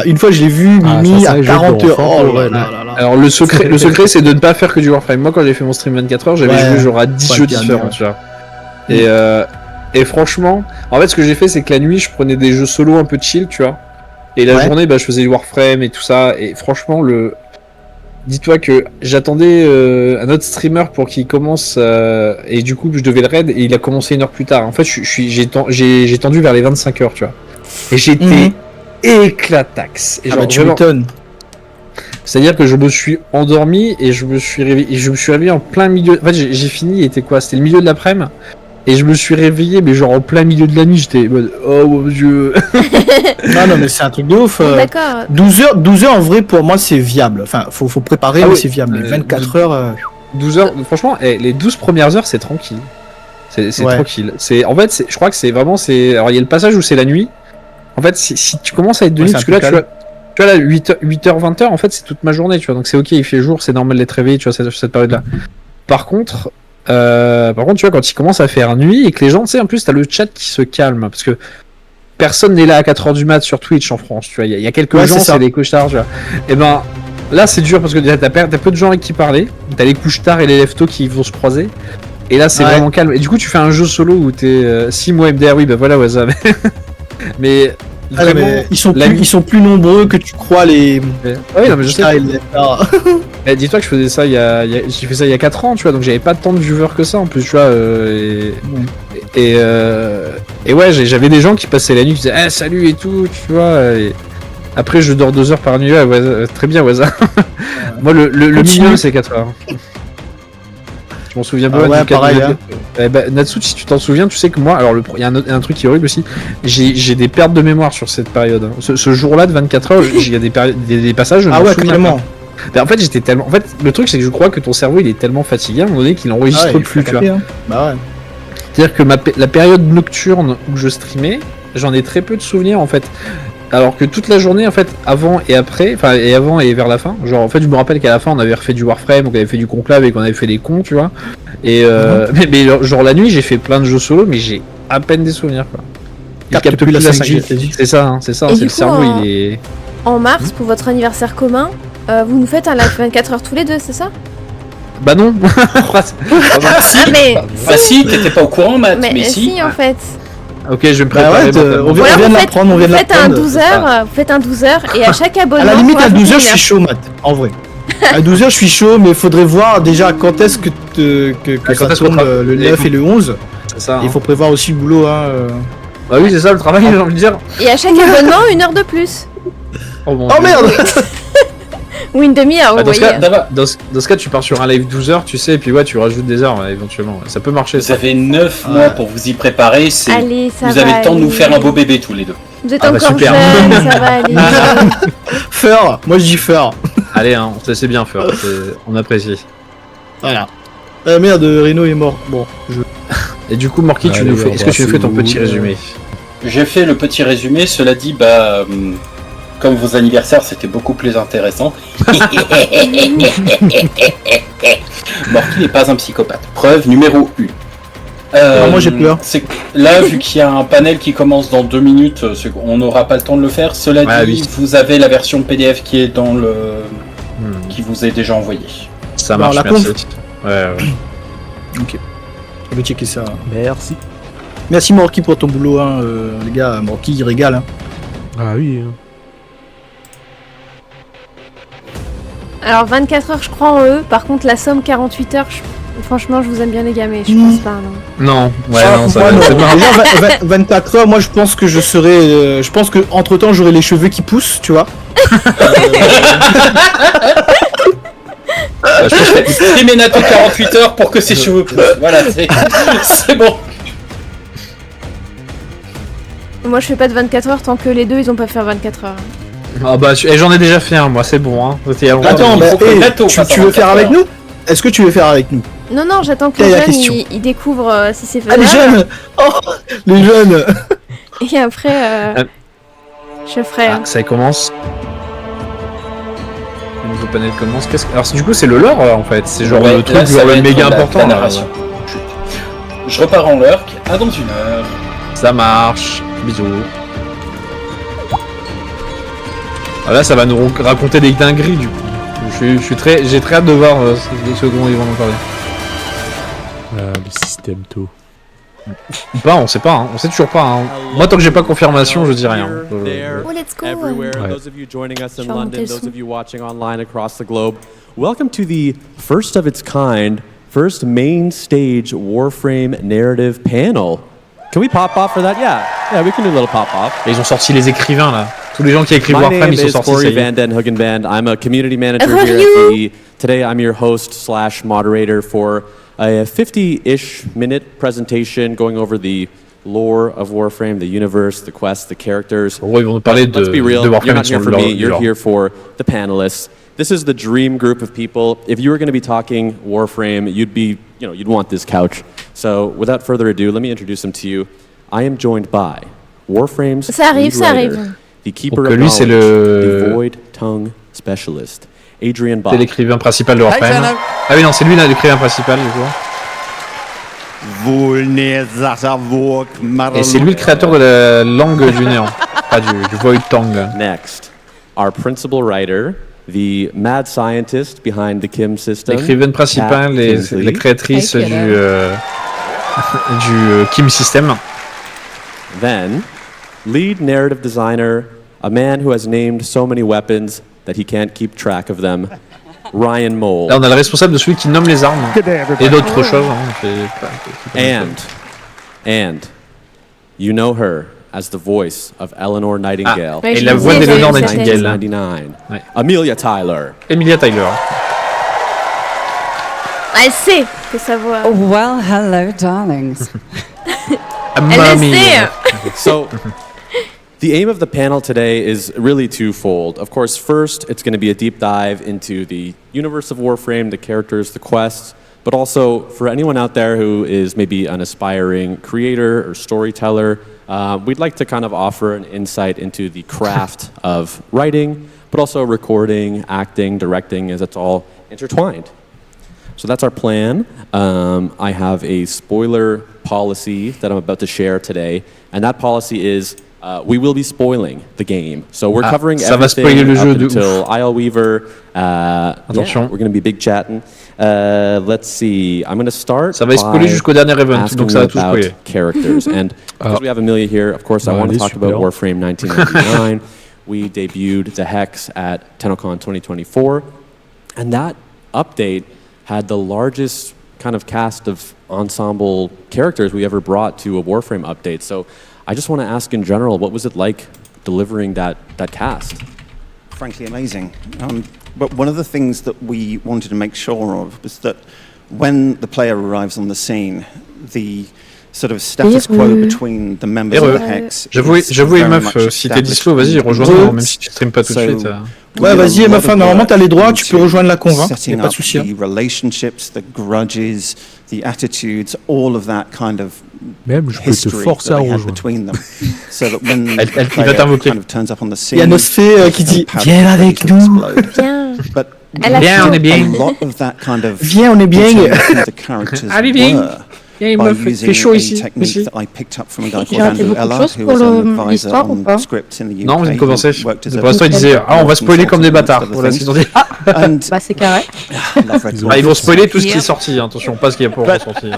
une fois je l'ai vu, Mimi à 40 heures. Oh, ouais, là. Alors le secret c'est de ne pas faire que du Warframe. Moi quand j'ai fait mon stream 24 heures, j'avais joué genre à 10 jeux différents, tu vois. Et franchement, en fait ce que j'ai fait c'est que la nuit je prenais des jeux solo un peu chill, tu vois. Et la journée je faisais du Warframe et tout ça. Et franchement dis-toi que j'attendais un autre streamer pour qu'il commence et du coup je devais le raid et il a commencé 1 heure plus tard. En fait j'ai tendu vers les 25 heures, tu vois. Et j'étais éclataxe. Et tu m'étonnes. C'est-à-dire que je me suis endormi et je me suis réveillé en plein milieu. En fait j'ai fini, c'était quoi? C'était le milieu de l'après-midi. Et je me suis réveillé, mais genre en plein milieu de la nuit, j'étais oh mon dieu. non, mais c'est un truc de ouf. D'accord. 12 heures en vrai pour moi c'est viable. Enfin, faut préparer, mais c'est viable. 24 heures. 12 heures, franchement, les 12 premières heures c'est tranquille. C'est tranquille. En fait, je crois que c'est vraiment. Alors il y a le passage où c'est la nuit. En fait, si tu commences à être de nuit, parce que là tu vois là 8h, 20h, en fait c'est toute ma journée, tu vois. Donc c'est ok, il fait jour, c'est normal d'être réveillé, tu vois, cette période-là. Par contre, tu vois, quand il commence à faire nuit et que les gens, tu sais, en plus, t'as le chat qui se calme parce que personne n'est là à 4h du mat sur Twitch en France, tu vois. Il y a quelques gens, c'est des couches-tard, tu vois. Et ben, là, c'est dur parce que t'as peu de gens avec qui parler. T'as les couches-tard et les leftos qui vont se croiser. Et là, c'est vraiment calme. Et du coup, tu fais un jeu solo où t'es 6 mois MDR, oui, bah voilà, ouais, ça. Mais. Vraiment, mais ils sont plus nombreux que tu crois les. Ah oui, non, mais je sais. Dis-toi que je faisais ça j'ai fait ça il y a 4 ans, tu vois, donc j'avais pas tant de viewers que ça en plus, tu vois. Et ouais, j'avais des gens qui passaient la nuit, qui disaient salut et tout, tu vois. Et après, je dors 2 heures par nuit, très bien, Waza. Moi, le minimum, c'est 4 heures. Je m'en souviens pas. Ouais, pareil. Natsu, si tu t'en souviens, tu sais que moi, alors il y a un truc qui est horrible aussi, j'ai des pertes de mémoire sur cette période. Ce jour-là de 24 heures, il y a des passages, je me souviens pas. En fait, j'étais tellement. En fait, le truc, c'est que je crois que ton cerveau, il est tellement fatigué à un moment donné qu'il enregistre plus, tu vois. Hein. Bah ouais. C'est-à-dire que la période nocturne où je streamais, j'en ai très peu de souvenirs en fait. Alors que toute la journée, en fait, avant et après, enfin, et avant et vers la fin, genre, en fait, je me rappelle qu'à la fin, on avait refait du Warframe, on avait fait du conclave et qu'on avait fait des cons, tu vois. Et mais genre, la nuit, j'ai fait plein de jeux solo, mais j'ai à peine des souvenirs, quoi. Il capte plus la 5G. C'est ça, c'est le cerveau, il est. En mars, pour votre anniversaire commun, vous nous faites un live 24 heures tous les deux, c'est ça? Bah non. Si, t'étais pas au courant, Matt, mais si. En fait. Ok, je vais me préparer. On vient de l'apprendre, on vient de l'apprendre. Vous faites un 12h et à chaque abonnement. À la limite, à 12h, je suis chaud, Matt, en vrai. À 12h, je suis chaud, mais il faudrait voir déjà quand est-ce que ça tombe le 9 et le 11. C'est ça. Il faut prévoir aussi le boulot. Bah oui, c'est ça le travail, j'ai envie de dire. Et à chaque abonnement, 1 heure de plus. Oh merde. Ou une demi-heure, vous voyez. Dans ce cas, tu pars sur un live 12 heures, tu sais, et puis tu rajoutes des heures éventuellement. Ça peut marcher. Vous avez 9 mois pour vous y préparer. Allez, ça vous avez le temps de nous faire un beau bébé tous les deux. Vous êtes encore super. Jeune, ça va aller. Faire, moi je dis faire. Allez, hein, c'est bien faire, on apprécie. Voilà. Merde, Reno est mort. Bon, Et du coup, Morky, est-ce que tu nous fais ton petit résumé? J'ai fait le petit résumé, cela dit, comme vos anniversaires, c'était beaucoup plus intéressant. Morky n'est pas un psychopathe. Preuve numéro 1. Moi j'ai peur. Là, vu qu'il y a un panel qui commence dans 2 minutes, on n'aura pas le temps de le faire. Cela dit, vous avez la version PDF qui est dans le... qui vous est déjà envoyée. Ça marche, merci. Ouais. Ok. Je vais checker ça. Merci. Merci Morky pour ton boulot, les gars. Morky, il régale. Ah oui. Alors 24 heures, je crois en eux. Par contre, la somme 48 heures, franchement, je vous aime bien les gars, mais je pense pas. Non, ça va. Déjà, 24 heures, moi je pense que je serai. Je pense que entre temps, j'aurai les cheveux qui poussent, tu vois. Je pense que Ménato 48 heures pour que ses cheveux poussent. Voilà, c'est bon. Moi, je fais pas de 24 heures tant que les deux, ils ont pas fait 24 heures. Ah bah, j'en ai déjà fait un, moi, c'est bon. Hein. Attends, tu veux faire avec nous? Est-ce que tu veux faire avec nous? Non, j'attends que les jeunes ils découvrent si c'est faisable. Ah, les jeunes. Oh, les jeunes. Et après, je ferai. Ça commence. Le nouveau panel commence. Alors, du coup, c'est le lore en fait. C'est genre le truc méga important. La narration. Je repars en lurk. À dans 1 heure. Ça marche. Bisous. Ah là, ça va nous raconter des dingueries du coup. J'ai très hâte de voir ce dont ils vont nous parler. Le système tôt. Ou pas, on sait pas, hein. On sait toujours pas. Hein. Moi, tant que j'ai pas confirmation, je dis rien. Oh, let's go. Those of you joining us in London, those of you watching online across the globe, welcome to the first of its kind, first main stage Warframe narrative panel. Can we pop off for that? Yeah, we can do a little pop off. Et ils ont sorti les écrivains là. Tous les gens qui écrivent Warframe, ils sont sortis. My name is Corey Van Den Huggenband. I'm a community manager here at the. Today, I'm your host/moderator for a 50-ish minute presentation going over the lore of Warframe, the universe, the quests, the characters. Ils vont nous parler Let's be real. You're not here for me. You're here for the panelists. This is the dream group of people. If you were going to be talking Warframe, you'd want this couch. So, without further ado, let me introduce them to you. I am joined by Warframe's lead writer, the keeper of knowledge, the void tongue specialist, Adrian Bach. C'est l'écrivain principal de Warframe. Ah oui, non, c'est lui là, l'écrivain principal, du coup. Et c'est lui le créateur de la langue du néant, pas du void tongue. Next, our principal writer, the mad scientist behind the Kim system. L'écrivaine principale, la créatrice du Kim system. Then, lead narrative designer, a man who has named so many weapons that he can't keep track of them, Ryan Mole. Là, on a le responsable de celui qui nomme les armes et d'autres choses. And, you know her as the voice of Eleanor Nightingale. Et la voix d'Eleanor Nightingale. Ouais. Amelia Tyler. Emilia Tyler. Elle sait que sa voix. Oh, well, hello, darlings. So, the aim of the panel today is really twofold. Of course, first, it's going to be a deep dive into the universe of Warframe, the characters, the quests, but also for anyone out there who is maybe an aspiring creator or storyteller, we'd like to kind of offer an insight into the craft of writing, but also recording, acting, directing, as it's all intertwined. So that's our plan. I have a spoiler policy that I'm about to share today, and that policy is we will be spoiling the game. So we're covering everything up until Isle Weaver. We're going to be big chatting. Let's see. I'm going to start. Ça va spoiler jusqu'au dernier event, donc ça va tout spoiler. Characters, and because we have Amelia here, of course, I want to talk about Warframe 1999. We debuted the Hex at Tennocon 2024. And that update had the largest kind of cast of ensemble characters we ever brought to a Warframe update. So I just want to ask in general, what was it like delivering that cast? Frankly, amazing. But one of the things that we wanted to make sure of was that when the player arrives on the scene, the sort of status quo between the members of the Hex. J'avoue, Meuf, si t'es dispo, vas-y, rejoins-nous, même si tu streames pas tout de suite. Ouais, vas-y, Meuf, normalement t'as les droits, tu peux rejoindre la conva, y a pas de souci. The relationships, the grudges, the attitudes, all of that kind of même je peux te forcer à rejoindre. So that when elle va t'invoquer. Il y a Nosfé qui dit viens avec nous. Viens, on est bien. Viens, on est bien. Allez, viens. Il y a une meuf, fait chaud ici. J'ai raté beaucoup de choses pour l'histoire ou pas? Non, vous avez commencé. Pour l'instant, ils disaient on va spoiler comme des bâtards. Voilà ce qu'ils ont dit. Bah, c'est carré. Ils vont spoiler tout ce qui est sorti. Attention, pas ce qui est pas sorti.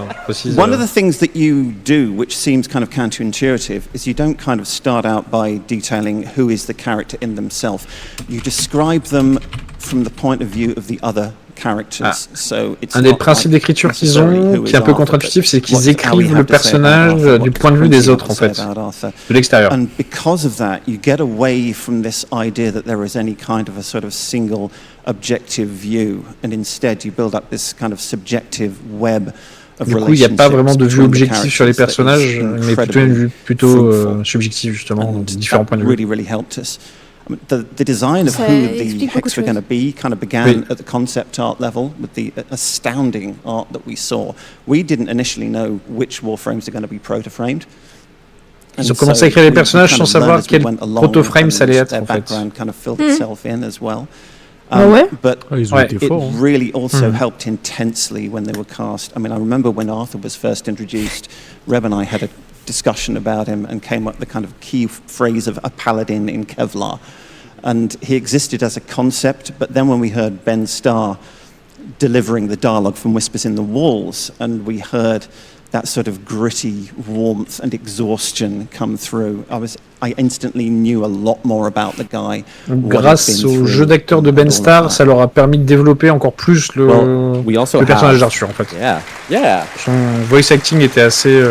One of the things that you do, which seems kind of counterintuitive, is you don't kind of start out by detailing who is the character in themselves. You describe them from the point of view of the other. Un des principes d'écriture qu'ils ont, qui est un peu contre-intuitif, c'est qu'ils écrivent le personnage du point de vue des autres, en fait, de l'extérieur. And because of that, you get away from this idea that there is any kind of a sort of single objective view, and instead you build up this kind of subjective web. Du coup, il n'y a pas vraiment de vue objective sur les personnages, mais plutôt une vue plutôt subjective, justement, de différents points de vue. The design of who the Hex were going to be kind of began at the concept art level with the astounding art that we saw. We didn't initially know which Warframes are going to be proto-framed. Ils ont commencé à écrire les personnages sans savoir quel proto-frame ça allait être, en fait. Kind of filled itself in as well. But it really also helped intensely when they were cast. I mean, I remember when Arthur was first introduced, Reb and I had a discussion about him and came up with the kind of key phrase of a paladin in Kevlar. And he existed as a concept, but then when we heard Ben Starr delivering the dialogue from Whispers in the Walls, and we heard that sort of gritty warmth and exhaustion come through, I instantly knew a lot more about the guy. Grâce au jeu d'acteur de Ben Starr, ça leur a permis de développer encore plus le personnage d'Arthur, en fait. Son voice acting était assez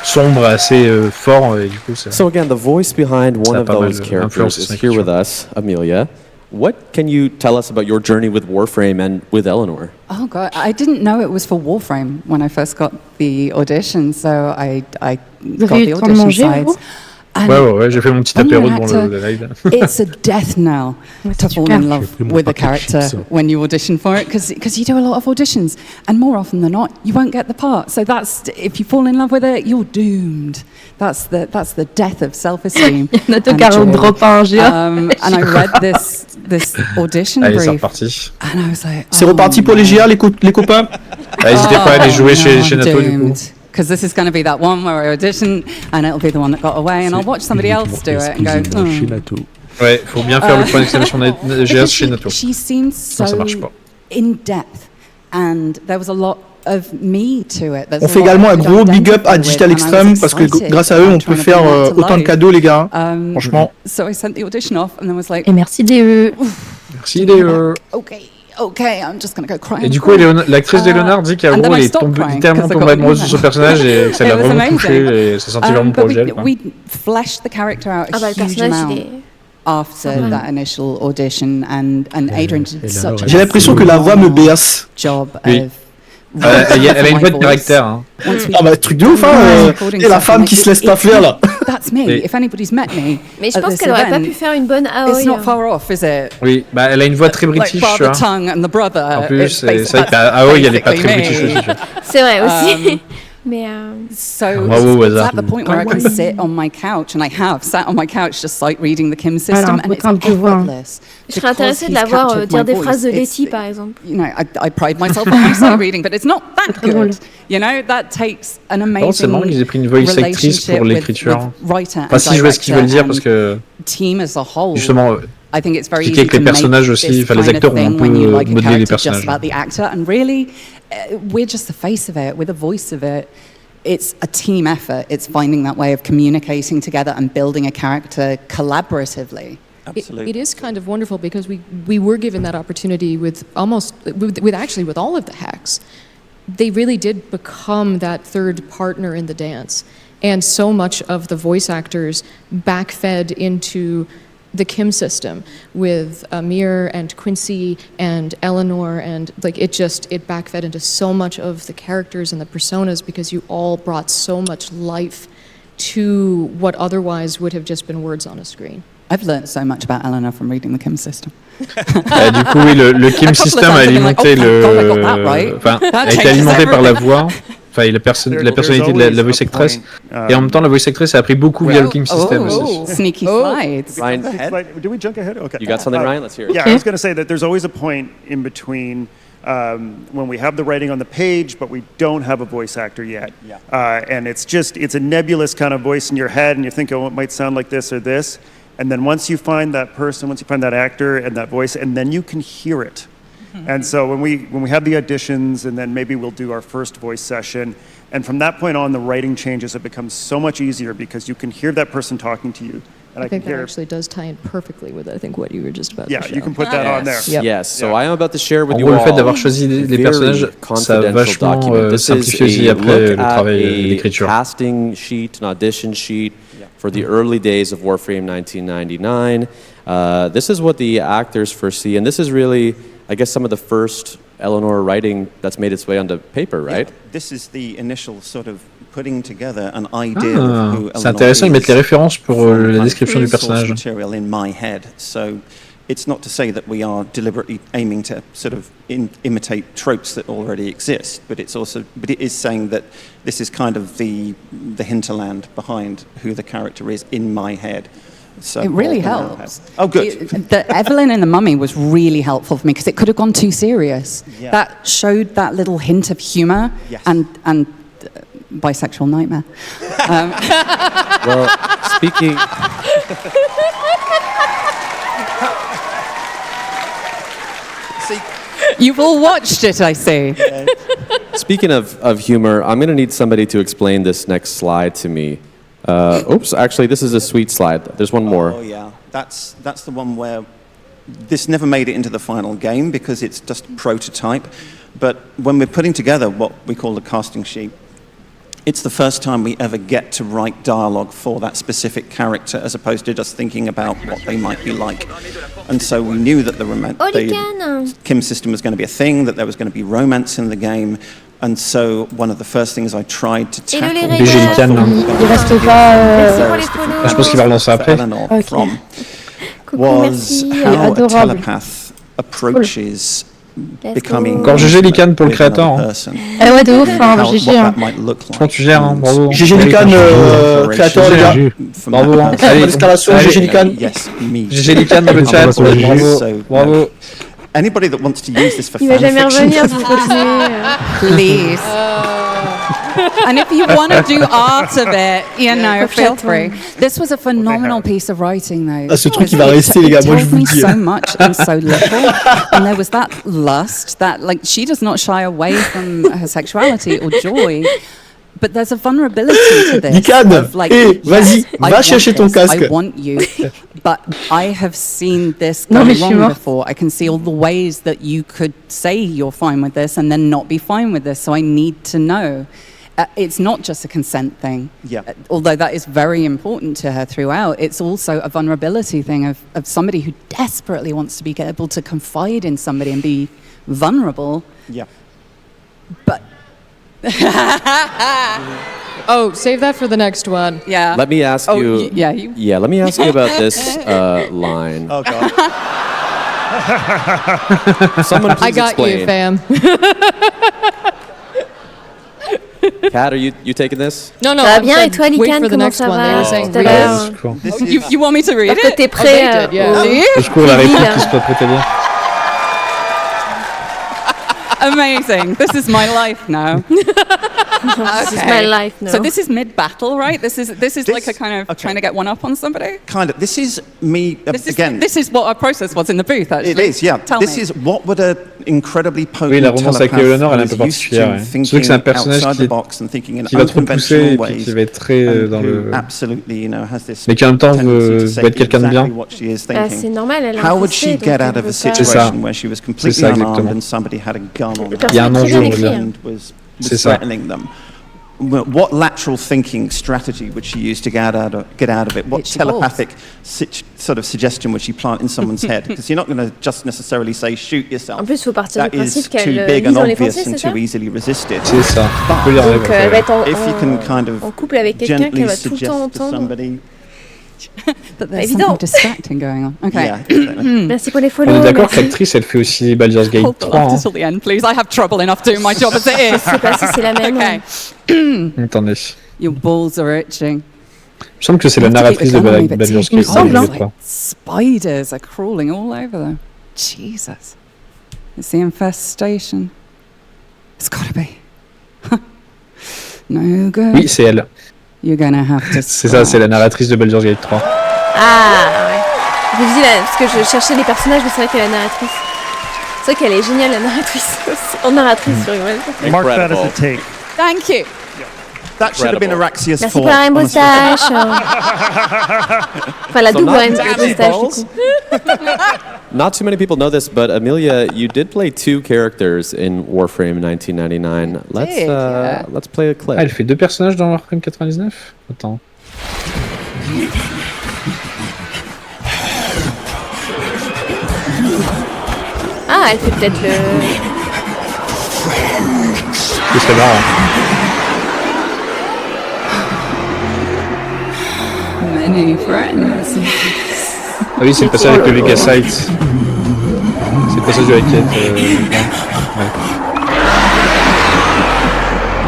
sombre, assez fort, et du coup ça. So again, the voice behind one of those characters is here with us, Amelia. What can you tell us about your journey with Warframe and with Eleanor? Oh God, I didn't know it was for Warframe when I first got the audition, so I got the audition sides. Ouais, j'ai fait mon petit apéro devant le live. It's a death knell to fall in love with a character when you audition for it, because you do a lot of auditions, and more often than not, you won't get the part. So if you fall in love with it, you're doomed. That's the death of self-esteem. And I read this audition brief. C'est reparti. And I was like, c'est reparti pour les GA, les copains. N'hésitez pas à aller jouer chez Nato du coup. Because this is going to be that one where I audition and it'll be the one that got away and I'll watch somebody else do it and go, Ouais, faut bien faire le point d'exclamation GS chez Nato. She seems so in depth and there was a lot of me to it. On fait également un gros big up à Digital Extreme parce que grâce à eux on peut faire autant de cadeaux les gars. Franchement. So I sent the audition off and then was like, et merci DE. Merci DE. Okay, I'm just gonna go cry. Et du coup, l'actrice d'Eleonore dit qu'à gros, elle est littéralement tombée amoureuse de son personnage et que ça l'a vraiment touché et ça sentit vraiment pour elle. We fleshed the character out a huge amount after that initial audition and Adrian did such a J'ai l'impression que la voix me berce. Job of elle a une voix de caractère. Hein. Ah bah truc de ouf hein. Et la femme qui se laisse pas faire là. That's me. If anybody's met me. Mais je pense qu'elle aurait pas pu faire une bonne AOI. It's not far off, is it? Oui, bah elle a une voix très british. Like Father Tongue and the Brother. En plus, c'est vrai que AOI elle est pas très british aussi. C'est vrai aussi. Mais so it's at the point where I can sit on my couch, and I have sat on my couch just like reading the Kim system, and it's effortless. Je serais intéressée de la voir dire des phrases de Letty, par exemple. You know, I pride myself on my sight reading, but it's not that good. You know, that takes an amazing. C'est marrant qu'ils aient pris une voice actrice pour l'écriture. Pas si je vois ce qu'ils veulent dire parce que. Team as a whole. Justement. I think it's very easy to make this kind of thing when you like a character just about the actor, and really, we're just the face of it, we're the voice of it. It's a team effort. It's finding that way of communicating together and building a character collaboratively. Absolutely. It is kind of wonderful because we were given that opportunity with all of the hacks. They really did become that third partner in the dance. And so much of the voice actors backfed into the Kim system with Amir and Quincy and Eleanor, and like it backfed into so much of the characters and the personas because you all brought so much life to what otherwise would have just been words on a screen. I've learned so much about Eleanor from reading the Kim system. Du coup, oui, le Kim system a alimenté a été alimenté par la voix. Enfin, la personnalité de la voice actress. Et en même temps, la voice actress a appris beaucoup via le Kim system aussi. Sneaky slides. Ryan, do we jump ahead? Okay. You got something, Ryan? Let's hear it. Yeah, I was going to say that there's always a point in between when we have the writing on the page, but we don't have a voice actor yet. Yeah. And it's a nebulous kind of voice in your head, and you think, oh, it might sound like this or this. And then once you find that person, once you find that actor and that voice, and then you can hear it. And so when we have the auditions, and then maybe we'll do our first voice session, and from that point on, the writing changes. It becomes so much easier because you can hear that person talking to you. And I think that actually does tie in perfectly with, I think, what you were just about to show. Yeah, you can put that on there. Yep. Yes, so I am about to share with you all le fait d'avoir choisi les personnages, ça a vachement simplifié aussi après le travail d'écriture. Casting sheet, an audition sheet for the early days of Warframe 1999. This is what the actors foresee, and this is really, I guess, some of the first Eleanor writing that's made its way onto paper, right? Yeah, this is the initial sort of putting together an idea of who c'est intéressant, ils mettent les références pour la description du personnage. Material in my head, so it's not to say that we are deliberately aiming to sort of imitate tropes that already exist, but it is saying that this is kind of the hinterland behind who the character is in my head. So it really helps. Oh, good. The Evelyn in The Mummy was really helpful for me because it could have gone too serious. Yeah. That showed that little hint of humour and bisexual nightmare. Well, speaking... You've all watched it, I see. Speaking of humor, I'm going to need somebody to explain this next slide to me. Oops, actually, this is a sweet slide. There's one more. Oh, yeah. That's the one where this never made it into the final game because it's just a prototype. But when we're putting together what we call the casting sheet, it's the first time we ever get to write dialogue for that specific character as opposed to just thinking about what they might be like. And so we knew that the Kim system was going to be a thing, that there was going to be romance in the game. And so one of the first things I tried to tackle je pense qu'il va relancer après. Was how a telepath approaches becoming encore GG Lican pour le créateur. Ah ouais, de ouf, GG. Je pense que tu gères, bravo. GG Lican, créateur, les gars. Bravo. Allez, l'escalation, GG Lican. GG Lican dans le chat, bravo. Anybody that wants to use this for fanfiction. Il va jamais revenir si vous continuez. Please. And if you want to do art of it, you know, feel free. This was a phenomenal piece of writing, though. Ah, ce truc qui va rester, les gars. Moi, je vous le dis. So much and so little, and there was that lust that, like, she does not shy away from her sexuality or joy. But there's a vulnerability to this. Lican, like, vas-y, va chercher ton casque. I want you, but I have seen this go wrong before. I can see all the ways that you could say you're fine with this and then not be fine with this. So I need to know. It's not just a consent thing. Yeah. Although that is very important to her throughout. It's also a vulnerability thing of somebody who desperately wants to be able to confide in somebody and be vulnerable. Yeah. But oh, save that for the next one. Yeah. Let me ask you. Yeah, let me ask you about this line. Oh God. Someone please I got explain. you, fam. Kat, are you taking this? No, Ça va bien et toi, wait Lican, for the comment next ça one. va They were saying tout à l'heure? You want me to read Est-ce que it? t'es prêt? Je cours la réponse qui se peut prêter bien. Amazing. This is my life now. This is my life now. So this is mid-battle, right? This is like a kind of trying to get one up on somebody? Kind of. This is me, again. This is what our process was in the booth, actually. It is, yeah. This is what would an incredibly potent la romance avec Léonore, elle est un peu particulière. Surtout que c'est un personnage qui va trop pousser et puis qui va être très dans le... Mais qui en même temps veut être quelqu'un de bien. C'est normal, elle a How would she get out of a situation where she was completely unarmed and somebody had a gun on her? Il y a un enjeu, was threatening them. What lateral thinking strategy would she use to get out of it? What telepathic sort of suggestion would she plant in someone's head? Because you're not going to just necessarily say shoot yourself. En plus, il faut partir du principe qu'elle too big and obvious and too easily resisted. C'est ça. Donc, elle va être if you can kind of en couple avec quelqu'un qu'elle va tout le temps entendre. But there's something distracting going on. Okay. Yeah, Merci pour les follows. On est d'accord que l'actrice, elle fait aussi Baldur's Gate 3. Hold till the end, please. I have trouble enough doing my job as it is. Je sais pas si c'est la même. Okay. Attendez. Your balls are itching. Il me semble que c'est la narratrice de Baldur's Gate 3. Spiders are crawling all over them. Jesus. It's the infestation. It's gotta be. No good. Oui, c'est elle. You're gonna have to. C'est ça, c'est la narratrice de Baldur's Gate 3. Ah ouais. Je vous dis là, parce que je cherchais les personnages, mais c'est vrai qu'elle est la narratrice. C'est vrai qu'elle est géniale, la narratrice aussi. En narratrice sur Humour. Mark that as a take. Thank you. That should have been Araxia's Merci fault. pour la rainbow stash. Enfin, la double rainbow stash, du coup. Not too many people know this, but Amelia, you did play 2 characters in Warframe 1999. Let's play a clip. Ah, elle fait 2 personnages dans Warframe 99 ? Attends. Ah, elle fait peut-être le... Ce serait marrant. Many friends. Ah oui, c'est le passage avec le Vegas Sight. C'est le passage de la quête. Ouais.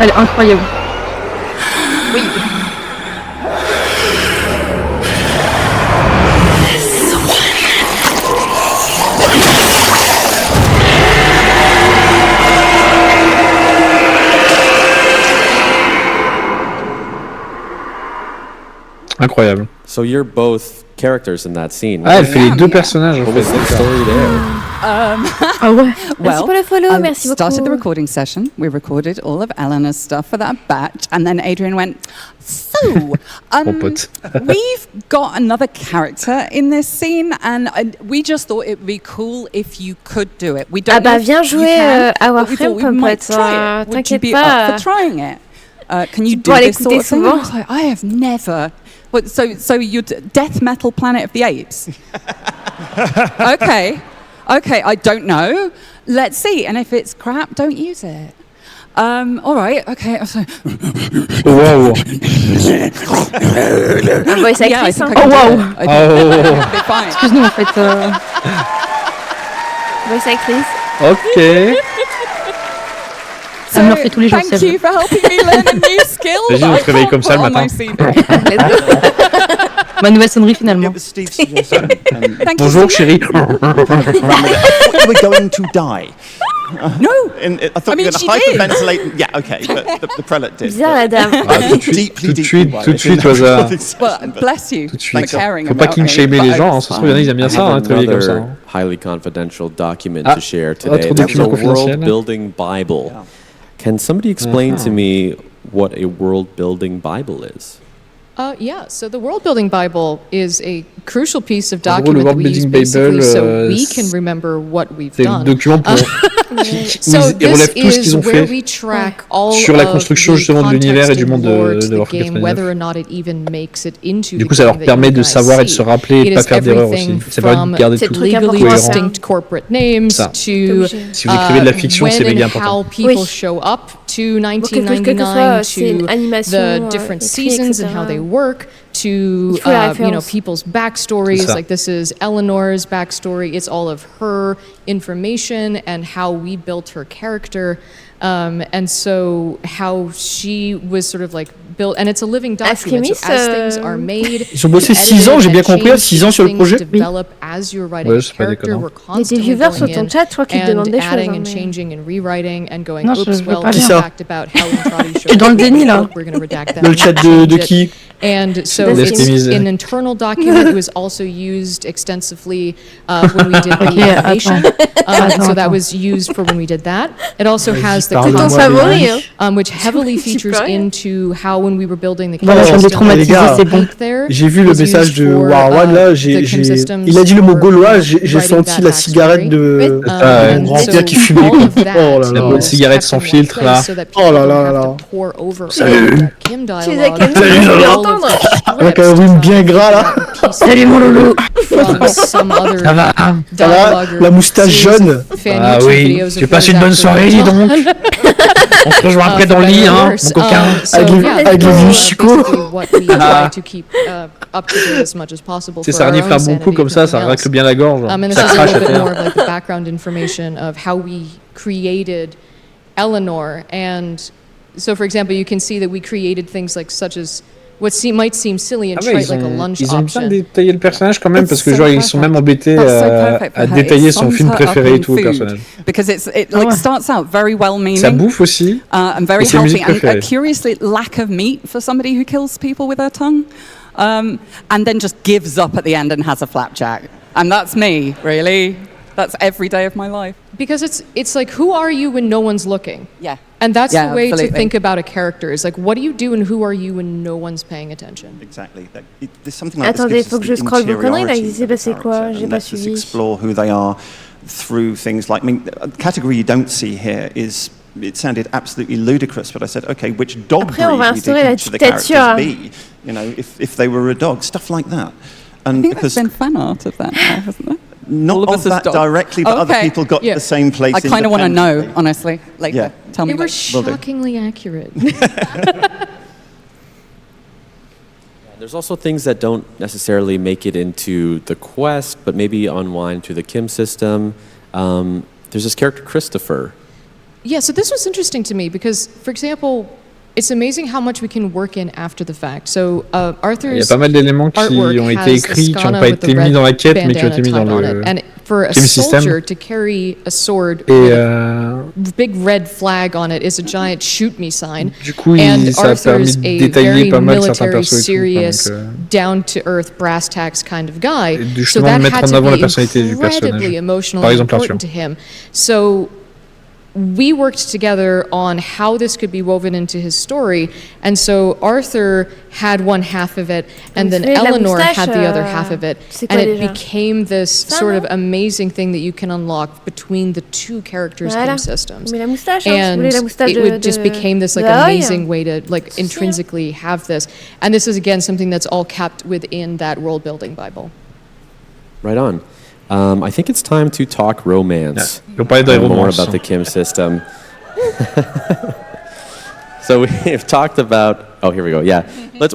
Elle est incroyable. Oui. Incroyable. So you're both characters in that scene. Ah, elle fait les 2 personnages en What was the story there? Ah ouais. Merci pour le follow, merci beaucoup. Started the recording session. We recorded all of Eleanor's stuff for that batch, and then Adrian went, so, we've got another character in this scene, and we just thought it would be cool if you could do it. We don't Ah bah know viens if you jouer can, à but we thought Warframe, we might pote. try it. Would you T'inquiète be pas. up for trying it? Can you do Pour this sort of thing? souvent. I was like, I have never. What, so you death metal Planet of the Apes? Okay, I don't know. Let's see, and if it's crap, don't use it. All right, okay. Wow. Un voice actrice, hein. Oh wow. Excuse-nous, en fait. Voice actrice. Ok. Ça me le fait tous les jours. Thank you for helping me learn a new skill. Vas-y, on se réveille comme ça le matin. Ma nouvelle sonnerie finalement. Bonjour chérie. You were going to die. No. I thought you were going to hyperventilate. Yeah, okay, but the prelate did. Bizarre la dame. Tout de suite, Oza. Well, bless you for caring. Faut pas king-shamer les gens, hein. Ça se trouve, il y en a, ils aiment bien ça, hein, travailler comme ça. Highly confidential document to share today. Autre There's a document confidentiel. world-building Bible. Can somebody explain to me what a world-building Bible is? Yeah, so the World Building Bible is a crucial piece of document that we use basically so we can remember what we've done. So this is where we track all sur la construction justement de l'univers et du monde de Warframe, whether or not it even makes it into du coup, ça leur permet de savoir et de se rappeler et de pas faire d'erreur aussi. Ça permet de garder tout legally distinct corporate names to si vous écrivez de la fiction, c'est méga important. How people show up to 1999 to the different seasons and how they work to people's backstories. Like this is Eleanor's backstory. It's all of her information and how we built her character, and so how she was sort of like built. And it's a living document. So as things are made, ils ont bossé 6 ans, j'ai bien compris, 6 ans sur le projet. as you're writing a character, we're constantly viewers sur going ton chat, je crois qu'ils te demandent and des choses. adding hein, and mais- changing and rewriting and going, Non, oops, je veux well, pas this dire. fact about how Andrade Je suis dans le déni, là. we're going to redact that. Le and chat change de it. qui? And so Laisse it's miser. an internal document. It was also used extensively when we did the animation. So that was used for when we did that. It also has the concept, which heavily features into how when we were building the Non, Kim system, les gars, j'ai vu le message de Warwan là, il a dit le mot gaulois, j'ai senti la cigarette de mon grand-père qui fumait. Oh là La là. bonne cigarette sans filtre là. Oh là là là. Salut. Avec un rhume bien gras là. Salut mon loulou. Ça va. Ça va, la moustache jaune. Ah oui, tu passes une bonne soirée, dis donc. On se rejoint après dans le lit, hein, mon coquin. Avec les vieux chicots. C'est ça renifle un bon coup comme ça racle bien la gorge. And this Ça is a crache à little bit more terre. of like the background information of how we created Eleanor. And so, for example, you can see that we created things like such as what might seem silly and Ah ouais, trite, like a lunch ils ont bien option. détaillé le personnage quand même parce que genre ils sont même embêtés à détailler son film préféré et tout le personnage. Because it starts out very well meaning. Ça bouffe aussi. And very et ses healthy musiques and préférées. curiously lack of meat for somebody who kills people with their tongue. And then just gives up at the end and has a flapjack. And that's me, really. That's every day of my life. Because it's like, who are you when no one's looking? Yeah. And that's Yeah, the way absolutely. to think about a character. Is like, what do you do and who are you when no one's paying attention? Exactly. There's something like Attendez, this faut que je scrolle vos conneries là, il s'est passé quoi? J'ai pas lets us suivi. explore who they are through things like, I mean, a category you don't see here is, it sounded absolutely ludicrous, but I said, okay, which dog Après, on va breed instaurer did la each of the dictature. characters be? You know, if they were a dog, stuff like that. And I think because there's been fan art of that now, hasn't there? not All of of us as that dogs. directly, but other Okay. people got Yeah. the same place. I kind of want to know, independently. honestly. Like, Yeah. tell me. They were Will do. shockingly accurate. There's also things that don't necessarily make it into the quest, but maybe unwind through the Kim system. There's this character, Christopher. Yeah, so this was interesting to me because, for example, it's amazing how much we can work in after the fact. So Il y a Arthur's pas mal d'éléments qui artwork ont été has écrits, qui n'ont Skana pas with the été mis red dans la quête, mais qui ont bandana été mis dans tied on le it. And for a Kim system. soldier to carry a sword Et with a big red flag on it is a giant shoot me sign. du coup, And ça a permis Arthur's de a détailler very pas mal certains military, persos et tout, serious, donc, down to earth, brass tacks kind of guy. Et de So justement that mettre had en to avant la be personnalité du personnage. incredibly emotional Par and exemple, important to him. So we worked together on how this could be woven into his story, and so Arthur had one half of it, and then Vous savez, la Eleanor moustache, had the other half of it, c'est and quoi it déjà? became this sort of amazing thing that you can unlock between the two characters' Voilà. Kim systems. Mais la moustache, hein, si vous And voulez la moustache it would just de became this like Laoya. amazing way to like intrinsically have this, and this is again something that's all kept within that world building Bible. Right on. I think it's time to talk romance. On parlait de More romance. about the Kim system. So we've talked about. Oh, here we go. Yeah,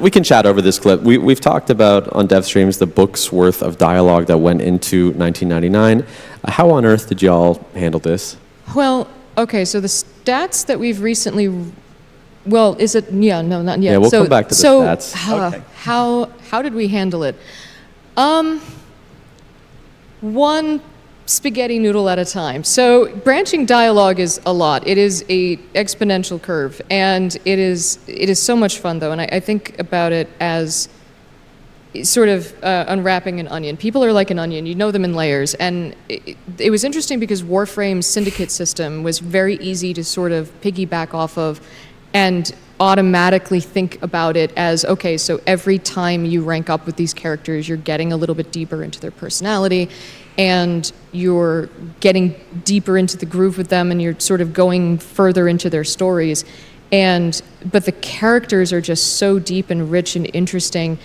we can chat over this clip. We've talked about on dev streams the book's worth of dialogue that went into 1999. How on earth did y'all handle this? Well, okay, so the stats that we've recently, well, is it? Yeah, no, not yet. Yeah, we'll so, come back to the so, stats. Okay. How did we handle it? One spaghetti noodle at a time. So branching dialogue is a lot. It is a exponential curve, and it is so much fun though. And I think about it as sort of unwrapping an onion. People are like an onion. You know them in layers. And it was interesting because Warframe's syndicate system was very easy to sort of piggyback off of and automatically think about it as, okay, so every time you rank up with these characters, you're getting a little bit deeper into their personality, and you're getting deeper into the groove with them, and you're sort of going further into their stories. But the characters are just so deep and rich and interesting.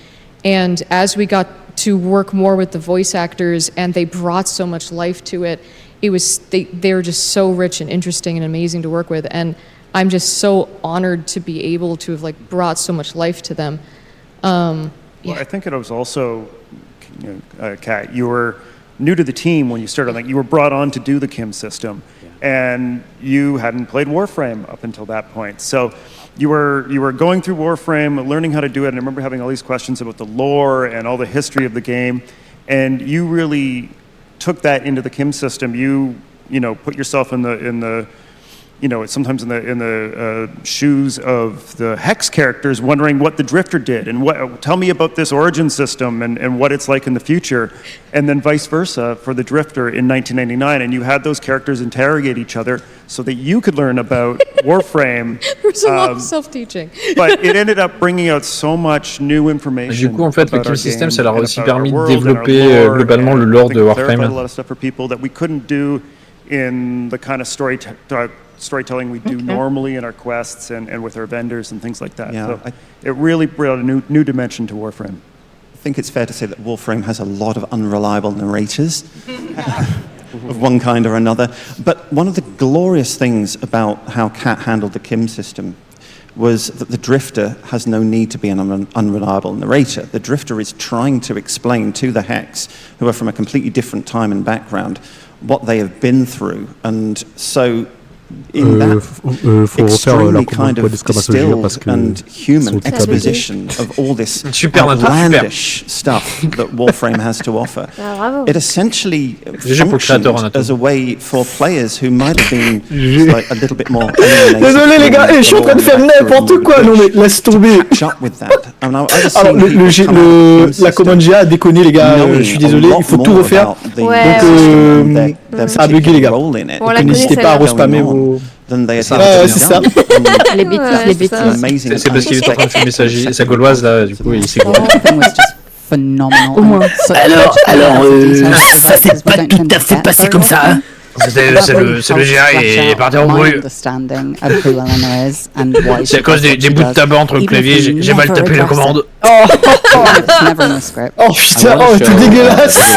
And as we got to work more with the voice actors, and they brought so much life to it, they were just so rich and interesting and amazing to work with. And I'm just so honored to be able to have like brought so much life to them. Well, I think it was also, Kat, you were new to the team when you started. Like, you were brought on to do the Kim system, and you hadn't played Warframe up until that point. So you were going through Warframe, learning how to do it. And I remember having all these questions about the lore and all the history of the game. and you really took that into the Kim system. You put yourself in the sometimes in the shoes of the Hex characters, wondering what the Drifter did, and tell me about this origin system and what it's like in the future, and then vice versa for the Drifter in 1999. And you had those characters interrogate each other so that you could learn about Warframe. There's a lot of self-teaching. But it ended up bringing out so much new information. Du coup, en fait, le Kim System, ça leur a aussi permis de développer globalement le lore de Warframe. A lot of stuff for people that we couldn't do in the kind of storytelling we do normally in our quests and with our vendors and things like that. Yeah, so it really brought a new dimension to Warframe. I think it's fair to say that Warframe has a lot of unreliable narrators of one kind or another. But one of the glorious things about how Cat handled the Kim system was that the Drifter has no need to be an unreliable narrator. The Drifter is trying to explain to the Hex, who are from a completely different time and background, what they have been through. And so in that extremely kind of distilled and human exposition of all this outlandish stuff that Warframe has to offer, it essentially functioned as a way for players who might have been like a little bit more désolé les gars, je suis en train de faire n'importe quoi, non mais laisse tomber. La commande GA a déconné les gars, je suis désolé, il faut tout refaire. Donc ça a bugué les gars. N'hésitez pas à respammer vos... c'est ça. Les bêtises. C'est parce qu'il est en train de filmer sa gauloise là, du coup il s'est gros. Au moins. Alors, ça s'est pas tout à fait passé comme ça. Hein. C'est le GA et parti en brouille. C'est à cause des bouts de tabac entre le clavier, j'ai mal tapé la commande. Oh putain, oh t'es dégueulasse.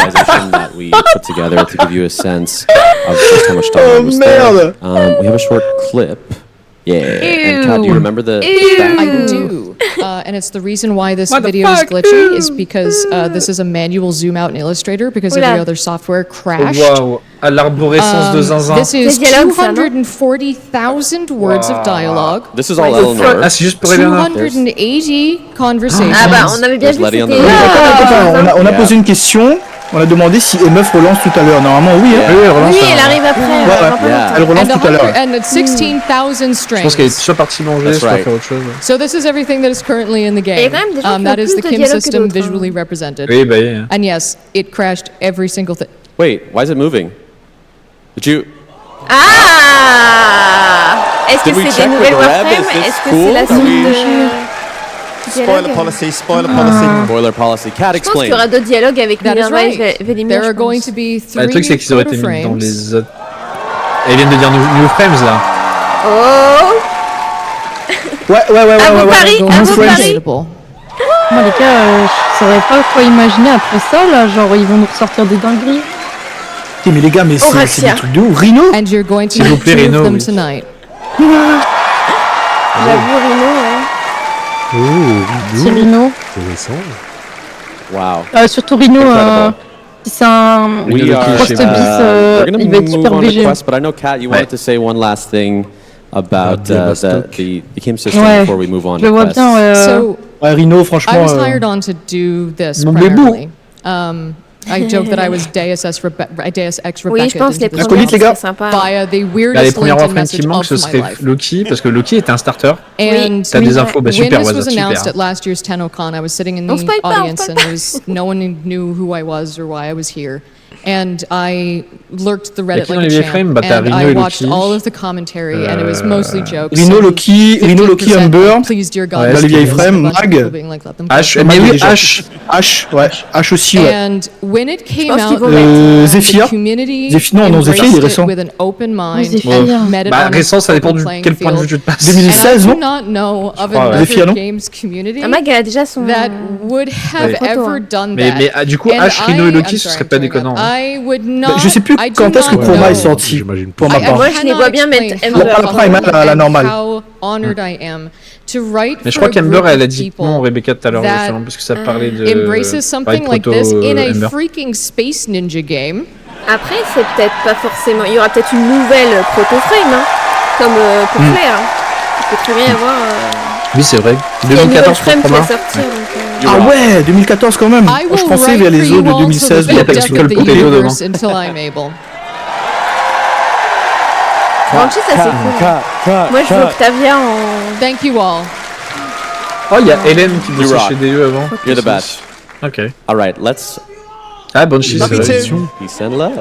Oh merde. We have a short clip. Yeah. And Kat, do you remember the I do. And it's the reason why this video is glitchy is because this is a manual zoom out in Illustrator because every other software crashed. Wow. À l'arborescence de zinzin. This is 240,000 words of dialogue. This is all Eleanor. Ah, c'est juste pour Eleanor. 280 conversations. Ah bah, on avait bien vu c'était... On a posé une question. On a demandé si Meuf relance tout à l'heure. Normalement, oui. Hein. Oui, elle arrive après. Elle relance tout à l'heure. And 16,000 strings. Je pense qu'elle est soit partie manger, soit faire autre chose. So this is everything that is currently in the game. That is the Kim system visually represented. Oui, bah yeah. And yes, it crashed every single thing. Wait, why is it moving? Did you... Ah! Est-ce que c'est des nouvelles Warframe? Est-ce que c'est la suite de... Spoiler policy. Spoiler policy. Cat, explain. Je pense qu'il y aura d'autres dialogues avec Minerva et Vélimir. There are going to be 3 le truc, c'est qu'ils auraient été mis dans les autres... Ils viennent de dire New Frames, là. Oh! Ouais. À vos paris. Moi, les gars, je saurais pas quoi imaginer après ça, là. Genre, ils vont nous ressortir des dingueries. Mais les gars, mais c'est des trucs de ouf. Rhino? S'il vous plaît, Rhino. J'avoue, Rhino, ouais. Oh, C'est Rhino. Intéressant. Wow. Surtout Rhino, si c'est un post bis, il va être super obligé. But I know, Kat, you wanted to say one last thing about the Kim system before we move on to quests. So, Rhino, franchement... I was hired on to do this primarily. I joke that I was Deus Ex Rebecca. Oui, je pense les premiers c'était sympa. Via the Les weirdest premiers LinkedIn Warframe message qui manquent, of ce my serait life. Loki, parce que Loki était un starter. And t'as des infos, bah super, when this was super. announced at last year's Tennocon, I was sitting in the audience and no one knew who I was or why I was here. And I lurked the Reddit like a champ, and I watched all of the commentary, and it was mostly jokes. Rhino, Loki, Humber, please, dear God, dans les vieilles frames, Mag, H aussi, ouais. And when it came out, Zephyr, non, Zephyr, il est récent. With an open mind bah, récent, ça dépend de quel point de vue tu te passes. 2016, non? Zephyr, non? Mag, elle a déjà son... That would have ever done that. Mais du coup, H, Rhino et Loki, ce serait pas déconnant. Je sais plus quand est-ce que Chroma est sorti, pour ma part. Moi, je les vois bien mettre Ember. La Prime, la normale. Mais je crois qu'Ember, elle a dit non, Rebecca, tout à l'heure, justement, parce que ça parlait de... Après, c'est peut-être pas forcément... Il y aura peut-être une nouvelle proto-frame, hein, comme pour Claire. Il peut très bien y avoir... Oui, c'est vrai. 2014 pour Chroma. Ah ouais, 2014 quand même. I will Je pensais write vers for les you autres de all till 2016. the Il y a depth Pixel of the Potato dedans. universe until I'm able. Banshee, ça c'est cool. Moi je veux Octavia en. Thank you all. Oh, il y a Hélène qui bossait chez DE avant. You're the best. Ok. All right, let's. Ah, Banshee, c'est la version. Peace and love.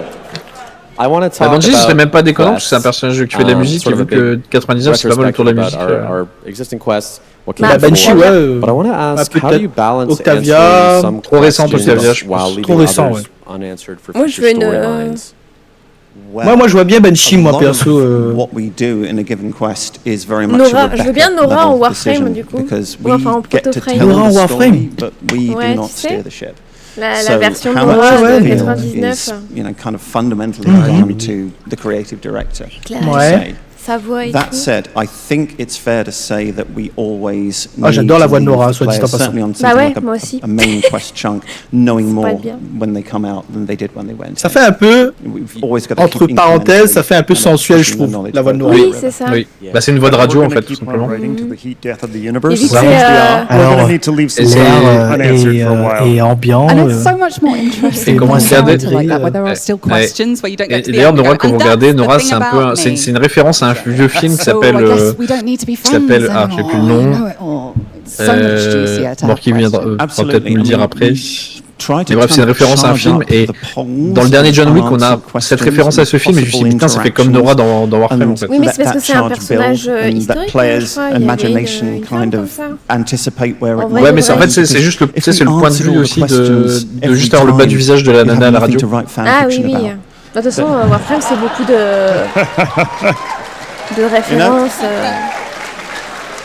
I want to talk Banshee, ce serait même pas déconnant parce que c'est un quests, personnage qui fait de la musique. J'ai vu que 99, c'est pas mal autour de la musique. Our existing quests. What Bah, Banshee, ouais. But I want to ask, how do you balance Octavia, answering some trop récente questions Octavia, je while pense. leaving Trop récent, others unanswered for Moi, je future veux une, storylines? Moi, je vois bien Banshee, moi, perso. What we do in a given quest is very much Nora, a Rebecca je veux bien Nora en level Warframe decision, du coup. because Ouais, enfin, en we get to proto-frame. tell Nora en the Warframe. story, but we Ouais, do not tu sais. steer the ship. La So version how Nora much de we feel 99. is, kind of fundamentally down to the creative director. Claire. to Ouais. say. Sa voix et That tout. said, I think it's fair to say that we always Ah, need j'adore la to voix de leave Nora, the soit dit en players, passant. certainly on Bah something ouais, like moi aussi. a main quest chunk, knowing Ça more pourrait être bien. when they come out than they did when they went. Ça fait un peu, We've always got to entre keep parenthèses, ça fait un peu incrementally sensuel, je pushing the trouve, knowledge la voix de Nora. Oui, c'est ça. Oui. Bah, c'est une voix de radio We're en gonna fait, tout keep on simplement. writing to the heat death of the Et universe. vu que We're c'est, gonna Alors, need to leave some l'air unanswered for a while. et ambiant. And it's so much more interesting comment when c'est it's regardé like that, where there are still questions, where you don't Et get to the d'ailleurs, end and Nora, go, quand vous and that's regardez, the Nora, thing c'est un peu, about c'est me. une référence à un vieux film qui So s'appelle, I guess we don't need to be friends ah, je sais plus le anymore. nom. I know it all. It's so much juicier to Bon, have qui viendra, questions. pourra peut-être nous le dire après. Try to Mais bref, c'est une kind of référence à un charge film up et the polls dans le dernier John Wick, on a and cette questions référence à ce and film et je me suis dit, possible putain, ça fait comme Nora dans Warframe en fait. Oui, mais c'est parce Let que that c'est un charge personnage build and historique. that Je players' crois. Il y avait imagination une femme kind comme of ça. anticipate where it En vrai, Ouais, de mais c'est en vrai. fait, c'est juste le, tu sais, c'est le If we point de answered vue all the aussi questions de every juste avoir le bas du time, visage de la you'd nana à have la nothing radio. to write fan Ah oui, fiction oui. about. Bah, de toute façon, Warframe, c'est beaucoup de références.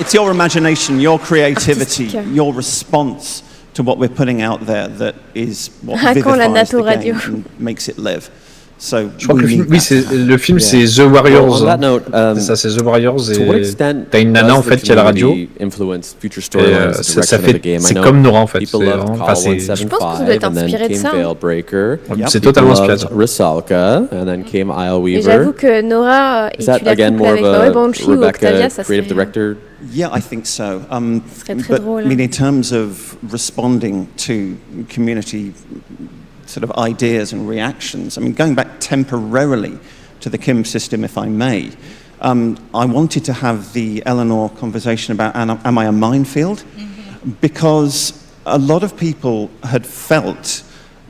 It's your imagination, your creativity, Artistique. your response to what we're putting out there that is what Ah, quand la vivifies natte the au radio. game and makes it live. So Je crois que we le film, need oui, that c'est to happen. le film, Yeah. c'est The Warriors. Well, on that note, C'est ça, c'est The Warriors to what et extent t'as une nana does en the fait qui a la radio. community influence future Et, storylines, the ça direction of the fait, game? I c'est know comme Nora en fait. people C'est loved vraiment, Call enfin, c'est, 175, Je pense que ça doit être and then inspiré de came ça, hein. Veilbreaker. c'est People totalement inspiré de loved ça. Rusalka, and then came Et Isleweaver. j'avoue que Nora, et Is that tu la again couples more avec of ouais, a Banshee ou Rebecca Octavia, ça creative serait... director? Yeah, I think so. serait très But drôle. I mean, in terms of responding to community sort of ideas and reactions, I mean, going back temporarily to the Kim system, if I may, I wanted to have the Eleanor conversation about am I a minefield? Because a lot of people had felt,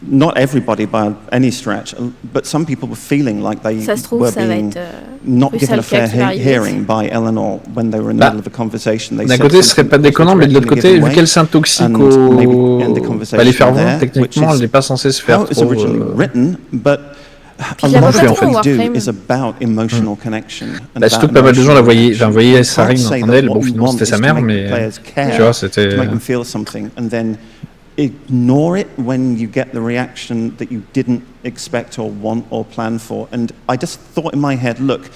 not everybody by any stretch, but some people were feeling like they Ça se trouve, were ça va being être not given a Rusalka fair qui va arriver. hearing by Eleanor when they were in the middle of a conversation. They D'un said côté, ce serait something pas that was déconnant, mais de l'autre regretted in a côté, given vu way, qu'elle s'intoxique and au, maybe end the les conversation faire voir, there, techniquement, which elle n'est pas censée se faire how it was trop. originally written, but Puis a il y a lot pas of trop what we do Warframe. is about emotional connection. And Bah, surtout que about pas mal de gens la voyaient, emotional voyaient connection. Sarine You can't say en that elle, what bon, we finalement want c'était is sa to mère, make the mais players care, tu vois, c'était. to make them feel something, and then ignore it when you get the reaction that you didn't expect or want or plan for. And I just thought in my head, look,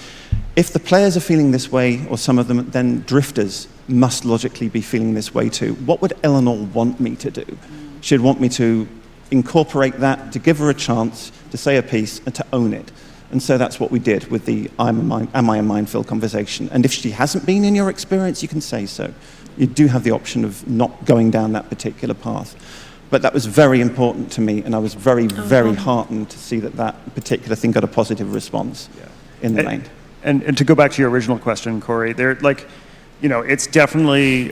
if the players are feeling this way, or some of them, then drifters must logically be feeling this way too. What would Eleanor want me to do? She'd want me to incorporate that, to give her a chance, to say a piece, and to own it. And so that's what we did with the am I a minefield conversation. And if she hasn't been in your experience, you can say so. You do have the option of not going down that particular path. But that was very important to me, and I was very, very heartened to see that that particular thing got a positive response in the main. And to go back to your original question, Corey, they're like, you know, it's definitely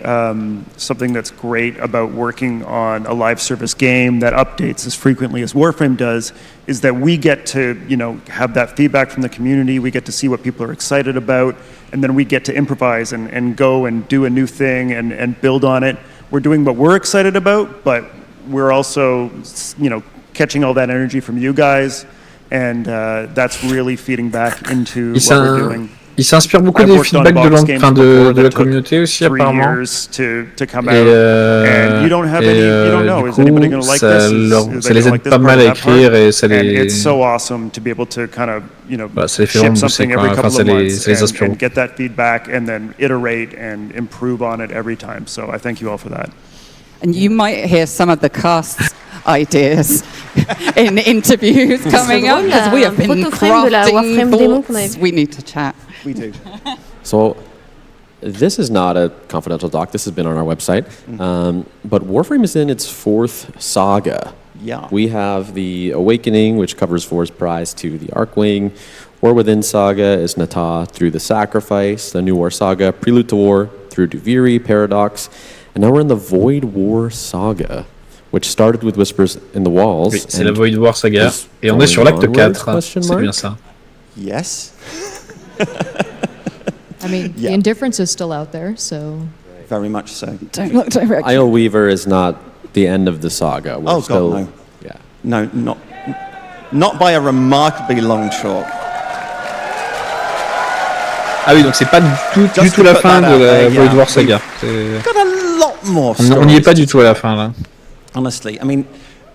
something that's great about working on a live service game that updates as frequently as Warframe does, is that we get to, you know, have that feedback from the community, we get to see what people are excited about, and then we get to improvise and go and do a new thing and build on it. We're doing what we're excited about, but we're also, you know, catching all that energy from you guys, and that's really feeding back into what we're doing. Il s'inspire beaucoup des feedbacks de la communauté aussi apparemment. Et du coup, ça les aide pas mal à écrire et ça les. Voilà, ça les fait vraiment bosser quand même. Enfin, ça les inspire beaucoup. Get that feedback and then iterate and improve on it every time. So I thank you all for that. And you might hear some of the cast's ideas in interviews coming up, because we have been crafting thoughts. We need to chat. We do. So, this is not a confidential doc. This has been on our website. But Warframe is in its 4th saga. Yeah. We have the Awakening, which covers Vor's prize to the Archwing. War Within Saga is Nata through the Sacrifice. The New War Saga, Prelude to War through Duviri, Paradox. And now we're in the Void War Saga, which started with Whispers in the Walls. Oui, c'est la Void War Saga. Et on est sur l'acte 4. C'est bien ça. Yes. I mean, the indifference is still out there, so... Very much so. Don't look directly. Isle Weaver is not the end of the saga. We're God, no. Yeah. No, not by a remarkably long chalk. Ah oui, donc c'est pas du tout la fin de la Void War Saga. Got a lot more On n'y est pas du tout à la fin, là. Honestly, I mean...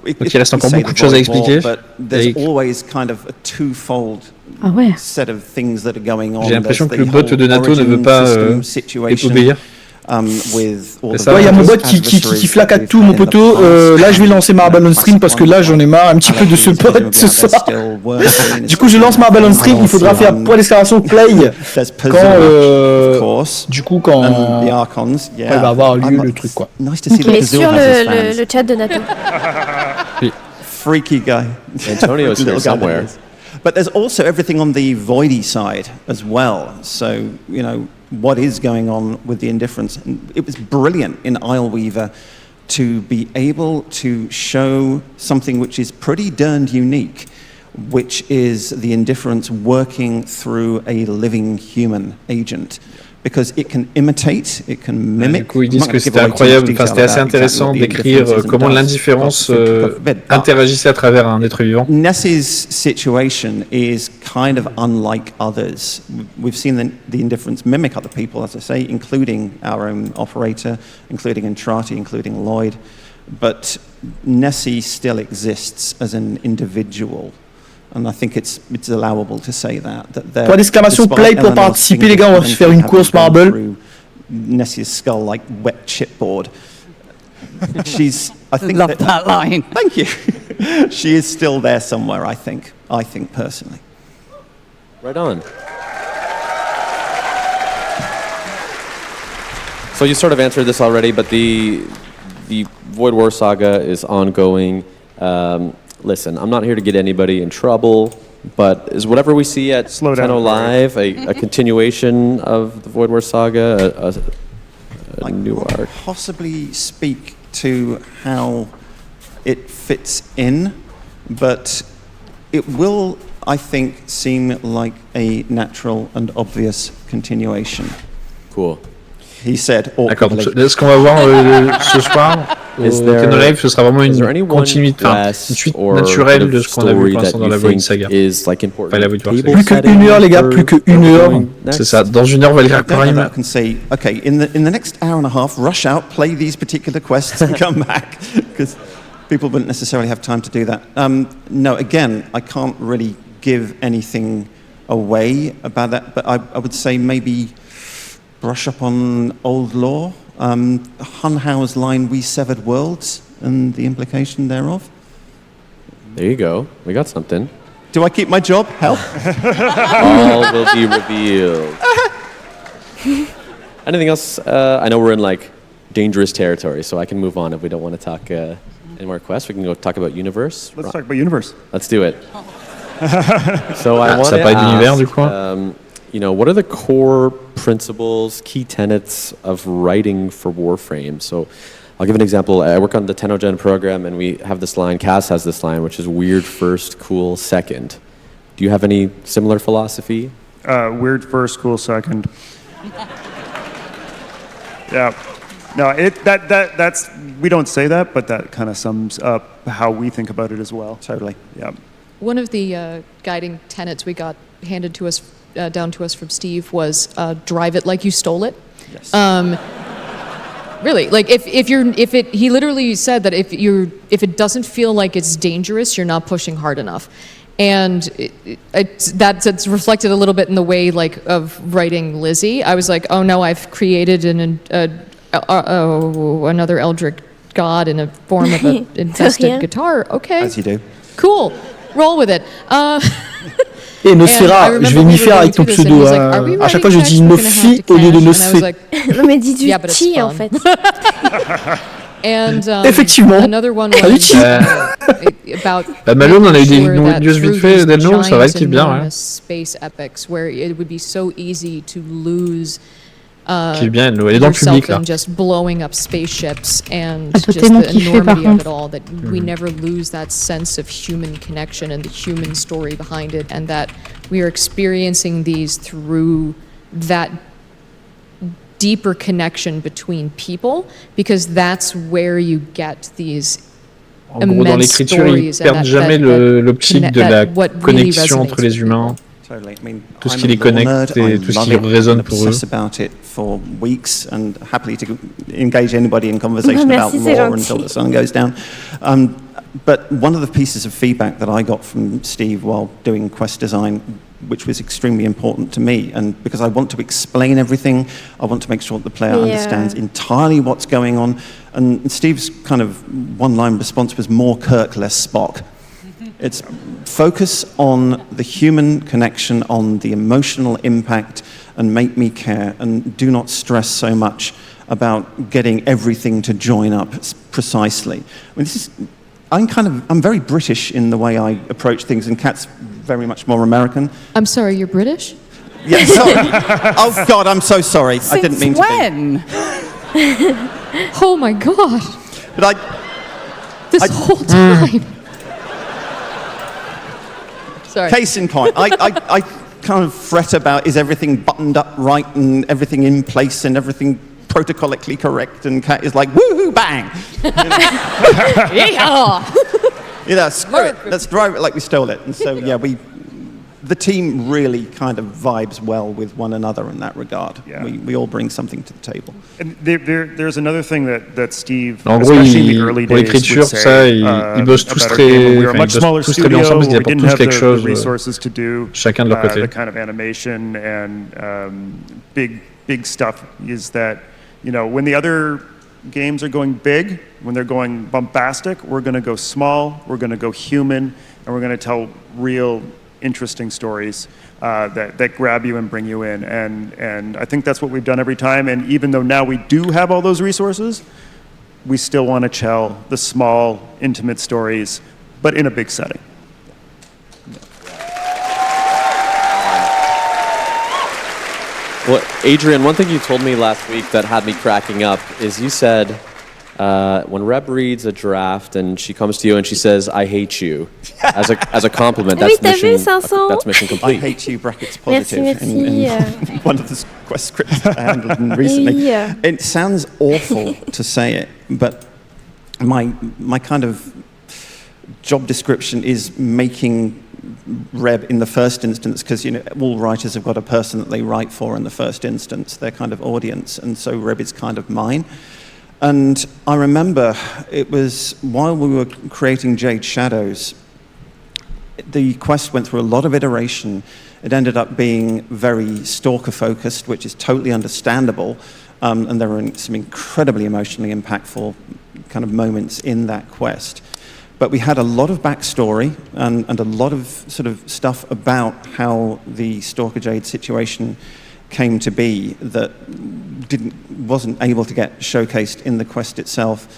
Donc il reste encore beaucoup de choses à expliquer. But there's always kind of a twofold set of things that are going on. J'ai l'impression que le bot de NATO ne veut pas obéir. Il y a mon bot qui flaque à tout, mon poteau. Là, je vais lancer Marble on Stream parce que là, j'en ai marre un petit peu de ce bot ce soir. Du coup, je lance Marble on Stream. Il faudra faire point d'exclamation play quand il va avoir lieu le truc, quoi. Mais sur le chat de NATO. Freaky guy. Antonio's here somewhere. But there's also everything on the voidy side as well. So, what is going on with the indifference? And it was brilliant in Isleweaver to be able to show something which is pretty darned unique, which is the indifference working through a living human agent. Because it can imitate, it can mimic. Du coup, ils disent que c'était incroyable, c'était assez intéressant d'écrire comment l'indifférence interagissait à travers un être vivant. Nessie's situation is kind of unlike others. We've seen the indifference mimic other people, as I say, including our own operator, including Entrati, including Lloyd. But Nessie still exists as an individual. And I think it's allowable to say that. Point d'exclamation play pour participer, les gars. On va se faire une course marble. Nessie's skull like wet chipboard. I think love that line. Thank you. She is still there somewhere. I think personally. Right on. So you sort of answered this already, but the Void War Saga is ongoing. Listen, I'm not here to get anybody in trouble, but is whatever we see at Tenno Live a continuation of the Void War Saga, a new arc? Possibly speak to how it fits in, but it will, I think, seem like a natural and obvious continuation. Cool. He said. D'accord, donc ce qu'on va voir ce soir au Tenno Live, ce sera vraiment une continuité, une suite naturelle de ce qu'on a vu pour l'instant dans la Void Saga. Enfin, la Void War Saga. Plus qu'une heure, les gars, plus qu'une heure. C'est ça, dans une heure, on va lire Prime. Can say, okay, in the next hour and a half, rush out, play these particular quests and come back, because people wouldn't necessarily have time to do that. No, again, I can't really give anything away about that, but I would say maybe brush up on old lore, Hunhau's line, "We severed worlds," and the implication thereof. There you go. We got something. Do I keep my job? Help. All will be revealed. Anything else? I know we're in like dangerous territory, so I can move on if we don't want to talk any more quests. We can go talk about universe. Let's talk about universe. Let's do it. So I want to ask, what are the core principles, key tenets of writing for Warframe? So I'll give an example. I work on the Tennocon program, and we have this line, Cass has this line, which is weird first, cool second. Do you have any similar philosophy? Weird first, cool second. Yeah. No, that's, we don't say that, but that kind of sums up how we think about it as well. Totally. Yeah. One of the guiding tenets we got handed to us, down to us from Steve, was drive it like you stole it. Yes. Really, like he literally said that if it doesn't feel like it's dangerous, you're not pushing hard enough. And that's reflected a little bit in the way of writing Lizzie. I was like, oh no, I've created another Eldritch god in a form of an infested guitar. Okay. As you do. Cool. Roll with it. Et Nosfera, je vais m'y faire avec ton pseudo. À chaque fois, je dis Nofi au lieu de Nosfé. Non, mais dis du ti en fait. Effectivement. Salut Ti. Malou, on en a eu des news vite fait d'Elno, ça va être bien, ouais. Space epics where it would be so easy to lose qui est bien, elle est dans le public là. Just blowing up spaceships and just the enormity of it all, that we never lose that sense of human connection and the human story behind it, and that we are experiencing these through that deeper connection between people, because that's where you get these en gros, dans l'écriture, ils perdent jamais l'optique de la connexion entre les humains. Tout ce qui les connecte et tout ce qui résonne pour eux. About it for weeks and happily to engage anybody in conversation about more until the sun goes down. But one of the pieces of feedback that I got from Steve while doing quest design, which was extremely important to me, and because I want to explain everything, I want to make sure that the player understands entirely what's going on. And Steve's kind of one-line response was more Kirk, less Spock. It's focus on the human connection, on the emotional impact, and make me care, and do not stress so much about getting everything to join up precisely. I mean, I'm very British in the way I approach things, and Kat's very much more American. I'm sorry, you're British? Yeah, sorry. Oh God, I'm so sorry. Since I didn't mean when? to be. Oh my God. But this whole time. Sorry. Case in point, I kind of fret about, is everything buttoned up right and everything in place and everything protocolically correct, and Kat is like, woohoo, bang! Yeah, screw it, let's drive it like we stole it. And so, the team really kind of vibes well with one another in that regard. Yeah. We all bring something to the table. And there's another thing that Steve, especially in the early days, would say ils bossent tous très bien ensemble, ils apportent tous quelque chose. Resources to do chacun de leur côté. The kind of animation and big stuff is that, you know, when the other games are going big, when they're going bombastic, we're going to go small, we're going to go human, and we're going to tell real interesting stories that grab you and bring you in, and I think that's what we've done every time. And even though now we do have all those resources, we still want to tell the small, intimate stories, but in a big setting. Well, Adrian, one thing you told me last week that had me cracking up is you said when Reb reads a draft and she comes to you and she says, "I hate you," as a compliment, that's mission complete. I hate you, brackets positive. In one of the quest scripts I handled recently. It sounds awful to say it, but my kind of job description is making Reb in the first instance, because, you know, all writers have got a person that they write for in the first instance, their kind of audience, and so Reb is kind of mine. And I remember it was while we were creating Jade Shadows, the quest went through a lot of iteration. It ended up being very stalker focused, which is totally understandable, and there were some incredibly emotionally impactful kind of moments in that quest. But we had a lot of backstory and a lot of sort of stuff about how the Stalker Jade situation came to be that wasn't able to get showcased in the quest itself.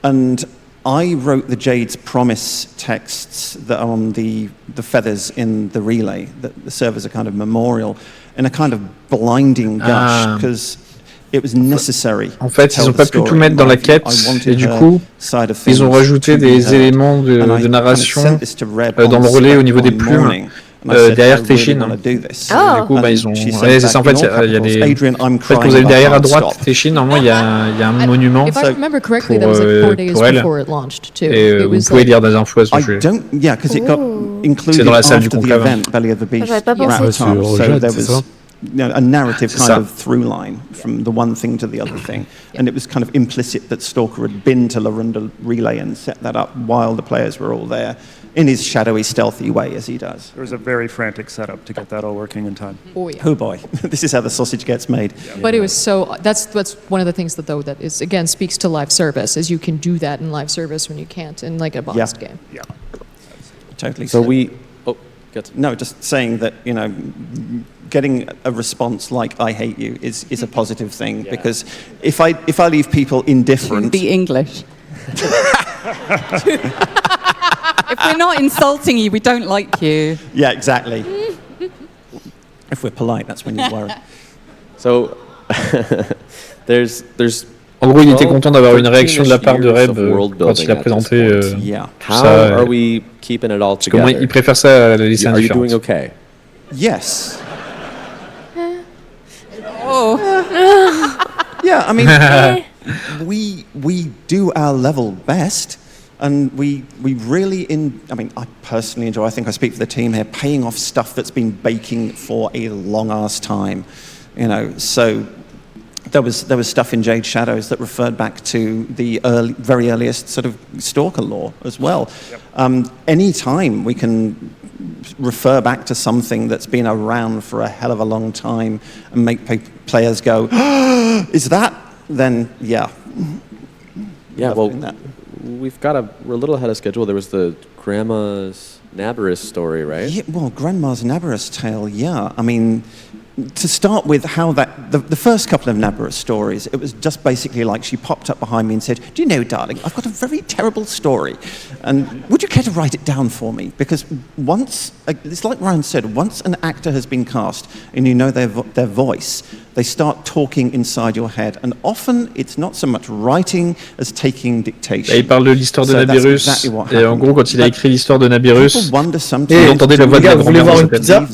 And I wrote the Jade's Promise texts that are on the feathers in the relay, that serve as a kind of memorial, in a kind of blinding gush, because it was necessary. En fait, ils n'ont pas pu tout mettre dans la quête, et du coup, ils ont rajouté des éléments de narration dans le relais au niveau des plumes. Derrière Téchine. Du coup, ils ont. C'est ça, en fait, il y a des. En fait, quand vous avez derrière à droite Téchine, normalement, il y a un monument pour elle. Et vous pouvez lire des infos à ce sujet. C'est dans la salle du conclave. J'avais pas pensé. A narrative kind of through line from the one thing to the other thing. And it was kind of implicit that Stalker had been to Larunda Relay and set that up while the players were all there in his shadowy, stealthy way, as he does. There was a very frantic setup to get that all working in time. Oh, yeah. Oh boy, this is how the sausage gets made. Yeah. But it was so, that's one of the things that, though, that is, again, speaks to live service, is you can do that in live service when you can't in like a boxed game. Yeah. Totally. So No, just saying that, you know, getting a response like "I hate you" is a positive thing, because if I leave people indifferent, be English. If we're not insulting you, we don't like you. Yeah, exactly. If we're polite, that's when you worry. So there's En gros, il était content d'avoir une réaction de la part de Reb quand il a présenté ça. How are we keeping it all together? Parce qu'il préfère ça à la licence Are you différente. doing okay? Yes. Oh. Yeah, I mean, we do our level best, and we really I mean, I personally enjoy, I think I speak for the team here, paying off stuff that's been baking for a long ass time, you know. So there was stuff in Jade Shadows that referred back to the very earliest sort of Stalker lore as well. Yep. Any time we can refer back to something that's been around for a hell of a long time and make players go, is that? Then yeah. Yeah, well, we're a little ahead of schedule. There was the Grandma's Nabarus story, right? Yeah, well, Grandma's Nabarus tale, yeah. I mean, to start with, how the first couple of Nabarus stories, it was just basically like she popped up behind me and said, "Do you know, darling, I've got a very terrible story, and would you care to write it down for me?" Because once, it's like Ryan said, once an actor has been cast and you know their voice, they start talking inside your head, and often it's not so much writing as taking dictation. Et il parle de l'histoire de Nabarus, et en gros, quand il a écrit l'histoire de Nabarus, vous entendez la voix de la vous voulez voir une pizza?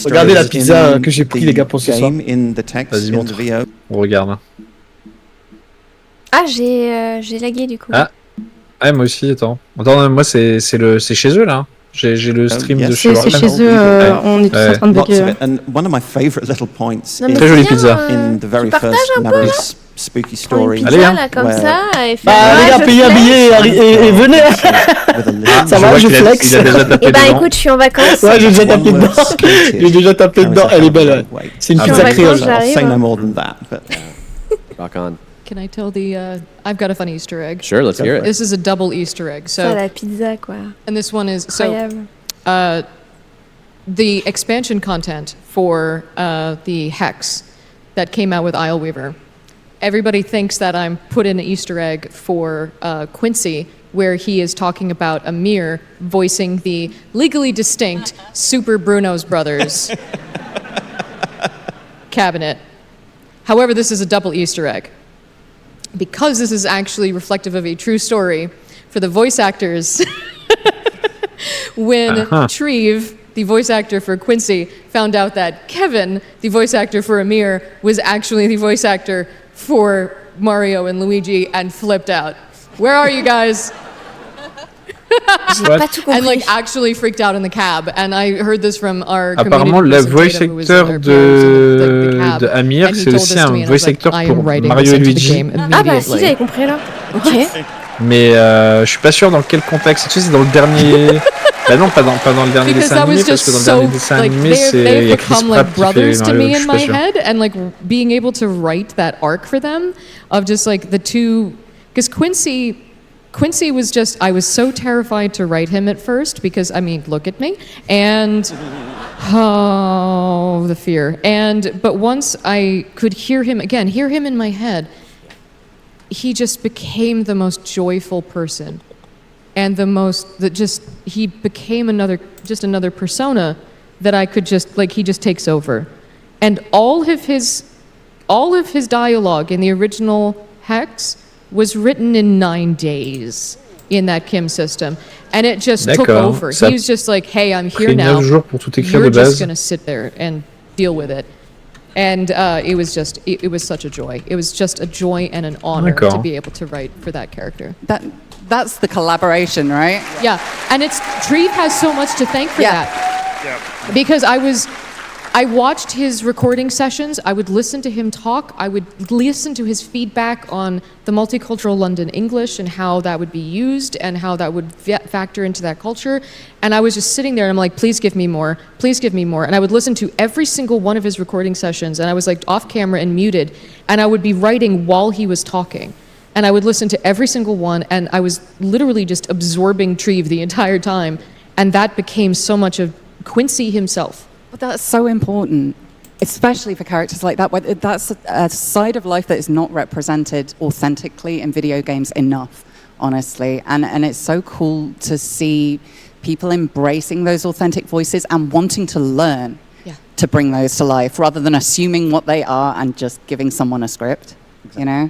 Regardez la pizza que j'ai pris, les gars, pour ce soir. Vas-y, montre. On regarde. Ah, j'ai lagué du coup. Ah, ouais, moi aussi, attends, moi c'est chez eux là. J'ai le stream de chez Warframe. C'est chez eux, on est tous en train de bugger. And one of my favorite little points très jolie pizza. In the very first Nabarus spooky story. Allez, hein. Là, comme ça, et bah, les gars, payez un billet et venez. Ça va, je flex. Et bah écoute, je suis en vacances. Ouais, j'ai déjà tapé dedans. J'ai déjà tapé dedans, elle est belle. C'est une pizza créole. Say no more than that, but rock on. Can I tell I've got a fun Easter egg. Sure, let's hear it. This is a double Easter egg. So la pizza, quoi. And this one is, the expansion content for the Hex that came out with Isleweaver. Everybody thinks that I'm put in an Easter egg for Quincy, where he is talking about Amir voicing the legally distinct Super Bruno's Brothers cabinet. However, this is a double Easter egg. Because this is actually reflective of a true story, for the voice actors, when Treve, the voice actor for Quincy, found out that Kevin, the voice actor for Amir, was actually the voice actor for Mario and Luigi, and flipped out. Where are you guys? And like actually freaked out in the cab, and I heard this from our apparemment le voice actor de Amir, c'est aussi un voice actor pour Mario et Luigi. Ah bah si, j'avais compris là. Ok. Mais je suis pas sûr dans quel contexte. Tu sais, c'est dans le dernier. Bah non, pas dans le dernier dessin animé, parce que dans le dernier dessin animé, c'est il y a Chris Pratt qui fait Mario. Je suis pas sûr. And like being able to write that arc for them of just like the two, because Quincy was just, I was so terrified to write him at first because, I mean, look at me. And, oh, the fear. But once I could hear him in my head, he just became the most joyful person. And he became another persona that I could just, like, he just takes over. And all of his dialogue in the original Hex was written in 9 days in that Kim system, and it just took over. He was just like, "Hey, I'm here now. You're just gonna sit there and deal with it." And it was such a joy. It was just a joy and an honor to be able to write for that character. That's the collaboration, right? Yeah, and Treve has so much to thank for that. Yeah. Because I watched his recording sessions, I would listen to him talk, I would listen to his feedback on the multicultural London English and how that would be used and how that would factor into that culture. And I was just sitting there and I'm like, please give me more, please give me more. And I would listen to every single one of his recording sessions, and I was like off camera and muted, and I would be writing while he was talking. And I would listen to every single one, and I was literally just absorbing Treve the entire time. And that became so much of Quincy himself. But that's so important, especially for characters like that. That's a side of life that is not represented authentically in video games enough, honestly. And it's so cool to see people embracing those authentic voices and wanting to learn to bring those to life, rather than assuming what they are and just giving someone a script, you know?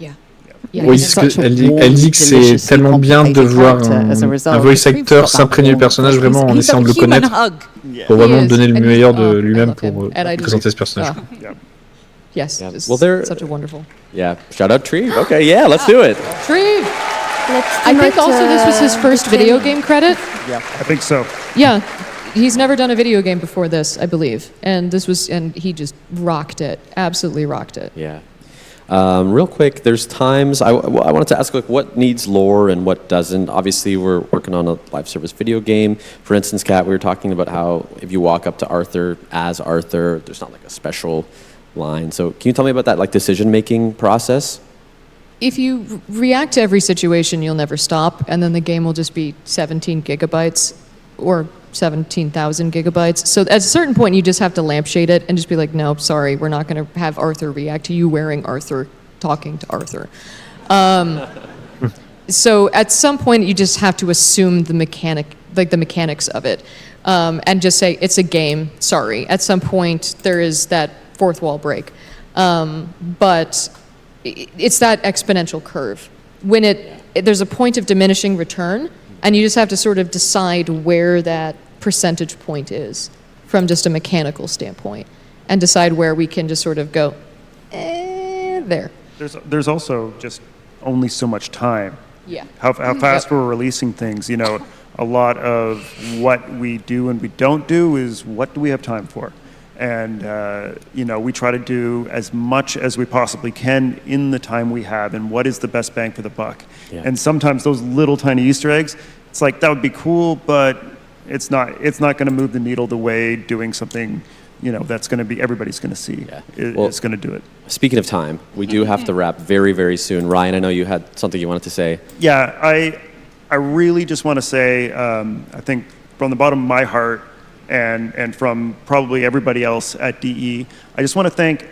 Oui, elle dit que c'est tellement bien de voir un voice actor s'imprégner du personnage vraiment en essayant de le connaître pour vraiment donner le meilleur de lui-même pour présenter ce personnage. Yes, well, they're such a wonderful. Yeah, shout out Treve. Okay, yeah, let's do it. Treve! I think also this was his first video game credit. Yeah, I think so. Yeah. He's never done a video game before this, I believe. And he just rocked it. Absolutely rocked it. Yeah. Real quick, there's times I wanted to ask, like, what needs lore and what doesn't. Obviously, we're working on a live service video game. For instance, Kat, we were talking about how if you walk up to Arthur as Arthur, there's not like a special line. So can you tell me about that, like, decision-making process? If you react to every situation, you'll never stop, and then the game will just be 17 gigabytes or 17,000 gigabytes. So at a certain point, you just have to lampshade it and just be like, no, sorry, we're not going to have Arthur react to you wearing Arthur, talking to Arthur. So at some point, you just have to assume the mechanics of it, and just say, it's a game, sorry. At some point, there is that fourth wall break. But it's that exponential curve. When there's a point of diminishing return, and you just have to sort of decide where that percentage point is from just a mechanical standpoint, and decide where we can just sort of go, there. There's also just only so much time. Yeah. How fast we're releasing things. You know, a lot of what we do and we don't do is what do we have time for? And, you know, we try to do as much as we possibly can in the time we have, and what is the best bang for the buck. Yeah. And sometimes those little tiny Easter eggs, it's like, that would be cool, but it's not going to move the needle the way doing something, you know, that's going to be, everybody's going to see is going to do it. Speaking of time, we do have to wrap very, very soon. Ryan, I know you had something you wanted to say. Yeah, I really just want to say, I think from the bottom of my heart, and from probably everybody else at DE, I just want to thank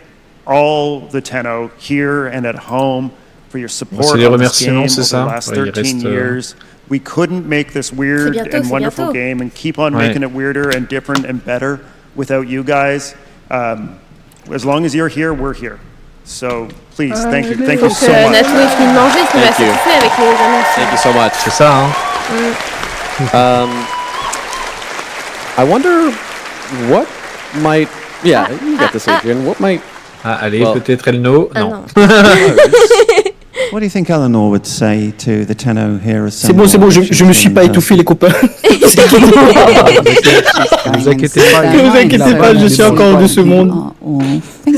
all the Tenno here and at home for your support on this game over the last 13 years. We couldn't make this weird and wonderful game and keep on making it weirder and different and better without you guys. As long as you're here, we're here. So please, thank you so much. Thank you so much. C'est ça, hein. I wonder what might... Yeah, you got this, Adrian. What might... allez, peut-être Elno. Non. What do you think Eleanor would say to the Tenno here? C'est bon, je me suis pas étouffé, les copains. Ne vous inquiétez pas, je suis encore de ce monde.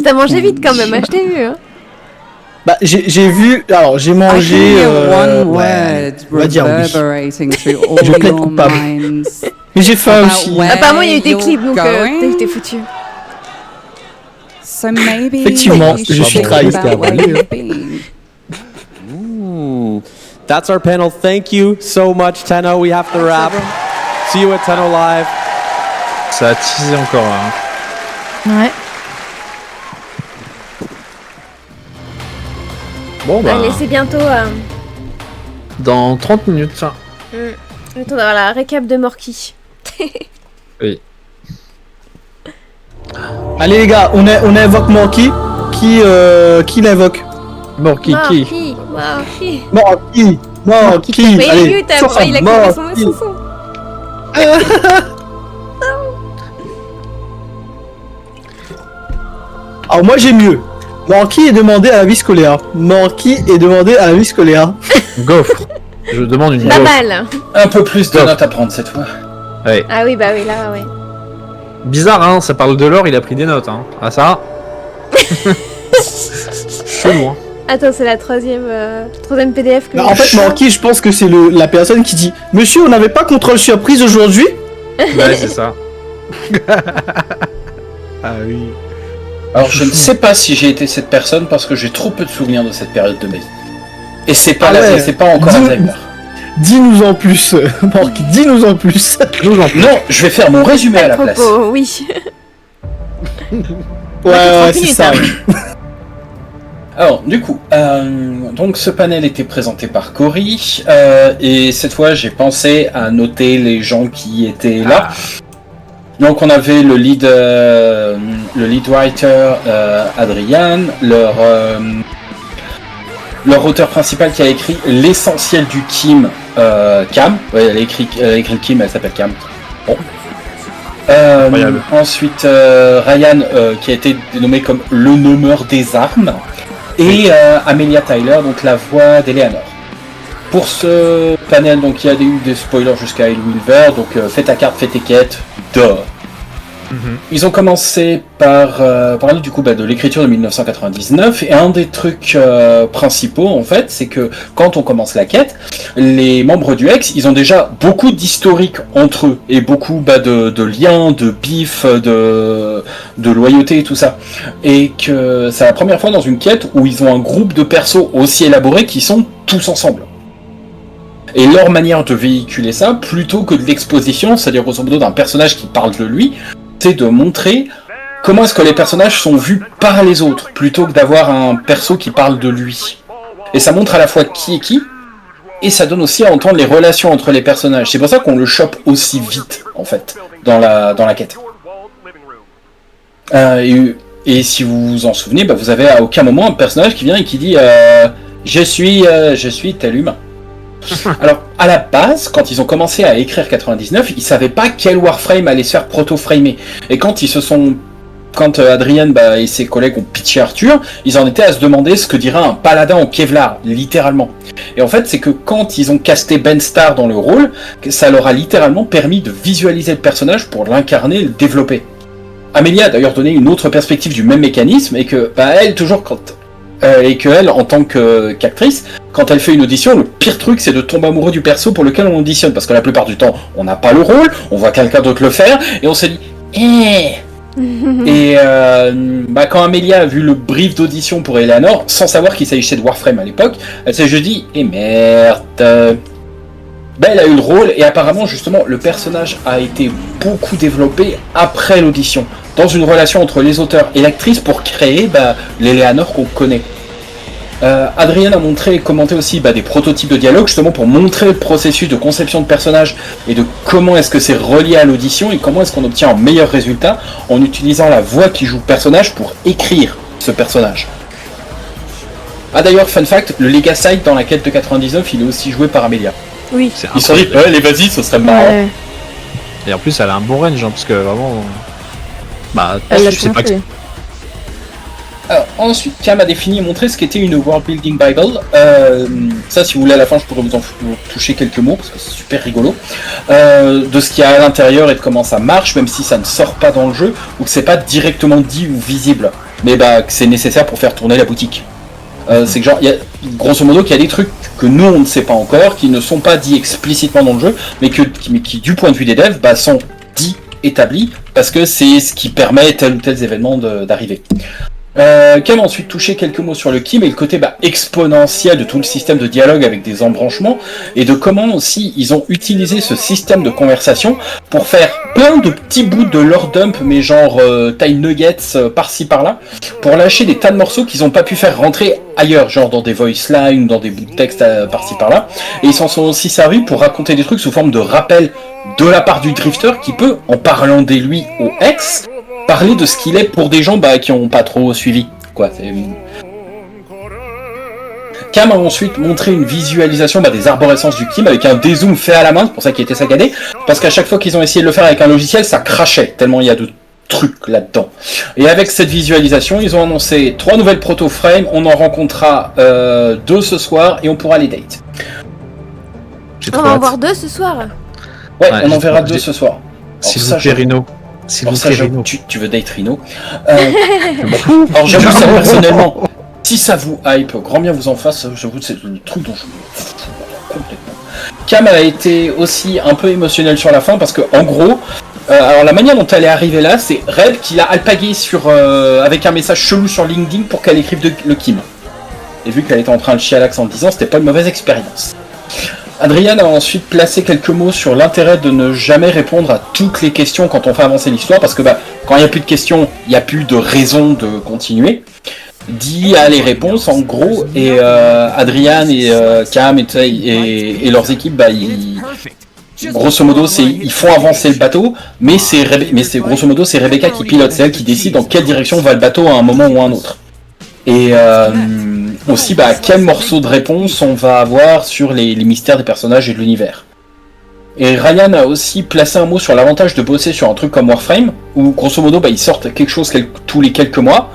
T'as mangé vite quand même, je t'ai vu. Hein. Bah, j'ai vu, alors j'ai mangé. On va dire oui. Je plaide coupable. Mais j'ai faim aussi. Apparemment, il y a eu des clips, donc t'es foutu. Effectivement, je suis trahi. That's our panel. Thank you so much, Tenno. We have to wrap. See you at Tenno Live. Ça a teasé encore. Hein. Ouais. Bon, bah. Allez, c'est bientôt. Dans 30 minutes. Le temps d'avoir la récap de Morky. Oui. Allez les gars, on invoque Morky. Qui l'invoque? Morky. Allez, il a coupé son son. Alors moi j'ai mieux. Morky est demandé à la vie scolaire. Gaufre. Je demande une pas gaufre. Mal. Un peu plus de notes à prendre cette fois. Ouais. Ah oui, bah oui, là, ouais. Bizarre, hein, ça parle de l'or, il a pris des notes, hein. Ah ça. Chelou, hein. Attends, c'est la troisième PDF que... Bah, en fait, Morky, je pense que c'est la personne qui dit « Monsieur, on n'avait pas contrôle surprise aujourd'hui ?» Ouais, c'est ça. Ah oui. Alors, je ne sais pas si j'ai été cette personne parce que j'ai trop peu de souvenirs de cette période de ma vie. Et c'est pas, c'est pas encore Alzheimer. Dis-nous en plus, Marc, dis-nous en plus. Non, je vais faire mon résumé à la place. Oui. Ouais, c'est ça. Alors, du coup, donc ce panel était présenté par Cory, et cette fois j'ai pensé à noter les gens qui étaient là. Donc on avait le lead writer Adrian, leur auteur principal qui a écrit l'essentiel du Kim, Cam. Ouais, elle a écrit le Kim, elle s'appelle Cam. Bon. Ensuite Ryan qui a été dénommé comme le nommeur des armes. Et Amelia Tyler, donc la voix d'Eleanor. Pour ce panel, donc il y a eu des spoilers jusqu'à El Wilver, donc fais ta carte, fais tes quêtes, Ils ont commencé par parler du coup de l'écriture de 1999, et un des trucs principaux en fait, c'est que quand on commence la quête, les membres du Hex, ils ont déjà beaucoup d'historique entre eux, et beaucoup de liens, de bif, de loyauté et tout ça. Et que c'est la première fois dans une quête où ils ont un groupe de persos aussi élaborés qui sont tous ensemble. Et leur manière de véhiculer ça, plutôt que de l'exposition, c'est-à-dire grosso modo d'un personnage qui parle de lui, c'est de montrer comment est-ce que les personnages sont vus par les autres, plutôt que d'avoir un perso qui parle de lui. Et ça montre à la fois qui est qui, et ça donne aussi à entendre les relations entre les personnages. C'est pour ça qu'on le chope aussi vite, en fait, dans la quête. Et si vous vous en souvenez, vous avez à aucun moment un personnage qui vient et qui dit je suis tel humain. Alors, à la base, quand ils ont commencé à écrire 99, ils savaient pas quel Warframe allait se faire proto-framer. Et quand Adrien et ses collègues ont pitché Arthur, ils en étaient à se demander ce que dirait un paladin en Kevlar, littéralement. Et en fait, c'est que quand ils ont casté Ben Starr dans le rôle, ça leur a littéralement permis de visualiser le personnage pour l'incarner et le développer. Amelia a d'ailleurs donné une autre perspective du même mécanisme, et que, elle, toujours et qu'elle, en tant qu'actrice, quand elle fait une audition, le pire truc c'est de tomber amoureux du perso pour lequel on auditionne, parce que la plupart du temps on n'a pas le rôle, on voit quelqu'un d'autre le faire, et on se dit Et quand Amelia a vu le brief d'audition pour Eleanor, sans savoir qu'il s'agissait de Warframe à l'époque, elle s'est juste dit merde. Elle a eu le rôle, et apparemment justement le personnage a été beaucoup développé après l'audition, dans une relation entre les auteurs et l'actrice pour créer l'Eleanor qu'on connaît. Adrien a montré et commenté aussi des prototypes de dialogue, justement pour montrer le processus de conception de personnage et de comment est-ce que c'est relié à l'audition et comment est-ce qu'on obtient un meilleur résultat en utilisant la voix qui joue le personnage pour écrire ce personnage. Ah d'ailleurs, fun fact, le Legasite dans la quête de 99, il est aussi joué par Amelia. Oui. Ils se sont dit, vas-y, ce serait marrant. Ouais. Et en plus, elle a un bon range, parce que vraiment... elle je sais pas que... Alors, ensuite, Cam a défini et montré ce qu'était une World Building Bible. Ça, si vous voulez, à la fin, je pourrais vous toucher quelques mots, parce que c'est super rigolo. De ce qu'il y a à l'intérieur et de comment ça marche, même si ça ne sort pas dans le jeu, ou que c'est pas directement dit ou visible, mais que c'est nécessaire pour faire tourner la boutique. C'est que il y a grosso modo qu'il y a des trucs que nous on ne sait pas encore, qui ne sont pas dits explicitement dans le jeu, mais qui du point de vue des devs sont dits, établis, parce que c'est ce qui permet tel ou tel événement d'arriver. Cam a ensuite touché quelques mots sur le Kim et le côté exponentiel de tout le système de dialogue avec des embranchements, et de comment aussi ils ont utilisé ce système de conversation pour faire plein de petits bouts de lore dump, mais genre taille nuggets par-ci par-là, pour lâcher des tas de morceaux qu'ils n'ont pas pu faire rentrer ailleurs, genre dans des voice lines, dans des bouts de texte par-ci par-là, et ils s'en sont aussi servis pour raconter des trucs sous forme de rappel de la part du drifter qui peut, en parlant des lui au ex, parler de ce qu'il est pour des gens qui n'ont pas trop suivi. Cam a ensuite montré une visualisation des arborescences du Kim avec un dézoom fait à la main, c'est pour ça qu'il était saccadé, parce qu'à chaque fois qu'ils ont essayé de le faire avec un logiciel, ça crachait, tellement il y a de trucs là-dedans. Et avec cette visualisation, ils ont annoncé 3 nouvelles proto-frames, on en rencontrera 2 ce soir, et on pourra les date. On va en voir 2 ce soir. Ouais, on en verra 2 ce soir. S'il vous plaît, Rino. Tu veux date Rino. Alors j'avoue ça personnellement, si ça vous hype, grand bien vous en fasse, j'avoue que c'est le truc dont je me fous complètement. Cam a été aussi un peu émotionnel sur la fin, parce que en gros, alors la manière dont elle est arrivée là, c'est Red qui l'a alpagué avec un message chelou sur LinkedIn pour qu'elle écrive le Kim. Et vu qu'elle était en train de chialax en disant, c'était pas une mauvaise expérience. Adrian a ensuite placé quelques mots sur l'intérêt de ne jamais répondre à toutes les questions quand on fait avancer l'histoire, parce que quand il n'y a plus de questions, il n'y a plus de raison de continuer. Dit à les réponses en gros, et Adrian et Cam et leurs équipes, grosso modo ils font avancer le bateau, mais c'est grosso modo c'est Rebecca qui pilote, c'est elle qui décide dans quelle direction va le bateau à un moment ou à un autre. Et aussi quel morceau de réponse on va avoir sur les mystères des personnages et de l'univers. Et Ryan a aussi placé un mot sur l'avantage de bosser sur un truc comme Warframe, où grosso modo ils sortent quelque chose tous les quelques mois,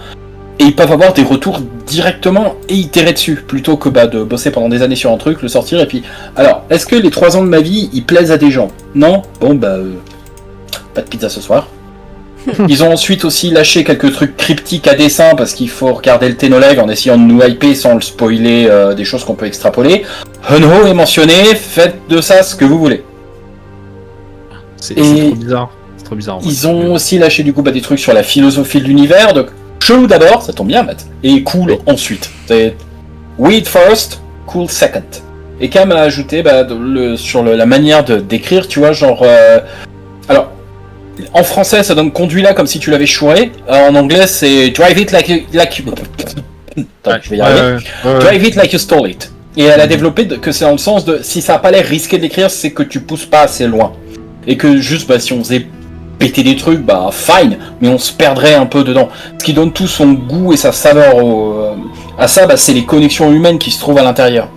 et ils peuvent avoir des retours directement et itérer dessus, plutôt que de bosser pendant des années sur un truc, le sortir, et puis... Alors, est-ce que les 3 ans de ma vie, ils plaisent à des gens? Non? Bon, pas de pizza ce soir. Ils ont ensuite aussi lâché quelques trucs cryptiques à dessin, parce qu'il faut regarder le Tennocon en essayant de nous hyper sans le spoiler des choses qu'on peut extrapoler. Hunho est mentionné, faites de ça ce que vous voulez. C'est trop bizarre. C'est trop bizarre. Ils ont aussi lâché du coup des trucs sur la philosophie de l'univers, donc chelou d'abord, ça tombe bien Matt, et cool ensuite. C'est weird first, cool second. Et Cam a ajouté sur la manière d'écrire, tu vois, genre... alors, en français ça donne conduis-la comme si tu l'avais chouré, en anglais c'est drive it like Attends, je vais y arriver. Drive it like you stole it. Et elle a développé que c'est dans le sens de, si ça a pas l'air risqué d'écrire, c'est que tu pousses pas assez loin. Et que juste, si on faisait péter des trucs, fine, mais on se perdrait un peu dedans. Ce qui donne tout son goût et sa saveur à ça, c'est les connexions humaines qui se trouvent à l'intérieur.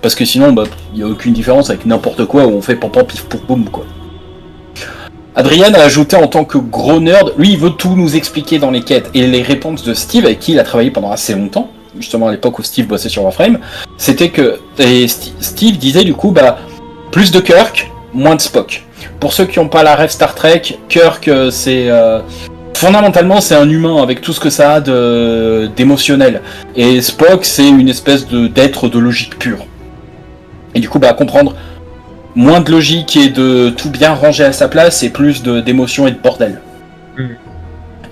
Parce que sinon, il n'y a aucune différence avec n'importe quoi où on fait pam pif pouf boum, quoi. Adrian a ajouté en tant que gros nerd, lui il veut tout nous expliquer dans les quêtes, et les réponses de Steve, avec qui il a travaillé pendant assez longtemps, justement à l'époque où Steve bossait sur Warframe, c'était que Steve disait du coup, plus de Kirk, moins de Spock. Pour ceux qui n'ont pas la rêve Star Trek, Kirk c'est... fondamentalement c'est un humain avec tout ce que ça a d'émotionnel, et Spock c'est une espèce d'être de logique pure. Et du coup à comprendre moins de logique et de tout bien ranger à sa place et plus d'émotion et de bordel.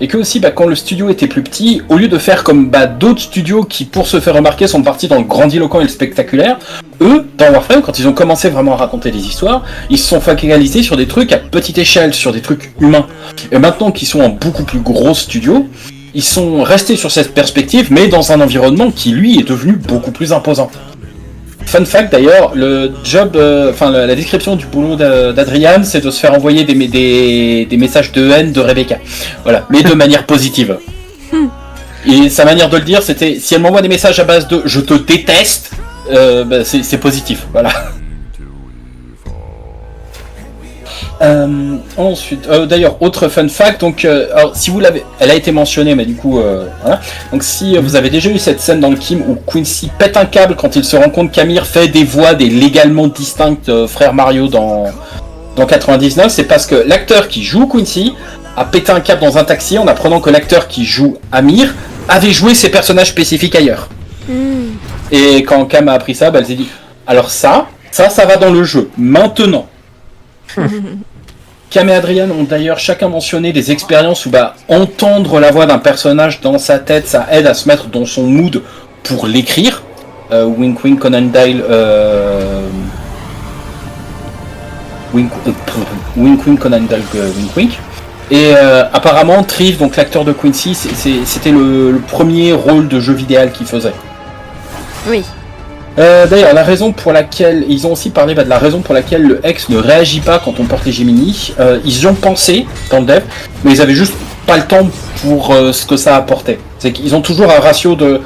Et que aussi quand le studio était plus petit, au lieu de faire comme d'autres studios qui pour se faire remarquer sont partis dans le grandiloquent et le spectaculaire, eux, dans Warframe, quand ils ont commencé vraiment à raconter des histoires, ils se sont focalisés sur des trucs à petite échelle, sur des trucs humains. Et maintenant qu'ils sont en beaucoup plus gros studio, ils sont restés sur cette perspective, mais dans un environnement qui lui est devenu beaucoup plus imposant. Fun fact d'ailleurs, le job, la description du boulot d'Adrian, c'est de se faire envoyer des messages de haine de Rebecca. Voilà, mais de manière positive. Et sa manière de le dire, c'était si elle m'envoie des messages à base de je te déteste, c'est positif, voilà. Ensuite, d'ailleurs, autre fun fact, donc, alors, si vous l'avez, elle a été mentionnée, mais du coup, voilà. Donc, si vous avez déjà eu cette scène dans le Kim où Quincy pète un câble quand il se rend compte qu'Amir fait des voix des légalement distinctes frères Mario dans 99, c'est parce que l'acteur qui joue Quincy a pété un câble dans un taxi en apprenant que l'acteur qui joue Amir avait joué ses personnages spécifiques ailleurs. Et quand Cam a appris ça, elle s'est dit, alors ça va dans le jeu, maintenant. Cam et Adrian ont d'ailleurs chacun mentionné des expériences où entendre la voix d'un personnage dans sa tête, ça aide à se mettre dans son mood pour l'écrire. Wink wink Conan Dyle. Wink wink Conan Dyle wink wink. Et apparemment Triv, donc l'acteur de Quincy, c'était le premier rôle de jeu vidéo qu'il faisait. Oui. D'ailleurs, la raison pour laquelle ils ont aussi parlé de la raison pour laquelle le X ne réagit pas quand on porte les Gemini, ils y ont pensé dans le dev, mais ils avaient juste pas le temps pour ce que ça apportait. C'est qu'ils ont toujours un ratio de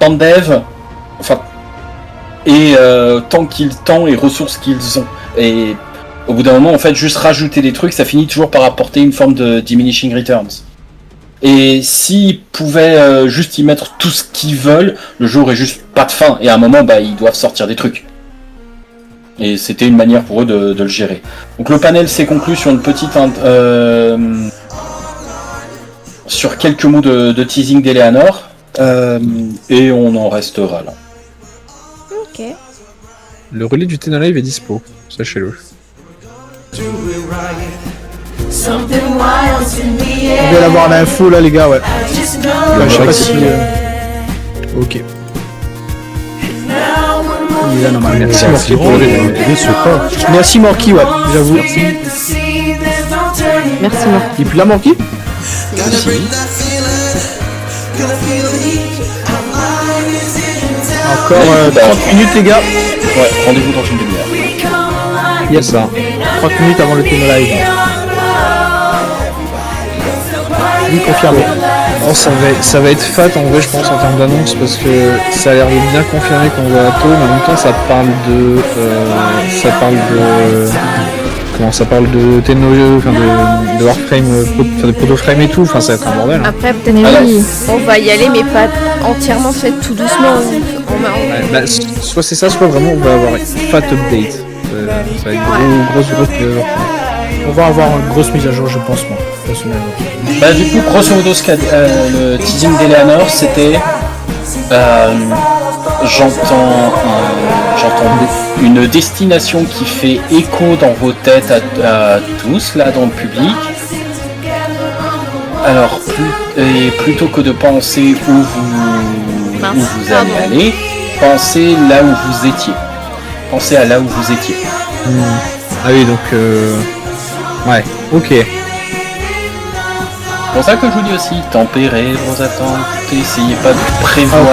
temps de dev, et temps et ressources qu'ils ont. Et au bout d'un moment, en fait, juste rajouter des trucs, ça finit toujours par apporter une forme de diminishing returns. Et s'ils pouvaient juste y mettre tout ce qu'ils veulent, le jeu aurait juste pas de fin. Et à un moment, ils doivent sortir des trucs. Et c'était une manière pour eux de le gérer. Donc le panel s'est conclu sur une petite... sur quelques mots de teasing d'Eleanor. Et on en restera là. Ok. Le relais du Tennocon est dispo, sachez-le. On vient d'avoir l'info là les gars, ouais. Je sais pas si... Ok. il est là normalement. Merci Morky pour le support. Merci Morky, ouais, j'avoue. Merci Morky. Et puis là Morky. Merci. Encore 30 minutes les gars. Ouais, rendez-vous dans une demi-heure. Yes, ça. 30 minutes avant le thème live. Oui, confirmé. Oh, ça va être fat en vrai, je pense, en termes d'annonce, parce que ça a l'air de bien confirmer qu'on voit Atto, mais en même temps, ça parle de. Comment ça parle de Tennocon, enfin de Warframe, de Protoframe et tout, enfin ça va être un bordel. Hein. Après, peut-être on va y aller, mais pas entièrement fait tout doucement. Ouais, bah, soit c'est ça, soit vraiment on va avoir une fat update. Ça va être grosse. On va avoir une grosse mise à jour, je pense, moi, personnellement. Bah, du coup, grosso modo, le teasing d'Eleanor, c'était. J'entends une destination qui fait écho dans vos têtes à tous, là, dans le public. Alors, plutôt que de penser où vous allez aller, pensez là où vous étiez. Pensez à là où vous étiez. Ah oui, donc... Ouais, ok. C'est pour ça que je vous dis aussi, tempérez vos attentes, essayez pas de prévoir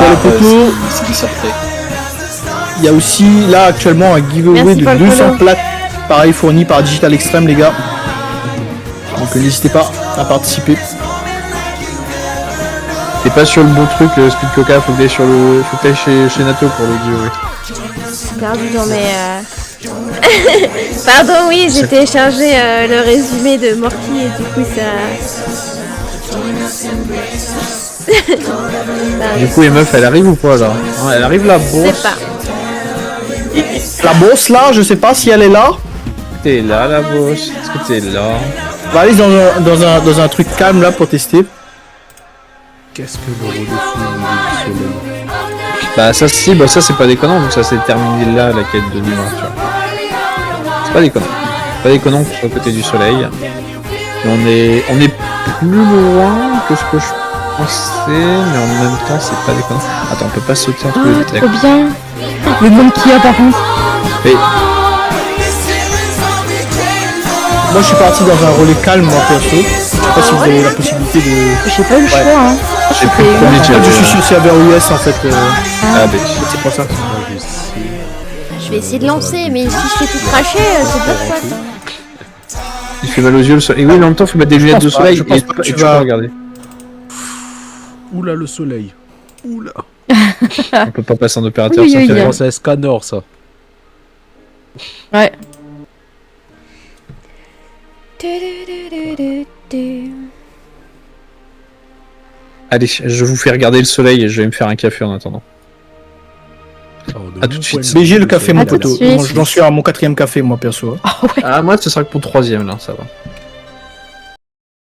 ce qui sortait. Il y a aussi là actuellement un giveaway de 200 plaques, pareil fourni par Digital Extreme les gars. Donc n'hésitez pas à participer. T'es pas sur le bon truc, le Speed Coca, faut que t'ailles chez Nato pour le giveaway. Perdu dans mes... Pardon, oui, j'ai téléchargé le résumé de Morky et du coup ça... Du coup les meufs, elle arrive ou pas là? Elle arrive la bosse. Je sais pas. La bosse là, je sais pas si elle est là. T'es là la bosse, est-ce que t'es là? On va aller dans un truc calme là pour tester. Qu'est-ce que le rôle de soleil? Bah ça c'est pas déconnant, donc ça c'est terminé là la quête de l'humain, tu vois. C'est pas déconnant. Pas déconnant qu'on soit à côté du soleil. Mais on est plus loin que ce que je pensais, mais en même temps c'est pas déconnant. Attends, on peut pas sauter entre les trop bien. Le monde qu'il y a par contre. Mais... Moi je suis parti dans un relais calme moi perso. Je sais pas si vous avez la possibilité de... J'ai pas eu le choix hein. J'ai pris le premier chat. Je suis sur le serveur US en fait. Ah bah c'est pour ça. Je vais essayer de lancer, mais si je fais tout cracher, c'est pas de faute. Il fait mal aux yeux le soleil. Et oui, mais en même temps, il faut mettre des lunettes de soleil et tu vas regarder. Oula, le soleil. Oula. On peut pas passer en opérateur sans faire. Ça Escanor, ça. Ouais. Allez, je vous fais regarder le soleil et je vais me faire un café en attendant. A tout de suite. BG le café mon poteau. J'en suis à mon 4e café moi perso. Ah moi ce sera que pour le 3e là, ça va.